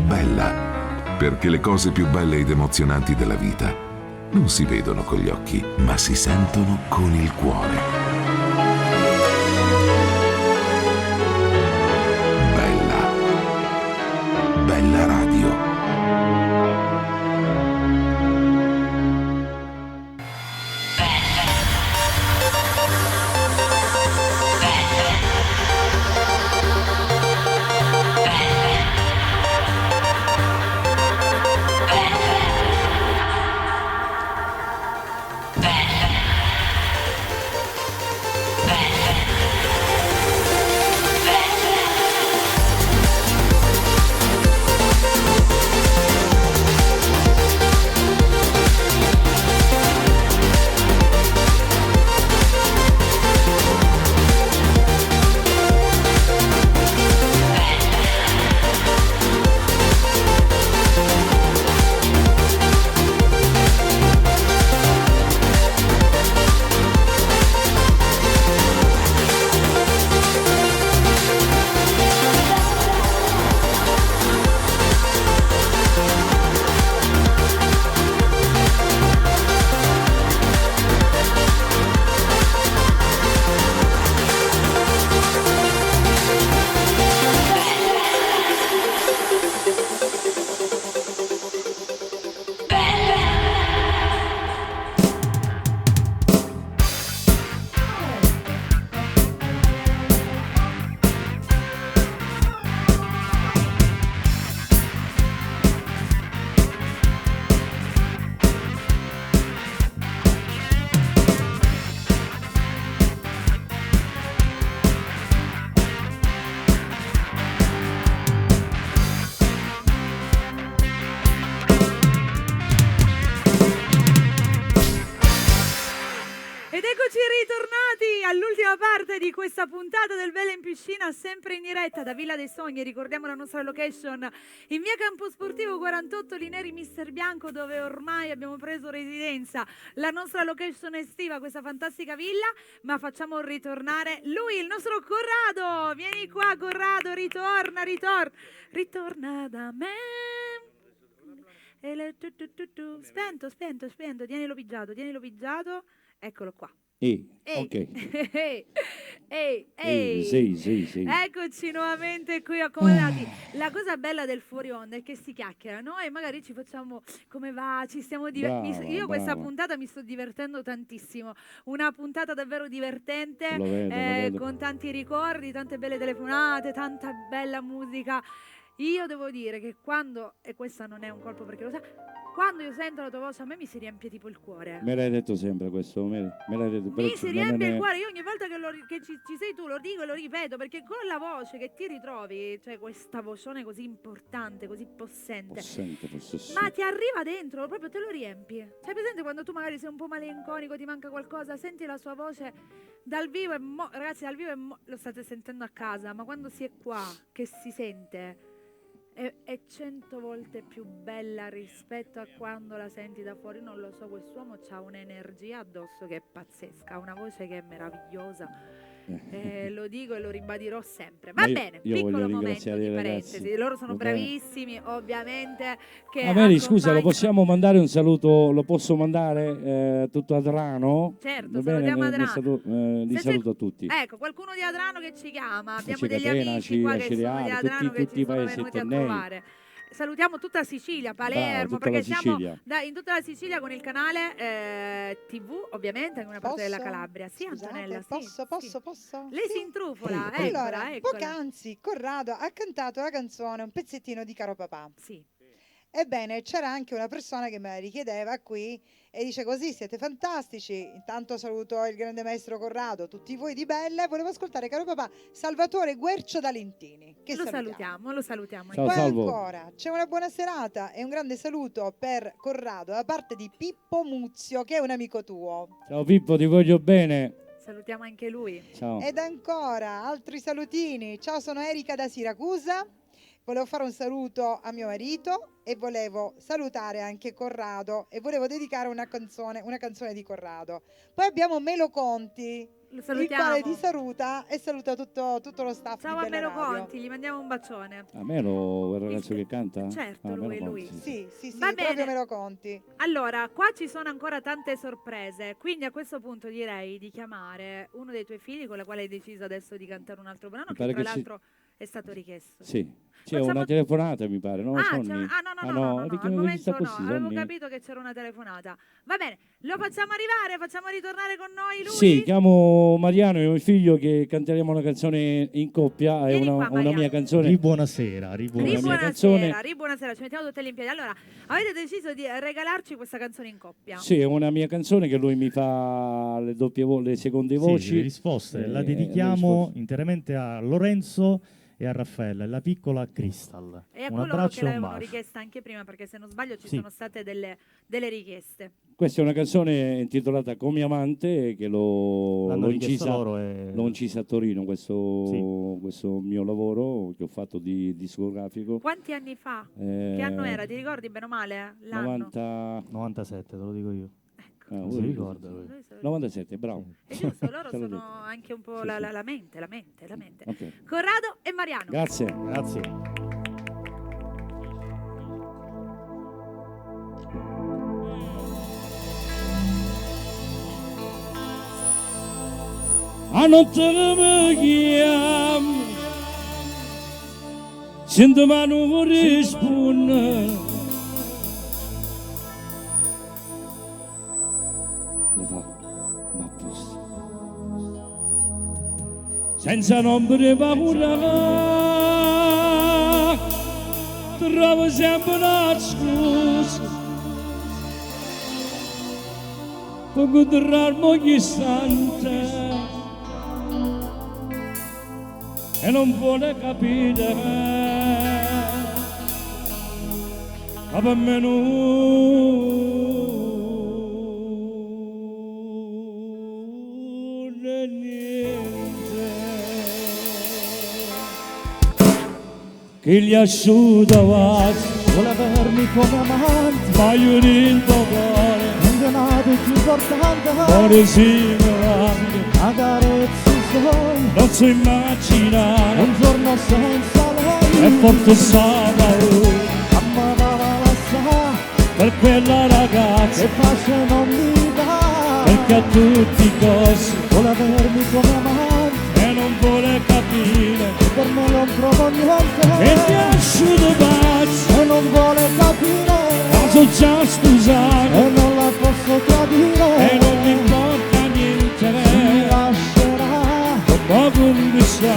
Speaker 1: Bella, perché le cose più belle ed emozionanti della vita non si vedono con gli occhi, ma si sentono con il cuore. Bella. Bella Radio.
Speaker 14: All'ultima parte di questa puntata del Bella in Piscina, sempre in diretta da Villa dei Sogni. Ricordiamo la nostra location in via Campo Sportivo 48 Lineri Mister Bianco, dove ormai abbiamo preso residenza, la nostra location estiva, questa fantastica villa. Ma facciamo ritornare lui, il nostro Corrado. Vieni qua Corrado, ritorna da me. Spento, tienilo pigiato, eccolo qua.
Speaker 18: Ok. Sì.
Speaker 14: Eccoci nuovamente qui accomodati. La cosa bella del fuori onda è che si chiacchiera, no? E magari ci facciamo come va, ci stiamo divertendo. Io questa puntata mi sto divertendo tantissimo. Una puntata davvero divertente,
Speaker 18: lo vedo.
Speaker 14: con tanti ricordi, tante belle telefonate, tanta bella musica. Io devo dire che quando, e questa non è un colpo perché lo sa, quando io sento la tua voce a me mi si riempie tipo il cuore.
Speaker 18: Me l'hai detto sempre questo, me l'hai detto.
Speaker 14: Mi si riempie il cuore, io ogni volta che ci sei tu lo dico e lo ripeto, perché con la voce che ti ritrovi, cioè questa vocione così importante, così possente, ma ti arriva dentro, proprio te lo riempi. Sai presente quando tu magari sei un po' malinconico, ti manca qualcosa, senti la sua voce dal vivo ragazzi, dal vivo lo state sentendo a casa, ma quando si è qua, che si sente... È 100 volte più bella rispetto a quando la senti da fuori. Non lo so, quest'uomo ha un'energia addosso che è pazzesca, una voce che è meravigliosa. Lo dico e lo ribadirò sempre. Va bene, piccolo momento di parentesi. Loro sono bravissimi, ovviamente.
Speaker 18: Mary, scusa, lo possiamo mandare un saluto? Lo posso mandare tutto Adrano?
Speaker 14: Certo, salutiamo Adrano.
Speaker 18: Li saluto a tutti.
Speaker 14: Ecco, qualcuno di Adrano che ci chiama. Abbiamo degli
Speaker 18: Catena,
Speaker 14: amici qua che sono di Adrano che ci sono venuti a trovare. Salutiamo tutta la Sicilia, Palermo, perché siamo in tutta la Sicilia con il canale TV, ovviamente, in una parte della Calabria. Sì, Antonella,
Speaker 16: Posso?
Speaker 14: Lei si intrufola,
Speaker 16: Allora, poc'anzi Corrado ha cantato la canzone Un pezzettino di Caro Papà.
Speaker 14: Sì.
Speaker 16: Ebbene, c'era anche una persona che me la richiedeva qui e dice così: siete fantastici. Intanto saluto il grande maestro Corrado, tutti voi di Bella, e volevo ascoltare Caro Papà Salvatore Guercio da Lentini, che
Speaker 14: lo salutiamo.
Speaker 16: Poi ancora c'è una buona serata e un grande saluto per Corrado da parte di Pippo Muzio, che è un amico tuo.
Speaker 18: Ciao Pippo, ti voglio bene.
Speaker 14: Salutiamo anche lui.
Speaker 18: Ciao.
Speaker 16: Ed ancora altri salutini. Ciao, sono Erika da Siracusa. Volevo fare un saluto a mio marito e volevo salutare anche Corrado e volevo dedicare una canzone di Corrado. Poi abbiamo Melo Conti, il quale ti saluta e saluta tutto lo staff.
Speaker 14: Ciao
Speaker 16: di
Speaker 14: a Melo
Speaker 16: Bella Radio.
Speaker 14: Conti, gli mandiamo un bacione.
Speaker 18: A Melo, il ragazzo che canta?
Speaker 14: Certo, lui.
Speaker 16: Sì,
Speaker 14: Va
Speaker 16: proprio
Speaker 14: bene.
Speaker 16: Melo Conti.
Speaker 14: Allora, qua ci sono ancora tante sorprese, quindi a questo punto direi di chiamare uno dei tuoi figli con la quale hai deciso adesso di cantare un altro brano, che tra l'altro è stato richiesto.
Speaker 18: Sì. C'è una telefonata, mi pare, no?
Speaker 14: No,
Speaker 18: Sonny?
Speaker 14: no, al momento no, avevo capito che c'era una telefonata. Va bene, lo facciamo arrivare, facciamo ritornare con noi lui?
Speaker 18: Sì, chiamo Mariano e mio figlio che canteremo una canzone in coppia, è una mia canzone.
Speaker 12: Buonasera,
Speaker 14: buonasera, ci mettiamo tutte le in piedi. Allora, avete deciso di regalarci questa canzone in coppia?
Speaker 18: Sì, è una mia canzone che lui mi fa le seconde voci.
Speaker 12: Le risposte, la dedichiamo interamente a Lorenzo e a Raffaella, la piccola Crystal.
Speaker 14: E a
Speaker 12: un
Speaker 14: coloro
Speaker 12: abbraccio
Speaker 14: che
Speaker 12: e un
Speaker 14: l'avevano
Speaker 12: bacio.
Speaker 14: richiesta anche prima, perché se non sbaglio ci sono state delle richieste.
Speaker 18: Questa è una canzone intitolata Come Amante che l'ho incisa a Torino, questo mio lavoro che ho fatto di discografico.
Speaker 14: Quanti anni fa? Che anno era? Ti ricordi bene o male? L'anno?
Speaker 12: 97, te lo dico io.
Speaker 18: Non
Speaker 12: si ricorda lui.
Speaker 18: 97, bravo.
Speaker 14: È giusto, loro sono anche un po' la mente.
Speaker 18: Okay.
Speaker 14: Corrado e Mariano.
Speaker 18: Grazie. A notte mi chiami, sento ma non risponde. Senza nombre paura, trovo sempre una scusa per controllarmi ogni istante e non vuole capire ma per me non è niente che gli asciuga vuole avermi come amante, ma io in tuo cuore non è nato più importante, cuore simulante, a carezza sogno, non so immaginare un giorno senza lei, è forte sa paura, amava la sa, per quella ragazza che face non mi dà, perché a tutti i costi vuole avermi come amante e non vuole capire per me non trovo niente e ti asciugo pazzo e non vuole capire ma sono già scusato e non la posso tradire e non mi importa niente mi lascerà dopo come sta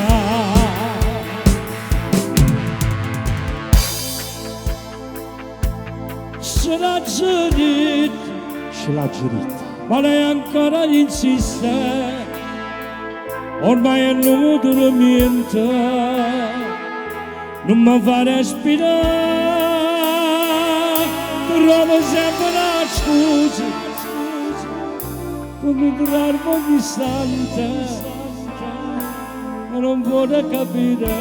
Speaker 18: se ce l'ha giudito,
Speaker 12: Ce l'ha giurito.
Speaker 18: ma lei ancora insiste, ormai è non dormiente, non mi fa respirare, trovo sempre la scusa, per mi trarre ogni istante, e non vuole capire,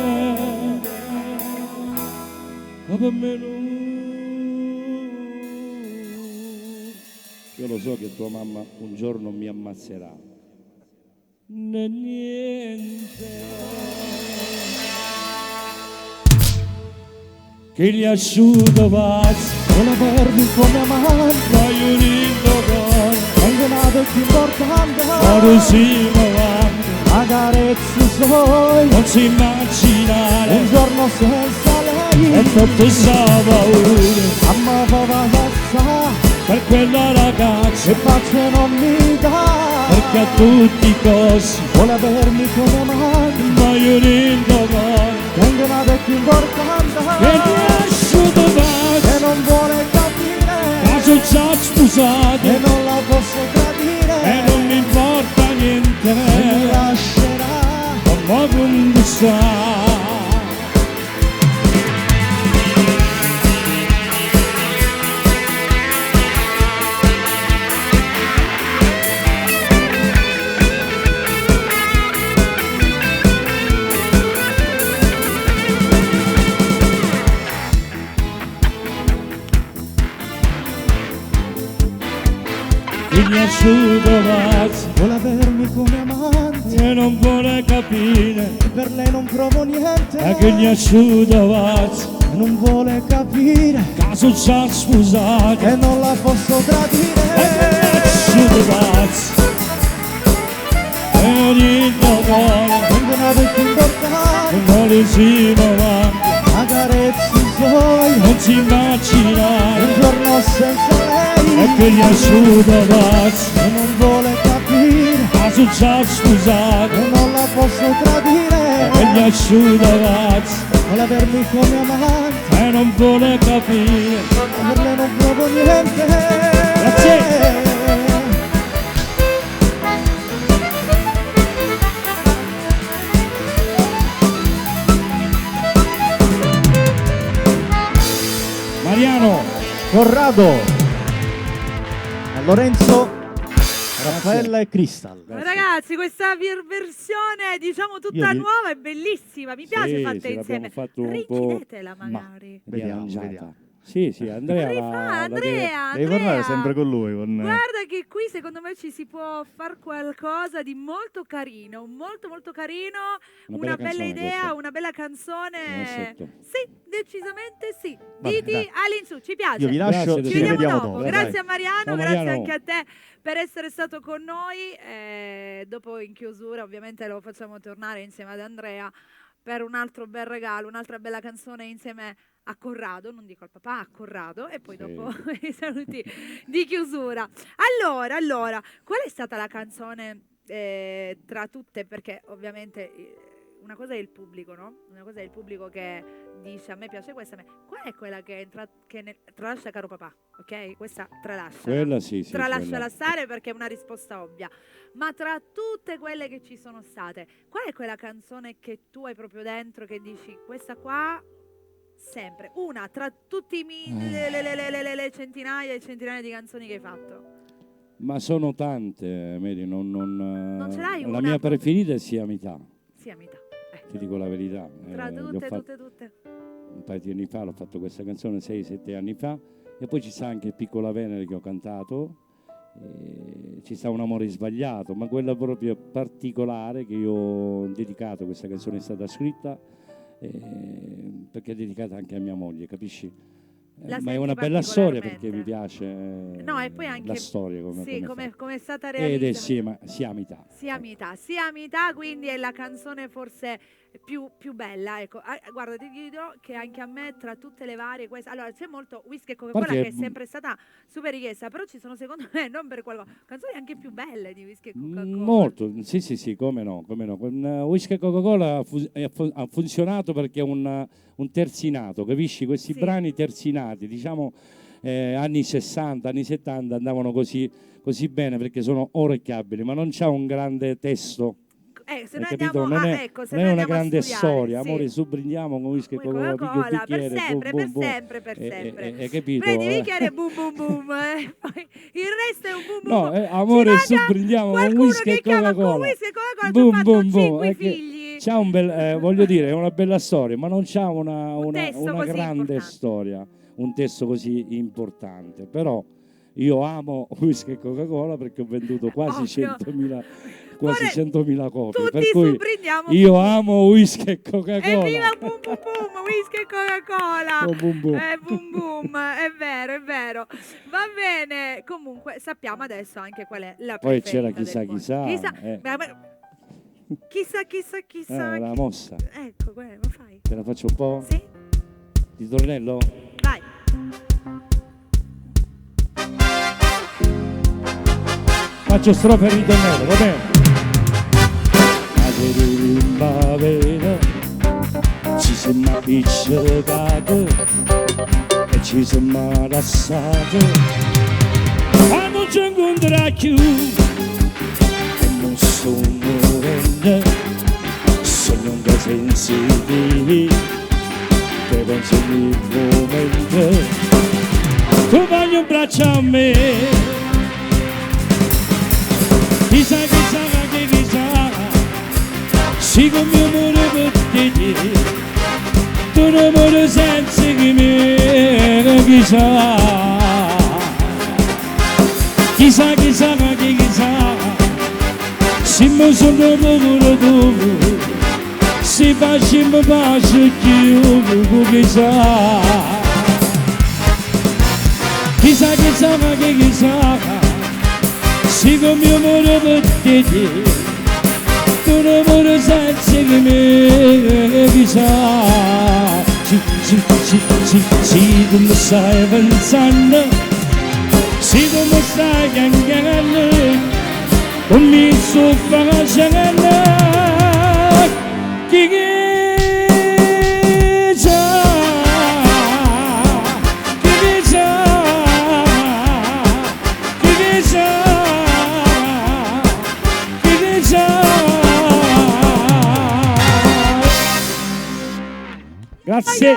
Speaker 18: ma per me non. Io lo so che tua mamma un giorno mi ammazzerà. Né niente che gli asciuga pazzo,
Speaker 12: non avermi come amante,
Speaker 18: voglio un indogare,
Speaker 12: tengo nato più importante,
Speaker 18: ora si avanti,
Speaker 12: a carezze suoi,
Speaker 18: non si immaginare,
Speaker 12: un giorno senza lei,
Speaker 18: e tutto sta paura,
Speaker 12: amava la
Speaker 18: per quella ragazza,
Speaker 12: e pace non mi dà,
Speaker 18: perché a tutti i costi
Speaker 12: vuole avermi come amante,
Speaker 18: voglio un indogare,
Speaker 12: tengo nato più importante,
Speaker 18: che gli asciuga pazzo,
Speaker 12: e non vuole capire,
Speaker 18: caso già sposato,
Speaker 12: e non la posso tradire,
Speaker 18: e non mi importa niente,
Speaker 12: se mi lascerà,
Speaker 18: ma come sta. Mi asciuga pazzo,
Speaker 12: vuole avermi come amante,
Speaker 18: e non vuole capire,
Speaker 12: e per lei non provo niente,
Speaker 18: e che mi asciuga pazzo,
Speaker 12: e non vuole capire,
Speaker 18: caso già sposato,
Speaker 12: e non la posso tradire,
Speaker 18: e mi asciuga pazzo, e ogni domani,
Speaker 12: tengo nato più importante,
Speaker 18: e non le si avanti,
Speaker 12: a carezze suoi,
Speaker 18: non si immaginare,
Speaker 12: un giorno senza lei,
Speaker 18: e che gli asciuga pazzo,
Speaker 12: e non vuole capire,
Speaker 18: caso già sposato,
Speaker 12: e non la posso tradire,
Speaker 18: e gli asciuga pazzo,
Speaker 12: vuole avermi come amante,
Speaker 18: e non vuole capire,
Speaker 12: e per lei non provo niente.
Speaker 18: Grazie. Mariano,
Speaker 12: Corrado, Lorenzo, Raffaella e Crystal.
Speaker 14: Ragazzi, questa versione diciamo tutta
Speaker 12: Io vi-
Speaker 14: nuova è bellissima, mi piace
Speaker 18: Sì,
Speaker 14: fatta
Speaker 18: sì,
Speaker 14: insieme.
Speaker 18: l'abbiamo fatto un po'.
Speaker 14: Richiedetela magari.
Speaker 18: Vediamo. Sì, sì, Andrea
Speaker 14: Andrea,
Speaker 12: Devi parlare sempre con lui.
Speaker 14: guarda che qui secondo me ci si può far qualcosa di molto carino, molto molto carino, una bella
Speaker 18: canzone
Speaker 14: idea,
Speaker 18: questa.
Speaker 14: una bella canzone.
Speaker 18: Rossetto.
Speaker 14: Sì, decisamente sì.
Speaker 12: Vabbè,
Speaker 14: Diti
Speaker 12: dai.
Speaker 14: all'insù, ci piace.
Speaker 12: Io vi lascio,
Speaker 14: ci
Speaker 12: ci
Speaker 14: vediamo
Speaker 12: rivediamo
Speaker 14: dopo.
Speaker 12: dopo.
Speaker 14: Grazie
Speaker 12: Dai.
Speaker 14: a Mariano,
Speaker 18: Ciao,
Speaker 14: grazie
Speaker 18: Mariano.
Speaker 14: anche a te per essere stato con noi. Dopo in chiusura ovviamente lo facciamo tornare insieme ad Andrea per un altro bel regalo, un'altra bella canzone insieme a Corrado, non dico al papà, a Corrado, e poi dopo i saluti di chiusura. Allora, qual è stata la canzone tra tutte? Perché ovviamente una cosa è il pubblico, no? Una cosa è il pubblico che dice a me piace questa, a me. Qual è quella che tralascia caro papà, ok? Questa tralascia.
Speaker 18: Quella sì,
Speaker 14: Tralasciala
Speaker 18: quella.
Speaker 14: stare perché è una risposta ovvia. Ma tra tutte quelle che ci sono state, qual è quella canzone che tu hai proprio dentro che dici questa qua sempre, una tra tutti le centinaia e centinaia di canzoni che hai fatto?
Speaker 18: Ma sono tante, Mary,
Speaker 14: Non ce l'hai
Speaker 18: la
Speaker 14: una
Speaker 18: mia
Speaker 14: proprio?
Speaker 18: preferita è Sia Metà,
Speaker 14: Sì, a metà.
Speaker 18: ti dico la verità.
Speaker 14: Tra
Speaker 18: L'ho
Speaker 14: tutte,
Speaker 18: fatto
Speaker 14: tutte.
Speaker 18: un paio di anni fa, l'ho fatto questa canzone 6-7 anni fa, e poi ci sta anche Piccola Venere che ho cantato, ci sta Un amore sbagliato, ma quella proprio particolare che io ho dedicato, questa canzone è stata scritta perché è dedicata anche a mia moglie, capisci?
Speaker 14: La
Speaker 18: Ma è
Speaker 14: senti
Speaker 18: una bella storia
Speaker 14: particolarmente?
Speaker 18: perché mi piace
Speaker 14: No, e poi anche
Speaker 18: la storia
Speaker 14: sì,
Speaker 18: come
Speaker 14: come è stata
Speaker 18: ed è
Speaker 14: realizzata.
Speaker 18: sia metà.
Speaker 14: Sia metà, quindi è la canzone forse più bella. Ecco, guarda, ti dirò che anche a me tra tutte le varie queste, allora c'è molto Whisky e Coca-Cola
Speaker 18: Perché-
Speaker 14: che è sempre stata super richiesta, però ci sono secondo me, non per quello, canzoni anche più belle di Whisky e Coca-Cola.
Speaker 18: Molto, sì, come no. Con Whisky e Coca-Cola ha funzionato perché è un terzinato, capisci? Questi
Speaker 14: Sì.
Speaker 18: brani terzinati, diciamo, anni 60, anni 70 andavano così bene perché sono orecchiabili, ma non c'ha un grande testo.
Speaker 14: Se noi
Speaker 18: capito?
Speaker 14: andiamo
Speaker 18: Non
Speaker 14: a,
Speaker 18: è,
Speaker 14: ecco, se
Speaker 18: non
Speaker 14: noi
Speaker 18: è una
Speaker 14: andiamo a
Speaker 18: grande
Speaker 14: studiare,
Speaker 18: storia,
Speaker 14: sì.
Speaker 18: amore, su brindiamo con whisky e
Speaker 14: Coca-Cola,
Speaker 18: Coca-Cola,
Speaker 14: per sempre, per sempre, per sempre.
Speaker 18: capito?
Speaker 14: Prendi bicchiere e boom boom boom. Poi il resto è un boom boom
Speaker 18: No,
Speaker 14: boom.
Speaker 18: amore, su brindiamo con whisky e Coca-Cola.
Speaker 14: Con whisky e Coca-Cola
Speaker 18: Boom,
Speaker 14: ci ha fatto
Speaker 18: boom, boom.
Speaker 14: 5
Speaker 18: È che
Speaker 14: figli.
Speaker 18: c'ha un bel, voglio dire, è una bella storia, ma non c'ha una
Speaker 14: testo così
Speaker 18: grande
Speaker 14: importante.
Speaker 18: storia, un testo così importante. Però io amo whisky e Coca-Cola perché ho venduto quasi 100.000 copie.
Speaker 14: Tutti
Speaker 18: Per cui
Speaker 14: su brindiamo.
Speaker 18: io amo whisky e Coca-Cola.
Speaker 14: Evviva boom boom boom, whisky e Coca-Cola.
Speaker 18: Oh, boom, boom.
Speaker 14: Boom boom, è vero, è vero. Va bene, comunque sappiamo adesso anche qual è la
Speaker 18: Poi
Speaker 14: preferita
Speaker 18: c'era chissà
Speaker 14: del
Speaker 18: chissà.
Speaker 14: Chissà.
Speaker 18: La mossa.
Speaker 14: Ecco, guarda, lo fai.
Speaker 18: Te la faccio un po'?
Speaker 14: Sì.
Speaker 18: Di tornello?
Speaker 14: Vai.
Speaker 18: Faccio strofe e ritornello, va bene? Primavera ci siamo appiccicati e ci siamo arrassati, ma non ci incontrerà più e non sono morendo, sono un po' sensibili che penso ogni momento tu vai un braccio a me, chissà sì come mio amore per te, tu un amore senza che me, chissà, se mi sono povero tu, se facciamo pace più, chissà, se come mio amore per te, tu non vuoi senza che me chissà, sì, tu mi stai pensando, sì, tu mi stai chiamando, non mi sto facendo, chi grazie.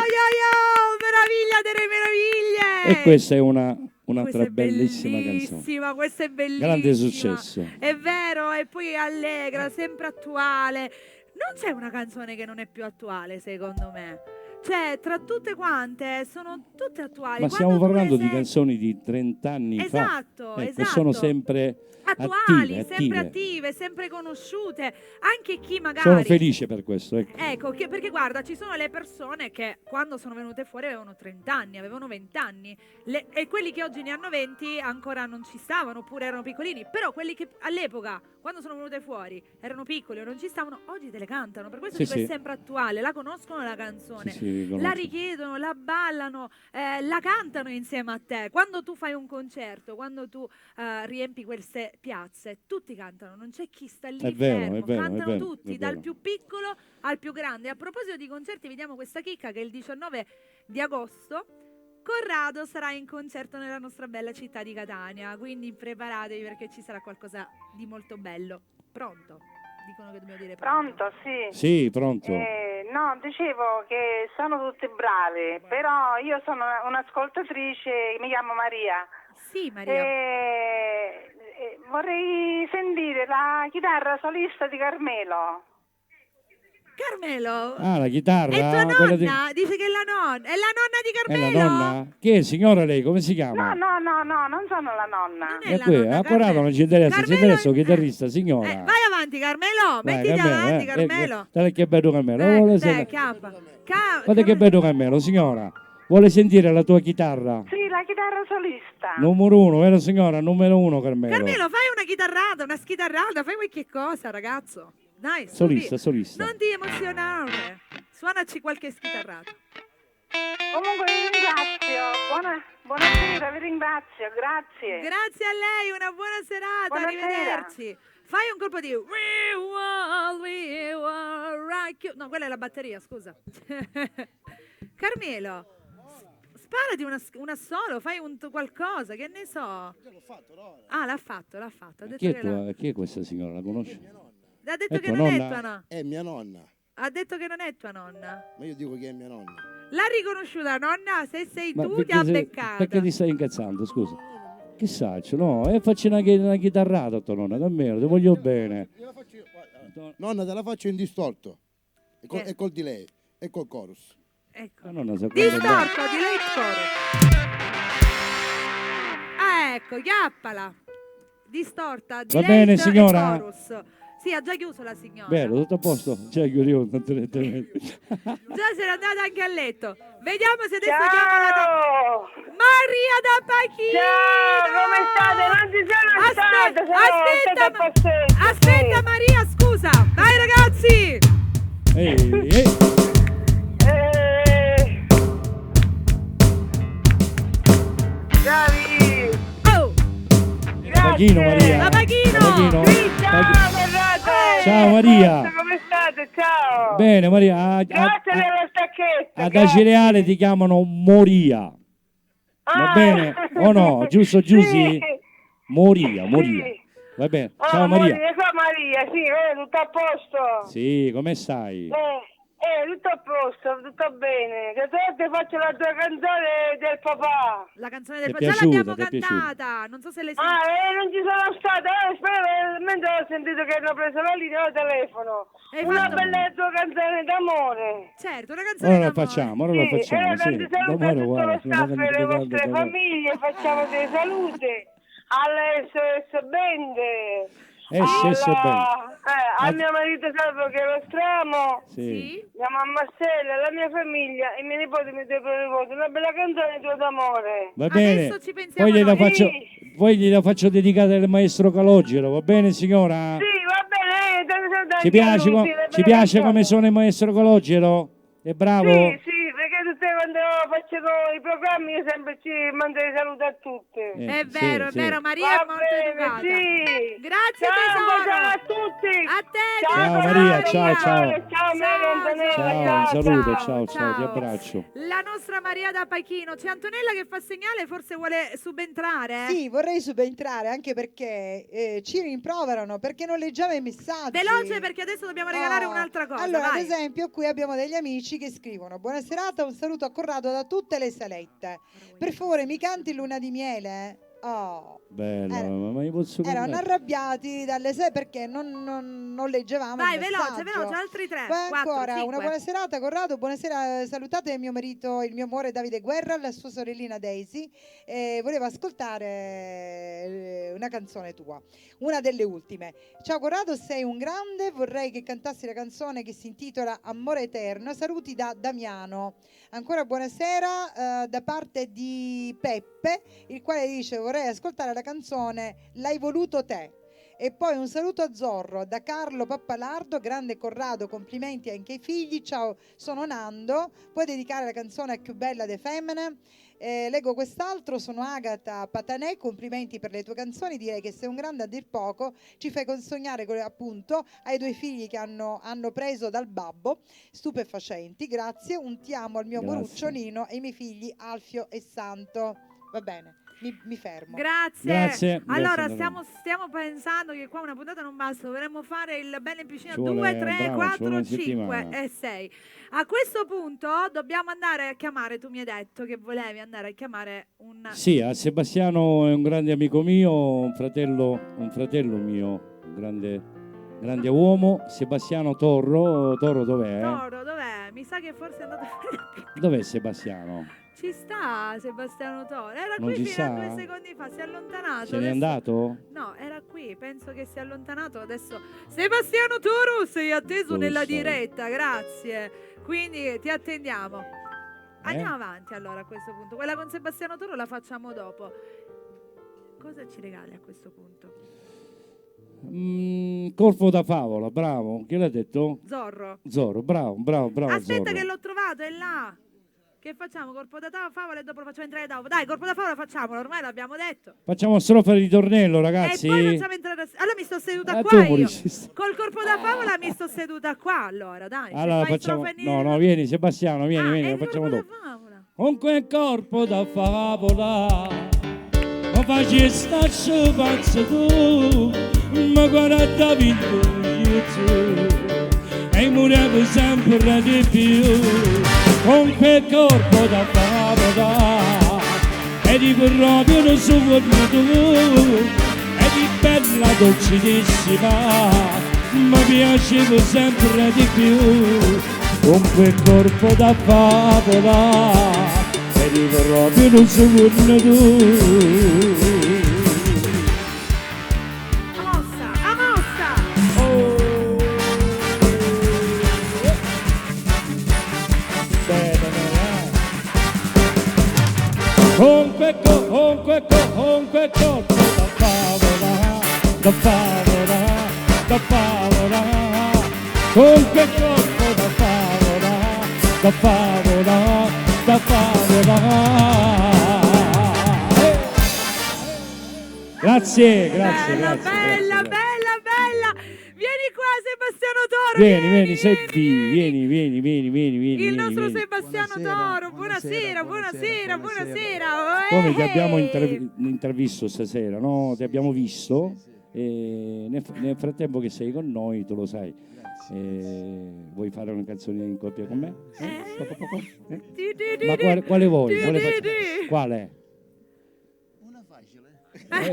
Speaker 14: Meraviglia delle meraviglie.
Speaker 18: E questa è un'altra bellissima
Speaker 14: canzone. Questa è bellissima.
Speaker 18: Grande successo.
Speaker 14: È vero, e poi allegra, sempre attuale. Non c'è una canzone che non è più attuale, secondo me. Cioè, tra tutte quante, sono tutte attuali.
Speaker 18: Ma stiamo parlando di canzoni di 30 anni fa.
Speaker 14: Esatto.
Speaker 18: Sono sempre
Speaker 14: attuali, sempre attive, sempre conosciute, anche chi magari...
Speaker 18: Sono felice per questo,
Speaker 14: ecco perché guarda, ci sono le persone che quando sono venute fuori avevano 30 anni, avevano 20 anni, e quelli che oggi ne hanno 20 ancora non ci stavano, oppure erano piccolini, però quelli che all'epoca, quando sono venute fuori, erano piccoli o non ci stavano, oggi te le cantano, per questo è sempre attuale, la conoscono la canzone, la richiedono, la ballano, la cantano insieme a te. Quando tu fai un concerto, quando tu riempi queste piazze, tutti cantano, non c'è chi sta lì fermo, cantano tutti, dal più piccolo al più grande. A proposito di concerti, vediamo questa chicca che il 19 di agosto Corrado sarà in concerto nella nostra bella città di Catania, quindi preparatevi perché ci sarà qualcosa di molto bello. Pronto? Dicono che dobbiamo dire
Speaker 4: pronto, sì.
Speaker 18: Sì, pronto.
Speaker 4: No, dicevo che sono tutti bravi, però io sono un'ascoltatrice, mi chiamo Maria.
Speaker 14: Sì, Maria.
Speaker 4: Vorrei sentire la chitarra solista di Carmelo.
Speaker 14: Carmelo?
Speaker 18: Ah, la chitarra?
Speaker 14: È tua nonna? Dice che è la nonna. È la nonna di Carmelo?
Speaker 18: È la nonna? Che è, signora lei? Come si chiama?
Speaker 4: No, non sono la nonna.
Speaker 14: Non è la
Speaker 18: qui,
Speaker 14: nonna,
Speaker 18: Corrado non ci interessa, ci interessa un chitarrista, signora.
Speaker 14: Vai avanti, Carmelo. Mettiti avanti, Carmelo.
Speaker 18: Dai che bello Carmelo. Guarda che bello Carmelo, signora. Vuole sentire la tua chitarra?
Speaker 4: Sì, la chitarra solista.
Speaker 18: Numero 1, vero signora? Numero 1, Carmelo.
Speaker 14: Carmelo, fai una chitarrata, una schitarrata, fai qualche cosa, ragazzo. Dai,
Speaker 18: solista.
Speaker 14: Non ti emozionare. Suonaci qualche schitarrata.
Speaker 4: Comunque vi ringrazio. Buonasera, vi ringrazio, grazie.
Speaker 14: Grazie a lei, una buona serata, arrivederci. Fai un colpo di We will rock you. No, quella è la batteria, scusa. Carmelo, Sparati una solo, fai qualcosa, che ne so.
Speaker 22: L'ho fatto, no?
Speaker 14: Ah, l'ha fatto. Ha detto
Speaker 18: Chi è questa signora? La conosci?
Speaker 14: Ha detto che
Speaker 18: tua
Speaker 14: non è
Speaker 18: nonna?
Speaker 14: tua nonna.
Speaker 22: È mia nonna.
Speaker 14: Ha detto che non è tua nonna.
Speaker 22: Ma io dico che è mia nonna.
Speaker 14: L'ha riconosciuta nonna? Se sei
Speaker 18: Ma
Speaker 14: tu ti ha beccata.
Speaker 18: perché ti stai incazzando, scusa? Che saccio, no? Facci una chitarrata a tua nonna, davvero, ti voglio bene.
Speaker 22: Io la faccio io, guarda. Nonna, te la faccio in distorto. E col delay. E col chorus.
Speaker 14: Ecco.
Speaker 18: La nonna sa
Speaker 14: Distorto,
Speaker 18: quando-
Speaker 14: di lei il coro. Ah, ecco, chiappala. Distorta, di
Speaker 18: Va
Speaker 14: lei
Speaker 18: bene,
Speaker 14: il
Speaker 18: signora?
Speaker 14: chorus. Sì, ha già chiuso la signora.
Speaker 18: Bello, tutto a posto? Cioè, chiudiamo direttamente.
Speaker 14: Già se n'è andata anche a letto. Vediamo se adesso
Speaker 4: Ciao!
Speaker 14: chiama la Maria da Pachino.
Speaker 4: Ciao, come state? Non ci sono stata, sono stata
Speaker 14: aspetta Maria, scusa. Vai ragazzi.
Speaker 18: Ehi.
Speaker 4: Bravi!
Speaker 14: Oh!
Speaker 18: Pachino, Maria.
Speaker 14: La Pachino.
Speaker 18: Pachino.
Speaker 4: Ciao, guardate!
Speaker 18: Ciao, Maria.
Speaker 4: Come state? Ciao!
Speaker 18: Bene, Maria.
Speaker 4: Grazie della stacchetta!
Speaker 18: Ad Acireale ti chiamano Moria. Va bene? O no? Giusto, Giussi? Moria. Va bene. Ciao, Maria.
Speaker 4: Maria, sì, tutto a posto?
Speaker 18: Sì, come stai?
Speaker 4: Tutto a posto, tutto bene. Che te faccio la tua canzone del papà.
Speaker 14: La canzone
Speaker 18: Ti
Speaker 14: del
Speaker 18: è
Speaker 14: papà già
Speaker 18: piaciuta,
Speaker 14: l'abbiamo
Speaker 18: ti è
Speaker 14: cantata. Non so se le senti.
Speaker 4: Non ci sono stata. Spero, mentre ho sentito che hanno preso la linea al telefono. Una bella tua canzone d'amore.
Speaker 14: Certo, una canzone
Speaker 18: Ora lo facciamo, ora lo facciamo. Sì.
Speaker 4: Tanti saluti a
Speaker 18: Domani,
Speaker 4: tutto
Speaker 18: guarda,
Speaker 4: lo staff e le vostre famiglie. Facciamo dei saluti all'SOS Band.
Speaker 18: SOS Band.
Speaker 4: Al mio marito Salvo che lo stramo,
Speaker 18: Sì.
Speaker 4: mia mamma Stella, la mia famiglia, i miei nipoti e i miei due pronipoti, una bella canzone tua d'amore.
Speaker 18: Va bene.
Speaker 14: Adesso ci pensiamo
Speaker 18: Poi gliela faccio dedicare al maestro Calogero, va bene signora?
Speaker 4: Sì, va bene, tanti saluti
Speaker 18: Ci
Speaker 4: anche a
Speaker 18: piace,
Speaker 4: lui,
Speaker 18: ci piace come suona il maestro Calogero? È bravo?
Speaker 4: Sì, perché tutte quando faccio i programmi io sempre ci mando i saluti a tutte.
Speaker 14: È vero, Maria è molto educata.
Speaker 4: Sì.
Speaker 14: Grazie
Speaker 4: Ciao,
Speaker 14: tesoro.
Speaker 4: buongiorno a tutti.
Speaker 14: A te.
Speaker 18: Ciao Maria, ciao.
Speaker 4: Ciao Maria Antonella.
Speaker 18: Ciao, un saluto, ciao, ti abbraccio.
Speaker 14: La nostra Maria da Pachino. C'è Antonella che fa segnale, forse vuole subentrare.
Speaker 16: Sì, vorrei subentrare anche perché ci rimproverano perché non leggiamo i messaggi.
Speaker 14: Veloce perché adesso dobbiamo regalare un'altra cosa.
Speaker 16: Allora,
Speaker 14: vai.
Speaker 16: ad esempio, qui abbiamo degli amici che scrivono: buona serata, un saluto a Corrado da tutte le salette. Per favore, mi canti Luna di miele? Oh.
Speaker 18: Bello, ma io posso
Speaker 16: Erano
Speaker 18: cantare?
Speaker 16: arrabbiati dalle 6 perché non leggevamo
Speaker 14: Vai,
Speaker 16: il
Speaker 14: veloce,
Speaker 16: messaggio.
Speaker 14: altri 3.
Speaker 16: Poi
Speaker 14: 4,
Speaker 16: ancora
Speaker 14: 5.
Speaker 16: una buona serata Corrado, buonasera, salutate mio marito, il mio amore Davide Guerra, la sua sorellina Daisy, volevo ascoltare una canzone tua, una delle ultime. Ciao Corrado, sei un grande, vorrei che cantassi la canzone che si intitola Amore Eterno, saluti da Damiano. Ancora buonasera da parte di Peppe, il quale dice vorrei ascoltare la canzone L'hai voluto te. E poi un saluto a Zorro da Carlo Pappalardo, grande Corrado, complimenti anche ai figli. Ciao, sono Nando. Puoi dedicare la canzone a più bella de femmine? Leggo quest'altro, sono Agata Patanè, complimenti per le tue canzoni, direi che sei un grande a dir poco, ci fai consognare appunto ai due figli che hanno preso dal babbo, stupefacenti, grazie, un ti amo al mio moruccio Nino e ai miei figli Alfio e Santo. Va bene. Mi fermo.
Speaker 14: Grazie. Allora,
Speaker 18: Grazie,
Speaker 14: stiamo pensando che qua una puntata non basta, dovremmo fare il Bella in Piscina
Speaker 18: Ci vuole-
Speaker 14: 2, 3,
Speaker 18: brava, ci vuole
Speaker 14: 4,
Speaker 18: una
Speaker 14: 5
Speaker 18: settimana.
Speaker 14: e 6. A questo punto dobbiamo andare a chiamare, tu mi hai detto che volevi andare a chiamare un...
Speaker 18: Sì, a Sebastiano è un grande amico mio, un fratello mio, un grande uomo, Sebastiano Torro dov'è?
Speaker 14: Toro, dov'è? Mi sa che forse è andato a fare...
Speaker 18: Dov'è Sebastiano?
Speaker 14: Ci sta Sebastiano Toro, era
Speaker 18: Non
Speaker 14: qui
Speaker 18: ci
Speaker 14: fino a
Speaker 18: sta?
Speaker 14: 2 secondi fa, si è allontanato.
Speaker 18: Se n'è
Speaker 14: adesso-
Speaker 18: andato?
Speaker 14: No, era qui, penso che si è allontanato adesso. Sebastiano Toro, sei atteso
Speaker 18: Dove
Speaker 14: nella
Speaker 18: sei?
Speaker 14: diretta, grazie. Quindi ti attendiamo. Andiamo avanti allora a questo punto. Quella con Sebastiano Toro la facciamo dopo. Cosa ci regali a questo punto?
Speaker 18: Corpo da favola, bravo. Chi l'ha detto?
Speaker 14: Zorro.
Speaker 18: Zorro, bravo.
Speaker 14: Aspetta
Speaker 18: Zorro.
Speaker 14: che l'ho trovato, è là. Che facciamo? Corpo da favola e dopo lo facciamo entrare dopo. Dai, corpo da favola facciamolo, ormai l'abbiamo detto.
Speaker 18: Facciamo strofa di ritornello, ragazzi.
Speaker 14: E poi facciamo entrare... Allora mi sto seduta
Speaker 18: Ah,
Speaker 14: qua
Speaker 18: tu
Speaker 14: io.
Speaker 18: vorresti-
Speaker 14: Col corpo da favola mi sto seduta qua, allora, dai. se
Speaker 18: Allora
Speaker 14: fai
Speaker 18: facciamo.
Speaker 14: strofe
Speaker 18: No, vieni Sebastiano, vieni, lo facciamo
Speaker 14: corpo da
Speaker 18: dopo.
Speaker 14: favola.
Speaker 18: con quel corpo da favola, ma facci starci pazzo tu, ma guarda vinto io e moriamo sempre di più, con quel corpo da favola, e di quel proprio non so come tu, e di bella dolcissima, ma piacevo sempre di più, con quel corpo da favola, e di quel proprio non so come tu. Con quel corpo da favola, da favola, da favola, con quel corpo da favola, da favola, da favola. Grazie, grazie,
Speaker 14: bella,
Speaker 18: grazie.
Speaker 14: bella, bella, bella. Vieni qua Sebastiano Toro.
Speaker 18: Vieni, Seppi, vieni.
Speaker 14: Il nostro Sebastiano Toro. Buonasera.
Speaker 18: Come ti abbiamo intervisto stasera, no? Ti abbiamo visto e nel frattempo che sei con noi, tu lo sai. Vuoi fare una canzone in coppia con me? Ma quale vuoi? Quale?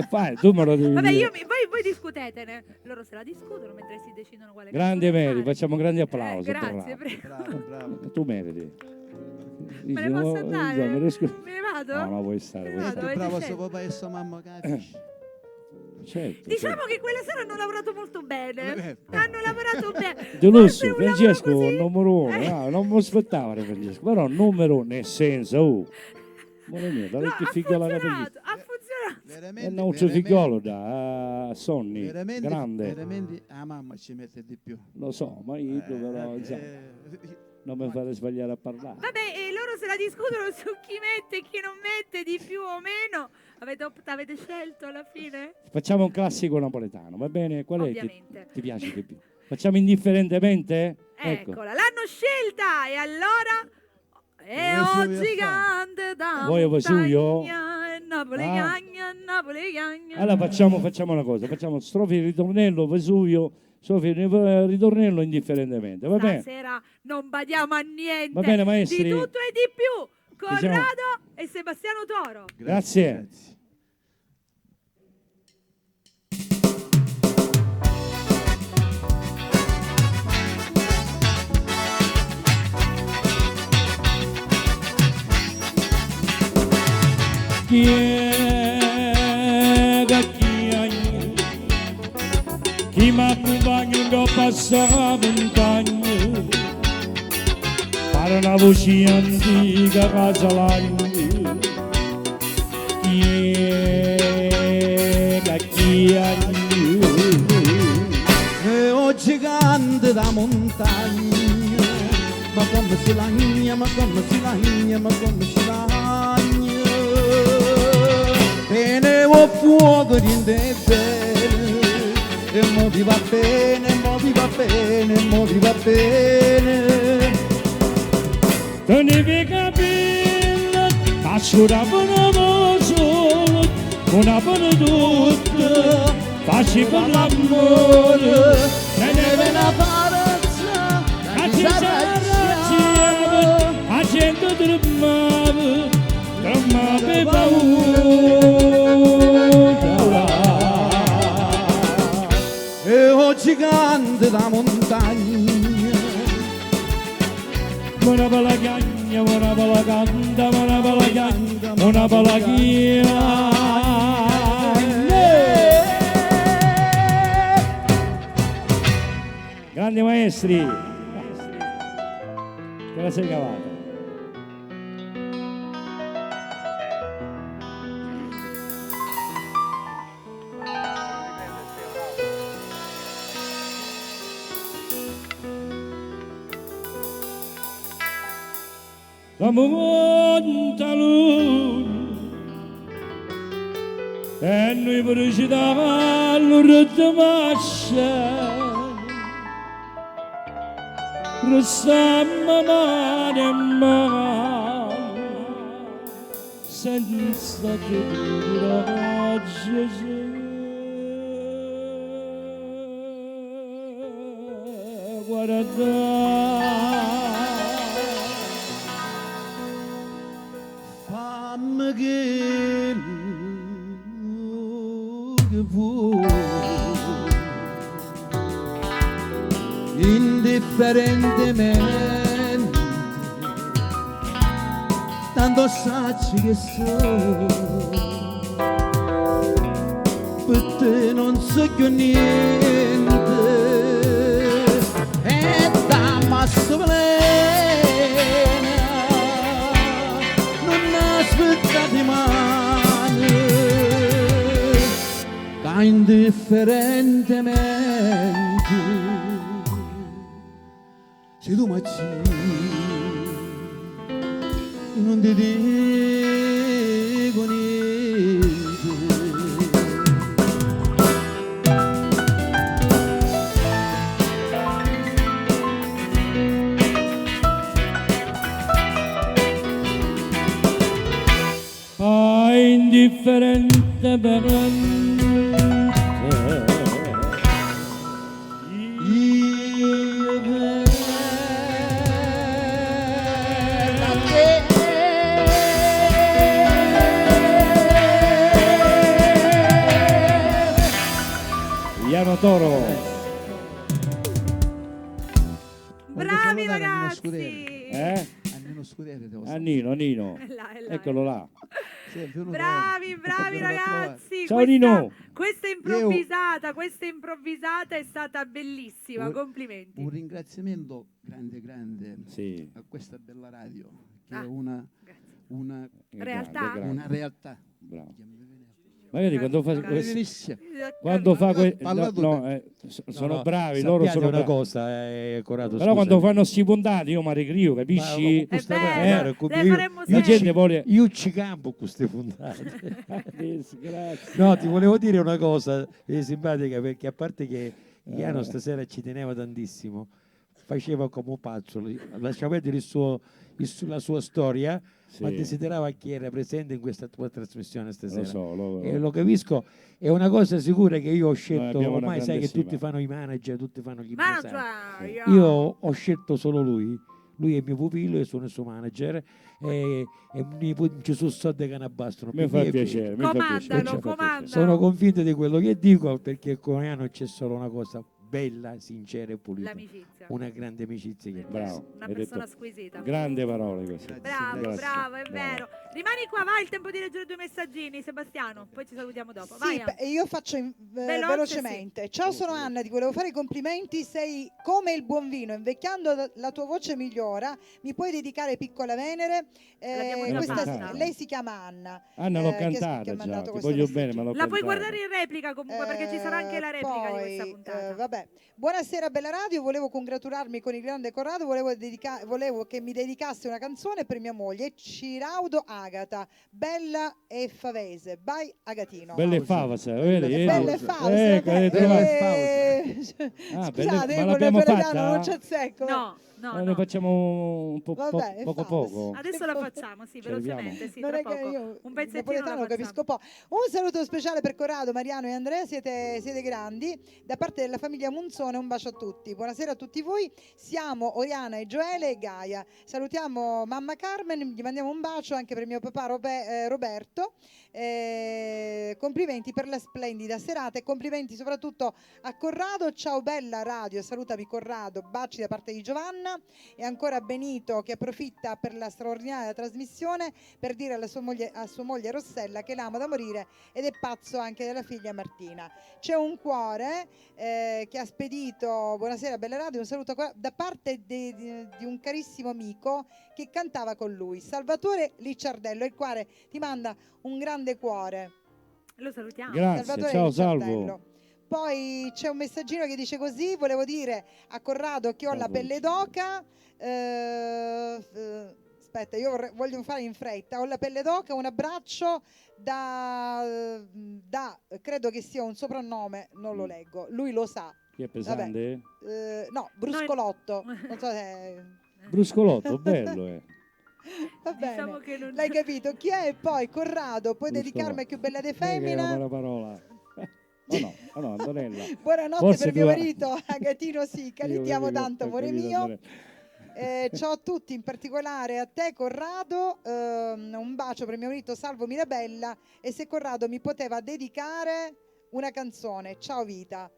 Speaker 18: Fai, tu me lo devi
Speaker 14: Vabbè,
Speaker 18: dire.
Speaker 14: voi discutetene. Loro se la discutono mentre si decidono quale
Speaker 18: Grande
Speaker 14: canzone
Speaker 18: Mary,
Speaker 14: fare.
Speaker 18: facciamo un grande applauso.
Speaker 14: Grazie, prego.
Speaker 22: Bravo.
Speaker 18: Tu meriti.
Speaker 14: Me ne posso andare? Me ne vado?
Speaker 18: No, vuoi stare. Vuoi stare.
Speaker 22: Bravo suo papà e sua mamma, capisci?
Speaker 18: Certo,
Speaker 14: Diciamo che quella sera hanno lavorato molto bene. Hanno lavorato bene.
Speaker 18: Delusso, Francesco, numero uno. Non mi aspettavo Francesco, però numero uno, nel senso, amore mio, dalle che figlio la capelli.
Speaker 14: Ha funzionato.
Speaker 18: È un altro figliolo da Sonny,
Speaker 22: Veramente,
Speaker 18: grande.
Speaker 22: veramente la mamma ci mette di più.
Speaker 18: Lo so, ma io però, insomma, non mi fate sbagliare a parlare.
Speaker 14: Vabbè, e loro se la discutono su chi mette e chi non mette, di più o meno. Avete scelto alla fine?
Speaker 18: Facciamo un classico napoletano, va bene? Qual è che
Speaker 14: Ovviamente.
Speaker 18: ti piace di più? Facciamo indifferentemente?
Speaker 14: Eccola, l'hanno scelta e allora... E oggi grande da
Speaker 18: Vuoi Vesuvio?
Speaker 14: montagna, Napoli gagna, Napoli gagna.
Speaker 18: Allora facciamo una cosa, facciamo strofe di ritornello, Vesuvio, strofe di ritornello indifferentemente, va bene?
Speaker 14: Stasera non badiamo a niente.
Speaker 18: Va bene, maestri.
Speaker 14: Di tutto e di più.
Speaker 18: Ci siamo.
Speaker 14: Corrado e Sebastiano Toro.
Speaker 18: Grazie. Chi mi accompagna che passa la montagna, fare una voce antica casalagna.
Speaker 22: E oggi gigante da montagna, ma come si lagna, ma come si lagna, ma come si lagna. Tenevo fuoco di te, e mo ti va bene, mo ti va bene, mo ti va bene.
Speaker 18: Tenevi capire, asciugavano solo, una buona tutta, facci per l'amore,
Speaker 22: Teneve la forza,
Speaker 18: a ti saracciava, a gente tremava paura.
Speaker 22: E o gigante da montagna,
Speaker 18: Una bella gagna, una bella canta, una bella gagna, una bella ghia. Grandi maestri, te la sei cavata. La montaluna e noi per ci davanno ritmascia. Restammo mano a mano, senza te coraggio
Speaker 22: fammi che vuoi indifferentemente tanto sacci che so per te non so più niente e da masso plena non aspettate mai che indifferentemente se tu macci non ti dico niente.
Speaker 18: Indifferente Iano Toro.
Speaker 14: Bravi ragazzi.
Speaker 18: Nino. Eccolo là.
Speaker 14: Bravi ragazzi.
Speaker 18: Ciao Nino.
Speaker 14: Questa improvvisata è stata bellissima, complimenti.
Speaker 22: Un ringraziamento grande
Speaker 18: sì.
Speaker 22: a questa bella radio che è una
Speaker 14: realtà.
Speaker 22: Una realtà.
Speaker 18: Bravo. Magari quando fa sono bravi, loro sono
Speaker 6: una
Speaker 18: bravi.
Speaker 6: cosa, Corrado,
Speaker 18: però quando fanno sti puntati io mi ricrio, capisci?
Speaker 6: Io ci campo con queste puntate. No, ti volevo dire una cosa simpatica, perché a parte che Iano stasera ci teneva tantissimo, faceva come un pazzo, lasciava vedere la sua storia, ma desiderava chi era presente in questa tua trasmissione stasera. E lo capisco, è una cosa sicura che io ho scelto, ormai sai che tutti fanno i manager, tutti fanno gli impresari. Io ho scelto solo lui è il mio pupillo e sono il suo manager e ci sono soldi che ne bastano.
Speaker 18: Mi fa piacere,
Speaker 14: comandano.
Speaker 6: Sono convinto di quello che dico, perché con Iano c'è solo una cosa bella, sincera e pulita.
Speaker 14: L'amicizia.
Speaker 6: Una grande amicizia.
Speaker 18: Bravo.
Speaker 14: Una persona squisita.
Speaker 18: Grande parole queste.
Speaker 14: Bravo, è vero. Rimani qua, vai, il tempo di leggere 2 messaggini, Sebastiano, poi ci salutiamo dopo. Vai.
Speaker 16: Io faccio velocemente. Ciao, sono Anna, ti volevo fare i complimenti, sei come il buon vino, invecchiando la tua voce migliora, mi puoi dedicare Piccola Venere? Lei si chiama Anna.
Speaker 18: Anna l'ho cantata già, ti voglio bene, ma l'ho cantata.
Speaker 14: La puoi guardare in replica comunque, perché ci sarà anche la replica di questa puntata.
Speaker 16: Vabbè. Buonasera Bella Radio, volevo congratularmi con il grande Corrado, volevo che mi dedicasse una canzone per mia moglie, Ciraudo Agata, bella e favese, by Agatino.
Speaker 18: Belle favase, vedi?
Speaker 16: Belle favase. Scusate,
Speaker 18: ma l'abbiamo fatta?
Speaker 16: Non c'è secco.
Speaker 14: No.
Speaker 18: Noi facciamo un po' poco.
Speaker 14: Adesso la facciamo, sì, velocemente, sì,
Speaker 16: non
Speaker 14: tra
Speaker 16: è che
Speaker 14: poco.
Speaker 16: io
Speaker 14: Un pezzettino
Speaker 16: napoletano
Speaker 14: lo
Speaker 16: capisco po'. Un saluto speciale per Corrado, Mariano e Andrea, siete grandi. Da parte della famiglia Munzone un bacio a tutti. Buonasera a tutti voi. Siamo Oriana e Gioele e Gaia. Salutiamo mamma Carmen, gli mandiamo un bacio anche per mio papà Roberto. Complimenti per la splendida serata e complimenti soprattutto a Corrado. Ciao bella radio, salutami Corrado, baci da parte di Giovanna. E ancora Benito che approfitta per la straordinaria trasmissione per dire a sua moglie Rossella che l'ama da morire ed è pazzo anche della figlia Martina. C'è un cuore che ha spedito buonasera bella radio, un saluto da parte di un carissimo amico che cantava con lui, Salvatore Licciardello, il quale ti manda un grande cuore.
Speaker 14: Lo salutiamo.
Speaker 18: Grazie,
Speaker 14: Salvatore
Speaker 18: ciao
Speaker 14: Licciardello.
Speaker 18: Salvo.
Speaker 16: Poi c'è un messaggino che dice così: volevo dire a Corrado che ho la pelle d'oca, aspetta, io voglio fare in fretta, ho la pelle d'oca, un abbraccio da credo che sia un soprannome, non lo leggo, lui lo sa.
Speaker 18: Chi è pesante?
Speaker 16: No, Bruscolotto, non so se...
Speaker 18: Bruscolotto, bello
Speaker 16: Va bene,
Speaker 14: Diciamo che non...
Speaker 16: l'hai capito. Chi è poi? Corrado, puoi dedicarmi a Più bella de femmina?
Speaker 18: la parola. No, Antonella.
Speaker 16: Buonanotte
Speaker 18: Forse
Speaker 16: per mio
Speaker 18: tu-
Speaker 16: marito, Agatino Sica, li
Speaker 18: Io
Speaker 16: ti amo
Speaker 18: capito,
Speaker 16: tanto,
Speaker 18: ho
Speaker 16: amore
Speaker 18: capito,
Speaker 16: mio.
Speaker 18: Antonella.
Speaker 16: Ciao a tutti, in particolare a te Corrado, un bacio per mio marito Salvo Mirabella, e se Corrado mi poteva dedicare una canzone, ciao vita.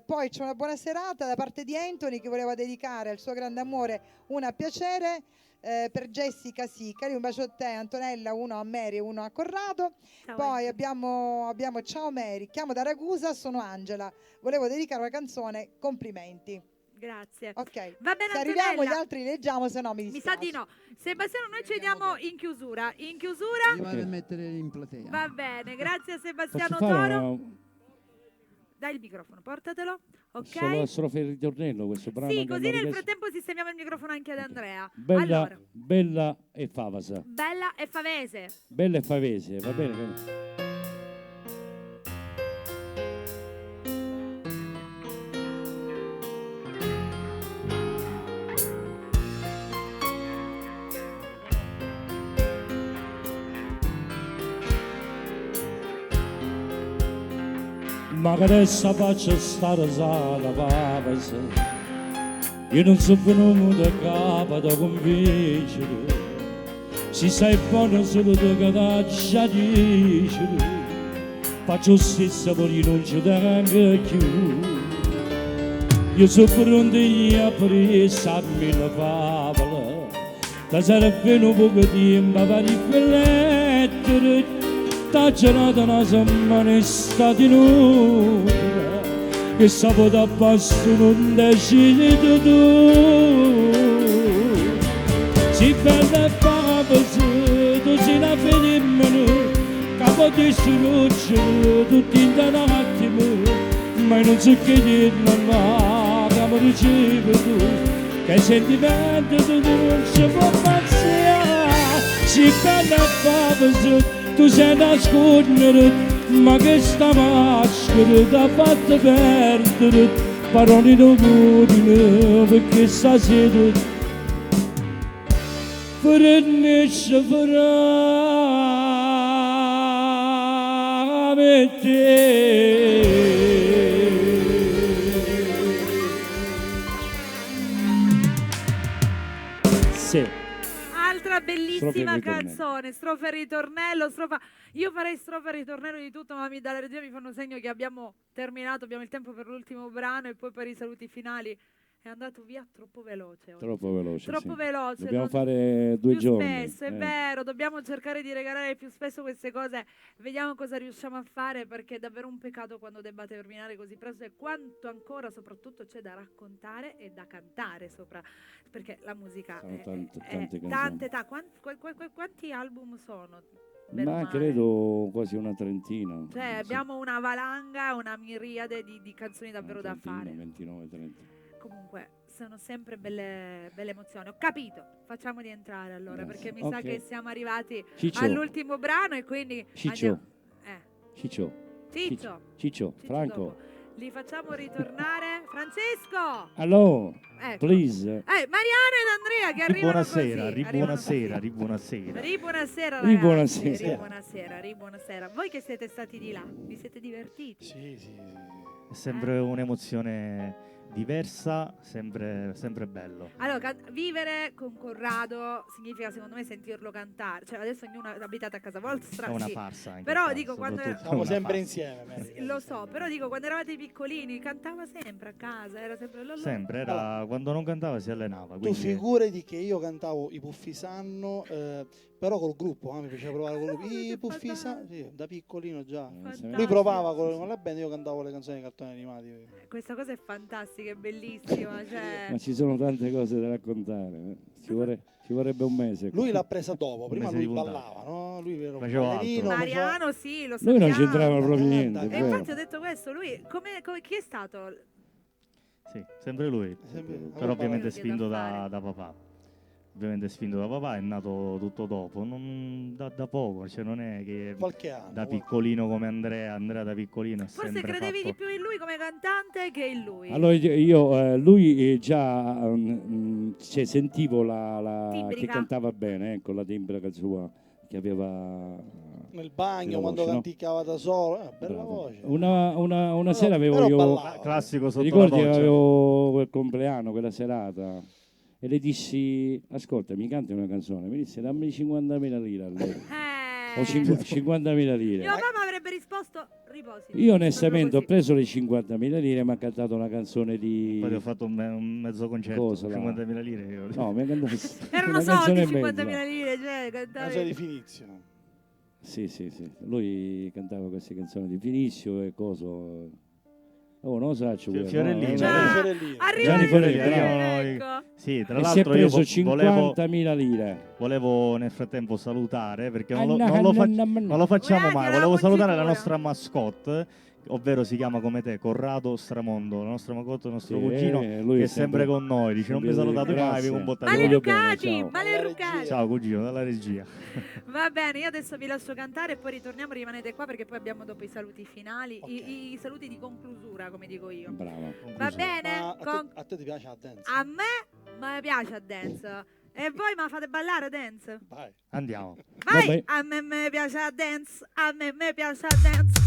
Speaker 16: Poi c'è una buona serata da parte di Anthony che voleva dedicare al suo grande amore una a piacere per Jessica Sicari, un bacio a te Antonella, uno a Mary e uno a Corrado. Poi abbiamo ciao Mary, chiamo da Ragusa, sono Angela, volevo dedicare una canzone, complimenti.
Speaker 14: Grazie.
Speaker 16: Ok,
Speaker 14: Va bene,
Speaker 16: se arriviamo
Speaker 14: Antonella.
Speaker 16: gli altri leggiamo, se no mi
Speaker 14: Mi
Speaker 16: dispiace.
Speaker 14: sa di no. Sebastiano, noi ci diamo in chiusura. In chiusura.
Speaker 22: Mi vado a mettere in platea.
Speaker 14: Va bene, grazie a
Speaker 18: Posso
Speaker 14: Sebastiano
Speaker 18: fare
Speaker 14: Toro. Dai il microfono, portatelo. Ok.
Speaker 18: solo la strofa di ritornello questo brano?
Speaker 14: Sì,
Speaker 18: che
Speaker 14: così
Speaker 18: hanno
Speaker 14: nel
Speaker 18: richiesto?
Speaker 14: frattempo sistemiamo il microfono anche ad Andrea.
Speaker 18: Bella,
Speaker 14: Allora,
Speaker 18: bella e favasa.
Speaker 14: bella e favese.
Speaker 18: Bella e favese, va bene? bene. Ma che adesso faccio stare sala pavasa, io non sono venuto a capo da convincere, si sai buono solo da cadaccia dicere, faccio lo stesso poi non ci tengo più. Io sono pronto a pressarmi la favola, da serve un po' di tempo per riflettere. Sta giornata una settimana è stata inutile, che sabato a passo non decidi tu. Si bella e favasa, tu sei una femmina, capo di soluzione, tutti in un attimo, ma non so che dirmi, ma che mi ricevi tu, che sentimento tu non ci può passare. Si bella e favasa, tu sei da nascondere, ma che sta maschera ti ha fatto perdere parole d'amore, perché stasera finisce veramente. Sì.
Speaker 14: Altra bellissima
Speaker 18: Strofa e ritornello.
Speaker 14: canzone, strofa e ritornello, strofa... Io farei strofa e ritornello di tutto, ma dalla regia mi fanno segno che abbiamo terminato, abbiamo il tempo per l'ultimo brano e poi per i saluti finali. È andato via troppo veloce oggi.
Speaker 18: Troppo veloce.
Speaker 14: Troppo
Speaker 18: sì.
Speaker 14: veloce.
Speaker 18: Dobbiamo
Speaker 14: non-
Speaker 18: fare 2
Speaker 14: più
Speaker 18: giorni.
Speaker 14: spesso, è vero, dobbiamo cercare di regalare più spesso queste cose. Vediamo cosa riusciamo a fare, perché è davvero un peccato quando debba terminare così presto e quanto ancora soprattutto c'è da raccontare e da cantare sopra, perché la musica
Speaker 18: Sono
Speaker 14: è
Speaker 18: tante
Speaker 14: tante,
Speaker 18: canzoni.
Speaker 14: quanti album sono? Bene o
Speaker 18: Ma
Speaker 14: male.
Speaker 18: credo quasi una trentina.
Speaker 14: Cioè,
Speaker 18: Sì,
Speaker 14: abbiamo una valanga, una miriade di canzoni davvero da
Speaker 18: trentina,
Speaker 14: fare.
Speaker 18: 29, 30.
Speaker 14: Comunque, sono sempre belle emozioni. Ho capito, facciamo di entrare allora,
Speaker 18: Grazie.
Speaker 14: perché mi sa
Speaker 18: Ok.
Speaker 14: che siamo arrivati
Speaker 18: Ciccio.
Speaker 14: all'ultimo brano e quindi
Speaker 18: Ciccio.
Speaker 14: andiamo.
Speaker 18: Ciccio.
Speaker 14: Ciccio.
Speaker 18: Ciccio. Franco.
Speaker 14: dopo. Li facciamo ritornare. Francesco!
Speaker 18: Hello.
Speaker 14: Ecco.
Speaker 18: Please.
Speaker 14: Mariano ed Andrea che arrivano
Speaker 12: Buonasera,
Speaker 14: così.
Speaker 12: ribuonasera, ribuonasera.
Speaker 14: Ribuonasera
Speaker 12: Ribuonasera.
Speaker 14: ragazzi, ribuonasera. Voi che siete stati di là, vi siete divertiti?
Speaker 12: Sì. È sempre un'emozione diversa, sempre bello.
Speaker 14: Allora, vivere con Corrado significa secondo me sentirlo cantare. Cioè adesso ognuno è abitato a casa vostra.
Speaker 12: È una
Speaker 14: sì.
Speaker 12: farsa anche
Speaker 14: Però
Speaker 12: qua,
Speaker 14: dico quando
Speaker 12: soprattutto
Speaker 14: era...
Speaker 12: una farsa.
Speaker 10: insieme.
Speaker 14: Lo so, però dico quando eravate piccolini cantava sempre a casa, era sempre
Speaker 12: Sempre, era quando non cantava si allenava.
Speaker 10: Tu
Speaker 12: Quindi...
Speaker 10: figurati che io cantavo i Puffi Sanno, però col gruppo, mi piaceva provare con i Puffi Sanno, sì, da piccolino già. Lui provava con la band, io cantavo le canzoni dei cartoni animati.
Speaker 14: Questa cosa è fantastica, è bellissima. Cioè...
Speaker 18: Ma ci sono tante cose da raccontare. Ci vorrebbe un mese.
Speaker 10: Lui l'ha presa dopo, prima
Speaker 18: mese
Speaker 10: lui
Speaker 18: di puntata.
Speaker 10: ballava, no? Lui era un
Speaker 18: Faceva
Speaker 10: ballerino.
Speaker 14: Mariano sì, lo
Speaker 18: Lui non
Speaker 14: sappiamo.
Speaker 18: c'entrava proprio niente. è
Speaker 14: E
Speaker 18: vero.
Speaker 14: infatti ho detto questo, lui chi è stato?
Speaker 12: Sì, sempre lui.
Speaker 10: Sempre-
Speaker 12: Però ovviamente
Speaker 14: Quello che
Speaker 12: spinto
Speaker 14: da fare.
Speaker 12: da papà. ovviamente spinto da papà, è nato tutto dopo, da poco, cioè non è che
Speaker 10: qualche anno,
Speaker 12: da piccolino come Andrea da piccolino è
Speaker 14: Forse
Speaker 12: sempre
Speaker 14: credevi
Speaker 12: fatto...
Speaker 14: di più in lui come cantante che in lui.
Speaker 18: Allora io lui già cioè, sentivo che
Speaker 14: Timbrica.
Speaker 18: cantava bene, ecco la timbrica sua che aveva
Speaker 10: nel bagno
Speaker 18: la
Speaker 10: quando
Speaker 18: voce, no?
Speaker 10: canticava da solo, bella
Speaker 18: Bravo.
Speaker 10: voce.
Speaker 18: Una sera avevo
Speaker 10: però
Speaker 18: io
Speaker 10: ballava.
Speaker 12: Classico
Speaker 18: ti
Speaker 12: sotto
Speaker 18: ricordi
Speaker 12: la
Speaker 18: che
Speaker 12: voce.
Speaker 18: avevo quel compleanno, quella serata e le dissi ascolta mi canti una canzone, mi disse dammi 50.000 lire a lei o 50.000 lire.
Speaker 14: Mio papà avrebbe risposto riposi.
Speaker 18: Io onestamente ho preso le 50.000 lire e mi ha cantato una canzone di...
Speaker 12: Poi ho fatto un mezzo concerto,
Speaker 18: Cosa, là?
Speaker 12: 50.000 lire. Io.
Speaker 18: No, mi ha cantato
Speaker 14: Erano
Speaker 18: una
Speaker 14: soldi
Speaker 18: canzone e
Speaker 14: 50.000
Speaker 18: mezza.
Speaker 14: lire, cioè
Speaker 10: Una
Speaker 14: cantare.
Speaker 10: serie di Finizio.
Speaker 18: Sì, lui cantava queste canzoni di Finizio e coso. Oh, non lo so,
Speaker 12: Fiorellini.
Speaker 14: Arriva
Speaker 18: Fiorellini,
Speaker 14: ecco.
Speaker 12: Sì, tra
Speaker 18: e si è
Speaker 12: l'altro io
Speaker 18: preso
Speaker 12: volevo
Speaker 18: 50.000 lire.
Speaker 12: Volevo nel frattempo salutare perché non lo facciamo mai. Volevo salutare la nostra mascotte, ovvero si chiama come te Corrado Stramondo, la nostra mascotte, il nostro
Speaker 18: Sì,
Speaker 12: cugino
Speaker 18: lui
Speaker 12: che
Speaker 18: è
Speaker 12: è sempre con noi. Dice non mi salutate mai, vi comportate
Speaker 14: Maleducati, maleducati.
Speaker 12: Ciao cugino, dalla regia.
Speaker 14: Va bene, io adesso vi lascio cantare e poi ritorniamo, rimanete qua perché poi abbiamo dopo i saluti finali, i saluti di conclusura, come dico io.
Speaker 18: Brava.
Speaker 14: Va bene?
Speaker 10: Ma a te ti piace la dance?
Speaker 14: A me piace a dance. E voi mi fate ballare dance?
Speaker 10: Vai.
Speaker 12: Andiamo.
Speaker 14: Vai! A me piace a dance, a me piace a dance.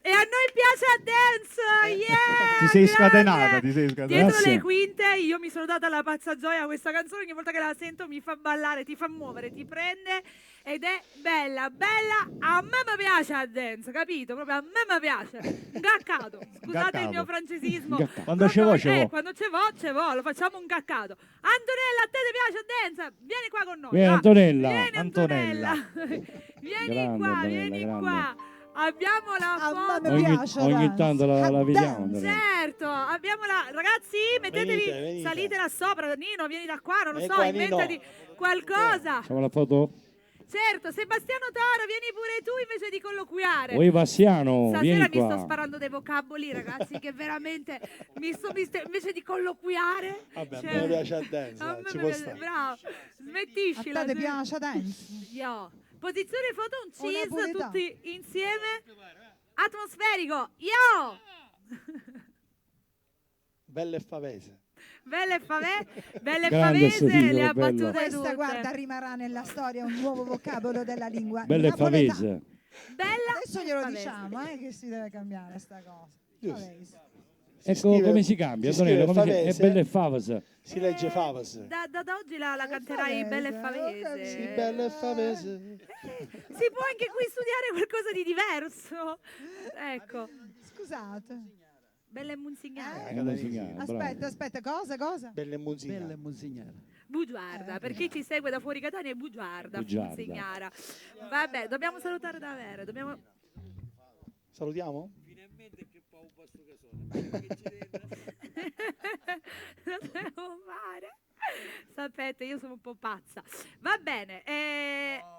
Speaker 14: E a noi piace a dance, yeah!
Speaker 12: Ti sei
Speaker 14: grande!
Speaker 12: scatenata.
Speaker 14: Dietro le quinte io mi sono data la pazza gioia a questa canzone, ogni volta che la sento mi fa ballare, ti fa muovere, ti prende ed è bella, a me mi piace a dance, capito? Proprio a me mi piace. Gaccato, scusate il mio francesismo.
Speaker 12: Quando ce vo.
Speaker 14: Quando ce vo, lo facciamo un gaccato. Antonella, a te ti piace a dance? Vieni qua con noi.
Speaker 18: Vieni,
Speaker 14: va.
Speaker 18: Antonella.
Speaker 14: Vieni Antonella. Vieni qua. Abbiamo la foto.
Speaker 18: Ogni tanto la vediamo.
Speaker 14: Certo, abbiamo la. Ragazzi, mettetevi,
Speaker 10: Venite.
Speaker 14: salite là sopra. Nino, vieni da qua, non lo so,
Speaker 10: qua,
Speaker 14: inventati qualcosa.
Speaker 18: Facciamo la foto?
Speaker 14: Certo, Sebastiano Toro, vieni pure tu invece di colloquiare.
Speaker 18: Oi Bassiano,
Speaker 14: Stasera
Speaker 18: vieni
Speaker 14: mi
Speaker 18: qua.
Speaker 14: sto sparando dei vocaboli, ragazzi, che veramente invece di colloquiare.
Speaker 10: Vabbè, a
Speaker 14: cioè,
Speaker 10: me piace a dance,
Speaker 14: a me
Speaker 10: ci
Speaker 14: mi
Speaker 10: può
Speaker 14: piace-
Speaker 10: stare.
Speaker 14: Bravo, smettiscila.
Speaker 16: A te piace a dance?
Speaker 14: Io. Posizione foto un cheese,
Speaker 16: napoletano.
Speaker 14: tutti insieme. Atmosferico. Io.
Speaker 10: Belle e favese.
Speaker 14: Belle
Speaker 18: Grande
Speaker 14: favese,
Speaker 18: Sofia,
Speaker 14: le ha
Speaker 18: bello.
Speaker 14: battute
Speaker 16: Questa,
Speaker 14: tutte.
Speaker 16: guarda, rimarrà nella storia un nuovo vocabolo della lingua
Speaker 18: Belle
Speaker 16: napoletana.
Speaker 18: favese.
Speaker 14: Bella
Speaker 16: Adesso glielo
Speaker 14: favese.
Speaker 16: diciamo che si deve cambiare sta cosa. Favese.
Speaker 18: Ecco
Speaker 10: scrive-
Speaker 18: come si cambia,
Speaker 10: si
Speaker 18: Antonella,
Speaker 10: scrive
Speaker 18: come si... è
Speaker 10: favese.
Speaker 18: belle favese.
Speaker 10: Si legge favese.
Speaker 14: Da oggi la canterai belle favese.
Speaker 10: Sì, belle e favese.
Speaker 14: Si può anche qui studiare qualcosa di diverso. Ecco.
Speaker 16: Scusate.
Speaker 14: Belle munzignare.
Speaker 16: Aspetta, cosa?
Speaker 10: Belle e munzignare.
Speaker 6: Bella Monsignara.
Speaker 14: Bugiarda, per chi ci segue da fuori Catania è bugiarda,
Speaker 18: Bugiarda.
Speaker 14: munzignara. Vabbè, dobbiamo salutare davvero,
Speaker 10: Salutiamo?
Speaker 14: Lo devo fare. Sapete, io sono un po' pazza. Va bene,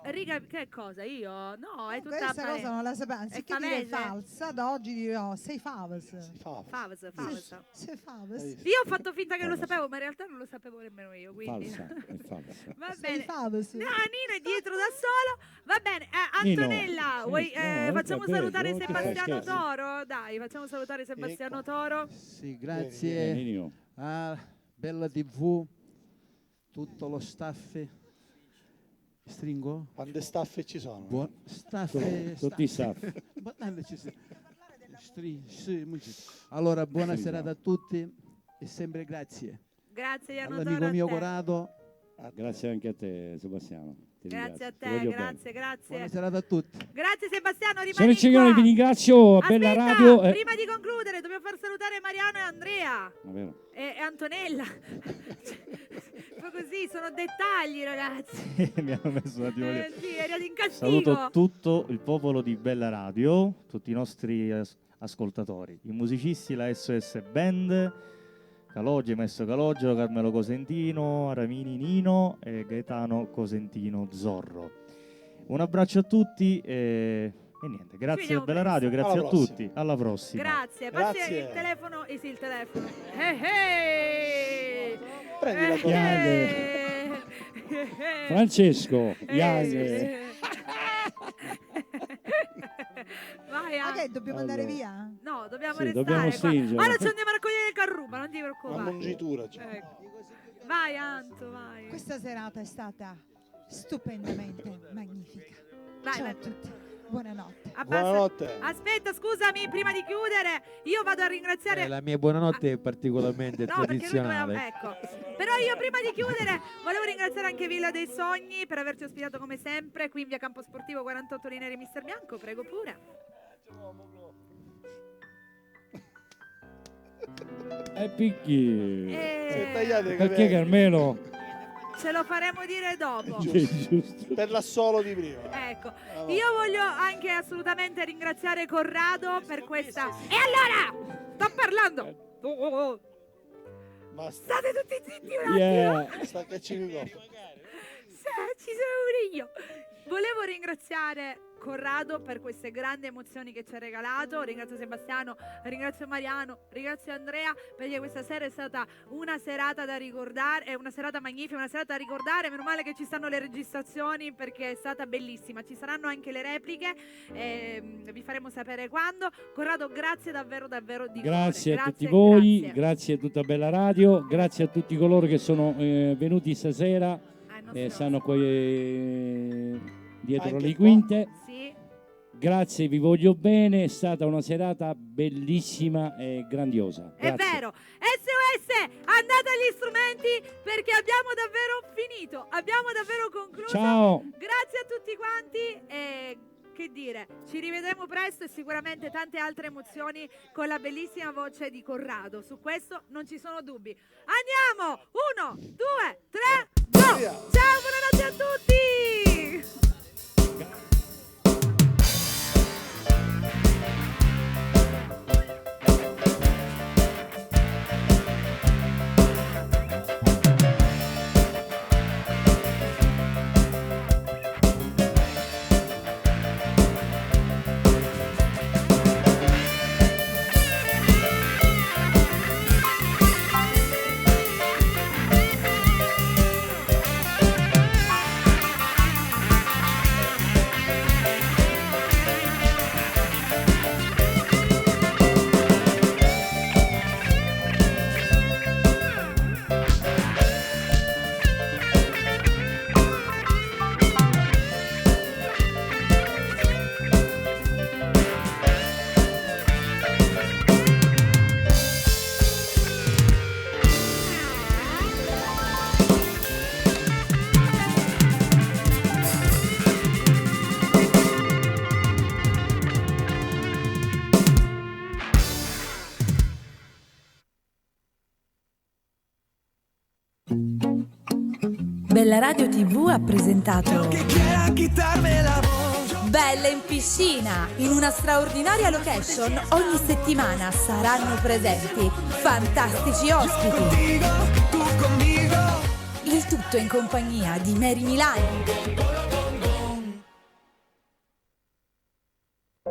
Speaker 14: riga, che cosa? Io? No, è tutta
Speaker 16: Questa cosa non la sapevo, anziché dire falsa, da oggi dirò sei favese.
Speaker 14: Favese.
Speaker 16: Sei favese.
Speaker 14: Io ho fatto finta che lo sapevo, ma in realtà non lo sapevo nemmeno io, quindi.
Speaker 18: Falsa, è falsa.
Speaker 14: Va
Speaker 16: Sei
Speaker 14: bene.
Speaker 16: favese.
Speaker 14: No, Nino è dietro da solo. Va bene, Antonella, vuoi, facciamo salutare Sebastiano Toro? Dai, facciamo salutare Sebastiano Toro.
Speaker 22: Sì, grazie a Bella TV, tutto lo staff. Stringo?
Speaker 10: Quante staffe ci sono?
Speaker 18: Tutti i staff.
Speaker 22: Allora, buona serata a tutti e sempre grazie.
Speaker 14: Grazie Iano
Speaker 22: all'amico
Speaker 14: Toro,
Speaker 22: mio
Speaker 14: a te.
Speaker 22: Corrado.
Speaker 18: Grazie anche a te, Sebastiano. Ti
Speaker 14: Grazie a
Speaker 18: ringrazio. Ti
Speaker 14: te,
Speaker 18: voglio
Speaker 14: grazie.
Speaker 22: Buona serata a tutti.
Speaker 14: Grazie Sebastiano, rimani
Speaker 18: Signore e signori,
Speaker 14: qua.
Speaker 18: vi ringrazio. Bella
Speaker 14: Aspetta,
Speaker 18: radio.
Speaker 14: prima di concludere dobbiamo far salutare Mariano e Andrea e Antonella. Poi così, sono dettagli ragazzi.
Speaker 12: Mi hanno messo un attimo lì.
Speaker 14: Sì, eri in castigo.
Speaker 12: Saluto tutto il popolo di Bella Radio, tutti i nostri ascoltatori, i musicisti, la SOS Band, Calogero, Maestro Calogero, Carmelo Cosentino, Aramini Nino e Gaetano Cosentino Zorro. Un abbraccio a tutti e niente, grazie a Bella Radio, grazie a tutti, alla prossima.
Speaker 14: Grazie, passi il telefono, sì, il telefono.
Speaker 10: Prendi la
Speaker 18: Francesco, Young.
Speaker 14: Vai,
Speaker 16: Ma che dobbiamo andare via?
Speaker 14: No, dobbiamo
Speaker 18: Sì,
Speaker 14: restare
Speaker 18: dobbiamo
Speaker 14: qua.
Speaker 18: stringere.
Speaker 14: Ora ci andiamo a raccogliere il carruba, non ti preoccupare.
Speaker 10: Una mungitura. Cioè.
Speaker 14: Ecco. Vai Anto, vai.
Speaker 16: Questa serata è stata stupendamente magnifica.
Speaker 14: Vai,
Speaker 16: Ciao
Speaker 14: vai.
Speaker 16: a tutti, buonanotte.
Speaker 10: Buonanotte.
Speaker 14: Aspetta, scusami, prima di chiudere, io vado a ringraziare.
Speaker 6: La mia buonanotte è particolarmente
Speaker 14: No, perché lui
Speaker 6: tradizionale.
Speaker 14: doveva. Ecco. Però io prima di chiudere volevo ringraziare anche Villa dei Sogni per averci ospitato come sempre qui in via Campo Sportivo 48 Linee Mister Bianco, prego pure.
Speaker 18: E picchi.
Speaker 10: tagliate i
Speaker 18: Perché
Speaker 10: capelli.
Speaker 18: Carmelo?
Speaker 14: Ce lo faremo dire dopo.
Speaker 18: Giusto.
Speaker 10: Per l'assolo di prima.
Speaker 14: Ecco, io voglio anche assolutamente ringraziare Corrado per questa. E allora! Sto parlando! State tutti zitti un attimo!
Speaker 10: Sta cacciando il cofano.
Speaker 14: Ci sono pure io! Volevo ringraziare Corrado per queste grandi emozioni che ci ha regalato, ringrazio Sebastiano, ringrazio Mariano, ringrazio Andrea perché questa sera è stata una serata da ricordare, è una serata magnifica, una serata da ricordare, meno male che ci stanno le registrazioni perché è stata bellissima, ci saranno anche le repliche, vi faremo sapere quando. Corrado, grazie davvero di
Speaker 18: Grazie
Speaker 14: cuore.
Speaker 18: a tutti voi, grazie a tutta Bella Radio, grazie a tutti coloro che sono venuti stasera, stanno qui dietro
Speaker 10: Anche
Speaker 18: le
Speaker 10: qua.
Speaker 18: quinte.
Speaker 14: Sì.
Speaker 18: Grazie, vi voglio bene, è stata una serata bellissima e grandiosa. Grazie.
Speaker 14: È vero. SOS, andate agli strumenti perché abbiamo davvero finito, abbiamo davvero concluso.
Speaker 18: Ciao.
Speaker 14: Grazie a tutti quanti e che dire, ci rivedremo presto e sicuramente tante altre emozioni con la bellissima voce di Corrado. Su questo non ci sono dubbi. Andiamo! 1, 2, 3, go! Ciao, buonanotte a tutti!
Speaker 7: Bella Radio TV ha presentato Bella in piscina. In una straordinaria location ogni settimana saranno presenti fantastici ospiti. Il tutto in compagnia di Mary Milani.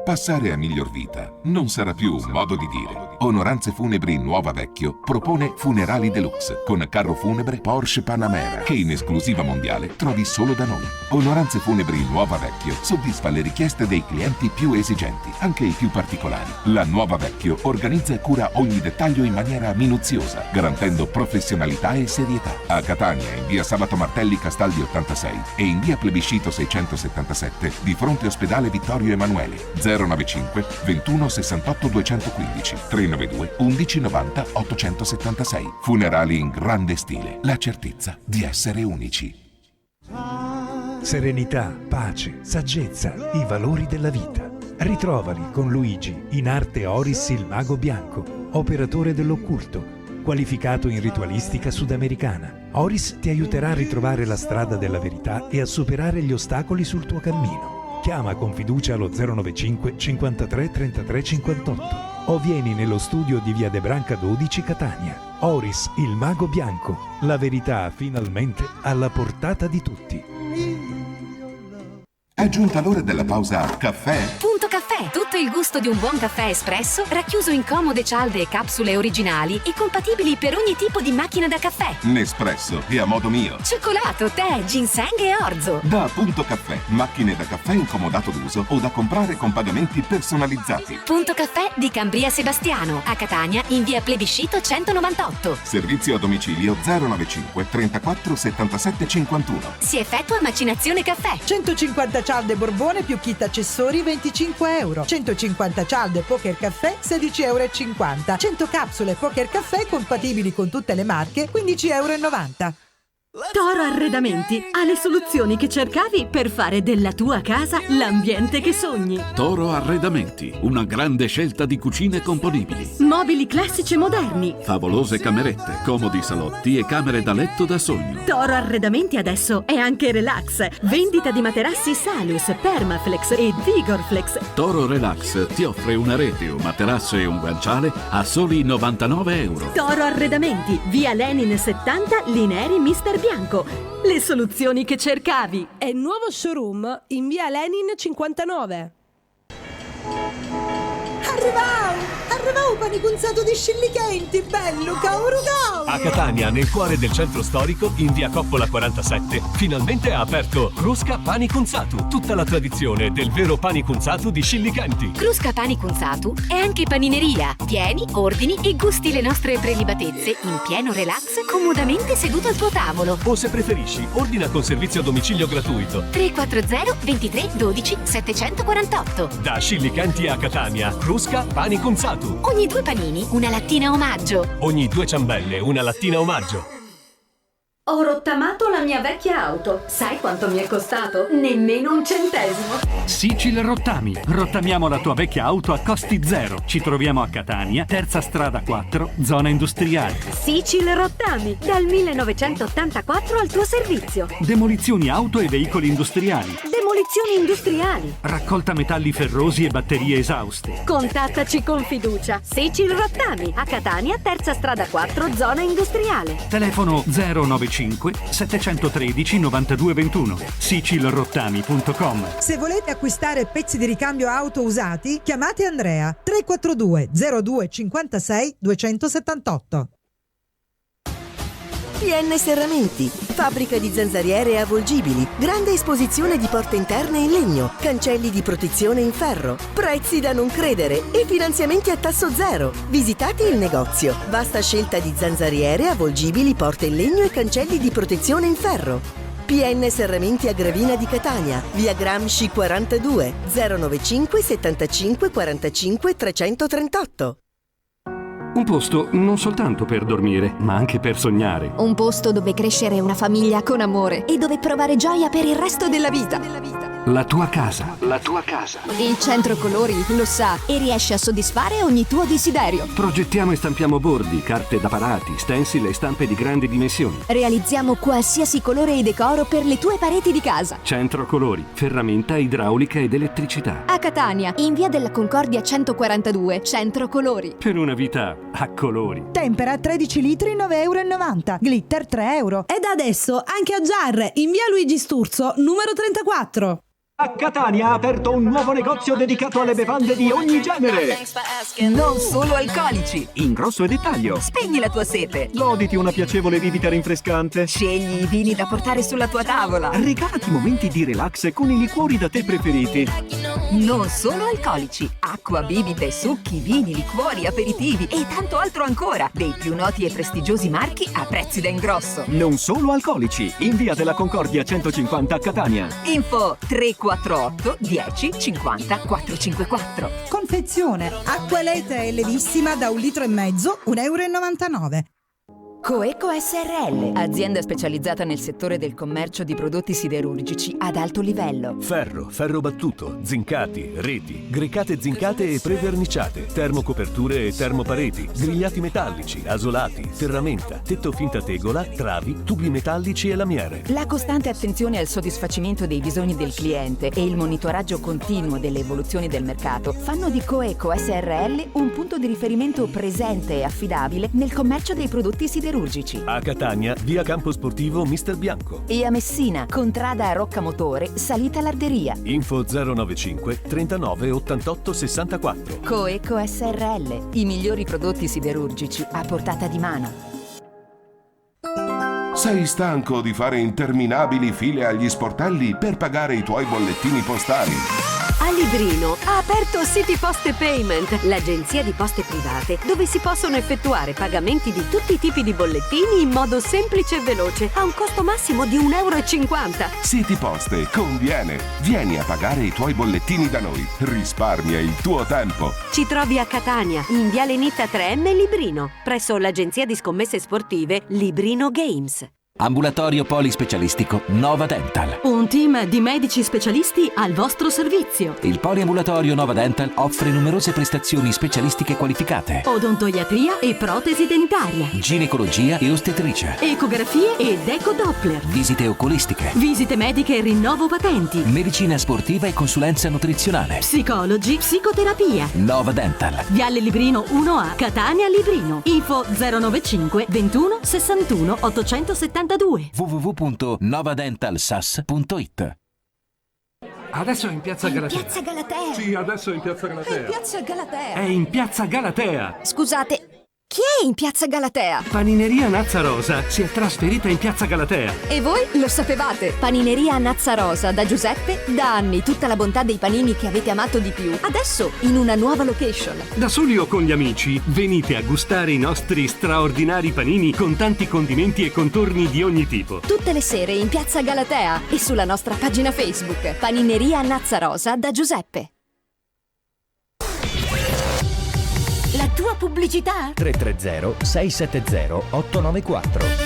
Speaker 1: Passare a miglior vita non sarà più un modo di dire. Onoranze Funebri Nuova Vecchio propone funerali deluxe con carro funebre Porsche Panamera che in esclusiva mondiale trovi solo da noi. Onoranze Funebri Nuova Vecchio soddisfa le richieste dei clienti più esigenti, anche i più particolari. La Nuova Vecchio organizza e cura ogni dettaglio in maniera minuziosa, garantendo professionalità e serietà. A Catania, in via Sabato Martelli Castaldi 86 e in via Plebiscito 677 di fronte ospedale Vittorio Emanuele. 095 21 68 215 392 11 90 876. Funerali in grande stile, la certezza di essere unici.
Speaker 11: Serenità, pace, saggezza, i valori della vita. Ritrovali con Luigi, in arte Oris il mago bianco, operatore dell'occulto, qualificato in ritualistica sudamericana. Oris ti aiuterà a ritrovare la strada della verità e a superare gli ostacoli sul tuo cammino. Chiama con fiducia allo 095 53 33 58 o vieni nello studio di via De Branca 12 Catania. Oris, il mago bianco, la verità finalmente alla portata di tutti.
Speaker 1: È giunta l'ora della pausa caffè.
Speaker 17: Punto Caffè, tutto il gusto di un buon caffè espresso racchiuso in comode cialde e capsule originali e compatibili per ogni tipo di macchina da caffè.
Speaker 1: Nespresso e a modo mio.
Speaker 17: Cioccolato, tè, ginseng e orzo.
Speaker 1: Da Punto Caffè, macchine da caffè in comodato d'uso o da comprare con pagamenti personalizzati.
Speaker 17: Punto Caffè di Cambria Sebastiano, a Catania in via Plebiscito 198.
Speaker 1: Servizio a domicilio 095 34 77 51.
Speaker 17: Si effettua macinazione caffè.
Speaker 23: 150 cialde Borbone più kit accessori 25 euro. 150 cialde Poker Caffè 16,50 euro. 100 capsule Poker Caffè compatibili con tutte le marche 15,90 euro.
Speaker 5: Toro Arredamenti ha le soluzioni che cercavi per fare della tua casa l'ambiente che sogni.
Speaker 19: Toro Arredamenti, una grande scelta di cucine componibili.
Speaker 5: Mobili classici e moderni.
Speaker 19: Favolose camerette, comodi salotti e camere da letto da sogno.
Speaker 5: Toro Arredamenti adesso è anche Relax. Vendita di materassi Salus, Permaflex e Vigorflex.
Speaker 19: Toro Relax ti offre una rete, un materasso e un guanciale a soli 99 euro.
Speaker 5: Toro Arredamenti, via Lenin 70, Lineri Mister Bianco. Le soluzioni che cercavi.
Speaker 20: È nuovo showroom in via Lenin 59.
Speaker 23: Arrivau paniconzato di scillichenti, bello, cauro.
Speaker 8: A Catania, nel cuore del centro storico, in via Coppola 47, finalmente ha aperto Crusca Pani Kunzatu, tutta la tradizione del vero pani kunzatu di Scillicanti.
Speaker 17: Crusca Pani Kunzatu è anche panineria. Tieni, ordini e gusti le nostre prelibatezze in pieno relax, comodamente seduto al tuo tavolo.
Speaker 8: O se preferisci, ordina con servizio a domicilio gratuito.
Speaker 17: 340 23 12 748.
Speaker 8: Da Scillicanti a Catania, Crusca Pani Kunzatu.
Speaker 17: Ogni 2 panini, una lattina omaggio.
Speaker 8: Ogni 2 ciambelle, una lattina omaggio.
Speaker 5: Ho rottamato la mia vecchia auto. Sai quanto mi è costato? Nemmeno un centesimo.
Speaker 9: Sicil Rottami. Rottamiamo la tua vecchia auto a costi zero. Ci troviamo a Catania, terza strada 4, zona industriale.
Speaker 3: Sicil Rottami, dal 1984 al tuo servizio.
Speaker 9: Demolizioni auto e veicoli industriali.
Speaker 3: Demolizioni industriali.
Speaker 9: Raccolta metalli ferrosi e batterie esauste.
Speaker 3: Contattaci con fiducia. Sicil Rottami, a Catania, terza strada 4, zona industriale.
Speaker 9: Telefono 095 713 9221. sicilrottami.com.
Speaker 23: Se volete acquistare pezzi di ricambio auto usati, chiamate Andrea 342 02 56 278.
Speaker 13: PN Serramenti, fabbrica di zanzariere e avvolgibili, grande esposizione di porte interne in legno, cancelli di protezione in ferro, prezzi da non credere e finanziamenti a tasso zero. Visitate il negozio, vasta scelta di zanzariere, avvolgibili, porte in legno e cancelli di protezione in ferro. PN Serramenti a Gravina di Catania, via Gramsci 42, 095 75 45 338.
Speaker 9: Un posto non soltanto per dormire, ma anche per sognare.
Speaker 15: Un posto dove crescere una famiglia con amore e dove provare gioia per il resto della vita.
Speaker 9: La tua casa. La tua casa.
Speaker 15: Il Centro Colori lo sa e riesce a soddisfare ogni tuo desiderio.
Speaker 9: Progettiamo e stampiamo bordi, carte da parati, stencil e stampe di grandi dimensioni.
Speaker 15: Realizziamo qualsiasi colore e decoro per le tue pareti di casa.
Speaker 9: Centro Colori, ferramenta, idraulica ed elettricità.
Speaker 15: A Catania, in via della Concordia 142, Centro Colori.
Speaker 9: Per una vita a colori.
Speaker 23: Tempera 13 litri 9,90 €. Glitter 3 €.
Speaker 20: Ed adesso anche a Jar, in via Luigi Sturzo, numero 34.
Speaker 21: A Catania ha aperto un nuovo negozio dedicato alle bevande di ogni genere.
Speaker 24: Non solo alcolici.
Speaker 21: In grosso e dettaglio.
Speaker 24: Spegni la tua sete.
Speaker 21: Goditi una piacevole bibita rinfrescante.
Speaker 24: Scegli i vini da portare sulla tua tavola.
Speaker 21: Regalati momenti di relax con i liquori da te preferiti.
Speaker 24: Non solo alcolici. Acqua, bibite, succhi, vini, liquori, aperitivi e tanto altro ancora. Dei più noti e prestigiosi marchi a prezzi da ingrosso.
Speaker 21: Non solo alcolici. In via della Concordia 150 a Catania.
Speaker 24: Info 348 10 50 454.
Speaker 23: Confezione acqua Lete e levissima da 1,5 litri, 1,99 €.
Speaker 24: Coeco SRL, azienda specializzata nel settore del commercio di prodotti siderurgici ad alto livello.
Speaker 8: Ferro, ferro battuto, zincati, reti, grecate zincate e preverniciate, termocoperture e termopareti, grigliati metallici, asolati, ferramenta, tetto finta tegola, travi, tubi metallici e lamiere.
Speaker 24: La costante attenzione al soddisfacimento dei bisogni del cliente e il monitoraggio continuo delle evoluzioni del mercato fanno di Coeco SRL un punto di riferimento presente e affidabile nel commercio dei prodotti siderurgici.
Speaker 8: A Catania, via Campo Sportivo Mister Bianco.
Speaker 24: E a Messina, contrada a Roccamotore, salita Larderia.
Speaker 8: Info 095 39 88 64.
Speaker 24: Coeco SRL, i migliori prodotti siderurgici a portata di mano.
Speaker 1: Sei stanco di fare interminabili file agli sportelli per pagare i tuoi bollettini postali?
Speaker 3: A Librino ha aperto City Poste Payment, l'agenzia di poste private dove si possono effettuare pagamenti di tutti i tipi di bollettini in modo semplice e veloce a un costo massimo di 1,50 €.
Speaker 1: City Poste conviene. Vieni a pagare i tuoi bollettini da noi. Risparmia il tuo tempo.
Speaker 3: Ci trovi a Catania, in Viale Nitta 3M Librino, presso l'agenzia di scommesse sportive Librino Games.
Speaker 2: Ambulatorio polispecialistico Nova Dental.
Speaker 5: Un team di medici specialisti al vostro servizio.
Speaker 2: Il poliambulatorio Nova Dental offre numerose prestazioni specialistiche qualificate.
Speaker 5: Odontoiatria e protesi dentaria.
Speaker 2: Ginecologia e ostetricia.
Speaker 5: Ecografie ed ecodoppler.
Speaker 2: Visite ocolistiche.
Speaker 5: Visite mediche e rinnovo patenti.
Speaker 2: Medicina sportiva e consulenza nutrizionale.
Speaker 5: Psicologi, psicoterapia.
Speaker 2: Nova Dental.
Speaker 5: Viale Librino 1A, Catania Librino. Info 095 21 61 872.
Speaker 2: www.novadentalsas.it.
Speaker 9: Adesso è in Piazza Galatea.
Speaker 15: Piazza Galatea.
Speaker 9: Sì, adesso è in Piazza Galatea.
Speaker 15: Piazza Galatea.
Speaker 9: È in Piazza Galatea.
Speaker 15: Scusate, Chi è in Piazza Galatea?
Speaker 9: Panineria Nazzarosa si è trasferita in Piazza Galatea.
Speaker 15: E voi lo sapevate? Panineria Nazzarosa da Giuseppe, da anni tutta la bontà dei panini che avete amato di più. Adesso in una nuova location.
Speaker 9: Da soli o con gli amici, venite a gustare i nostri straordinari panini con tanti condimenti e contorni di ogni tipo.
Speaker 15: Tutte le sere in Piazza Galatea e sulla nostra pagina Facebook. Panineria Nazzarosa da Giuseppe.
Speaker 5: La tua pubblicità?
Speaker 4: 330 670 894.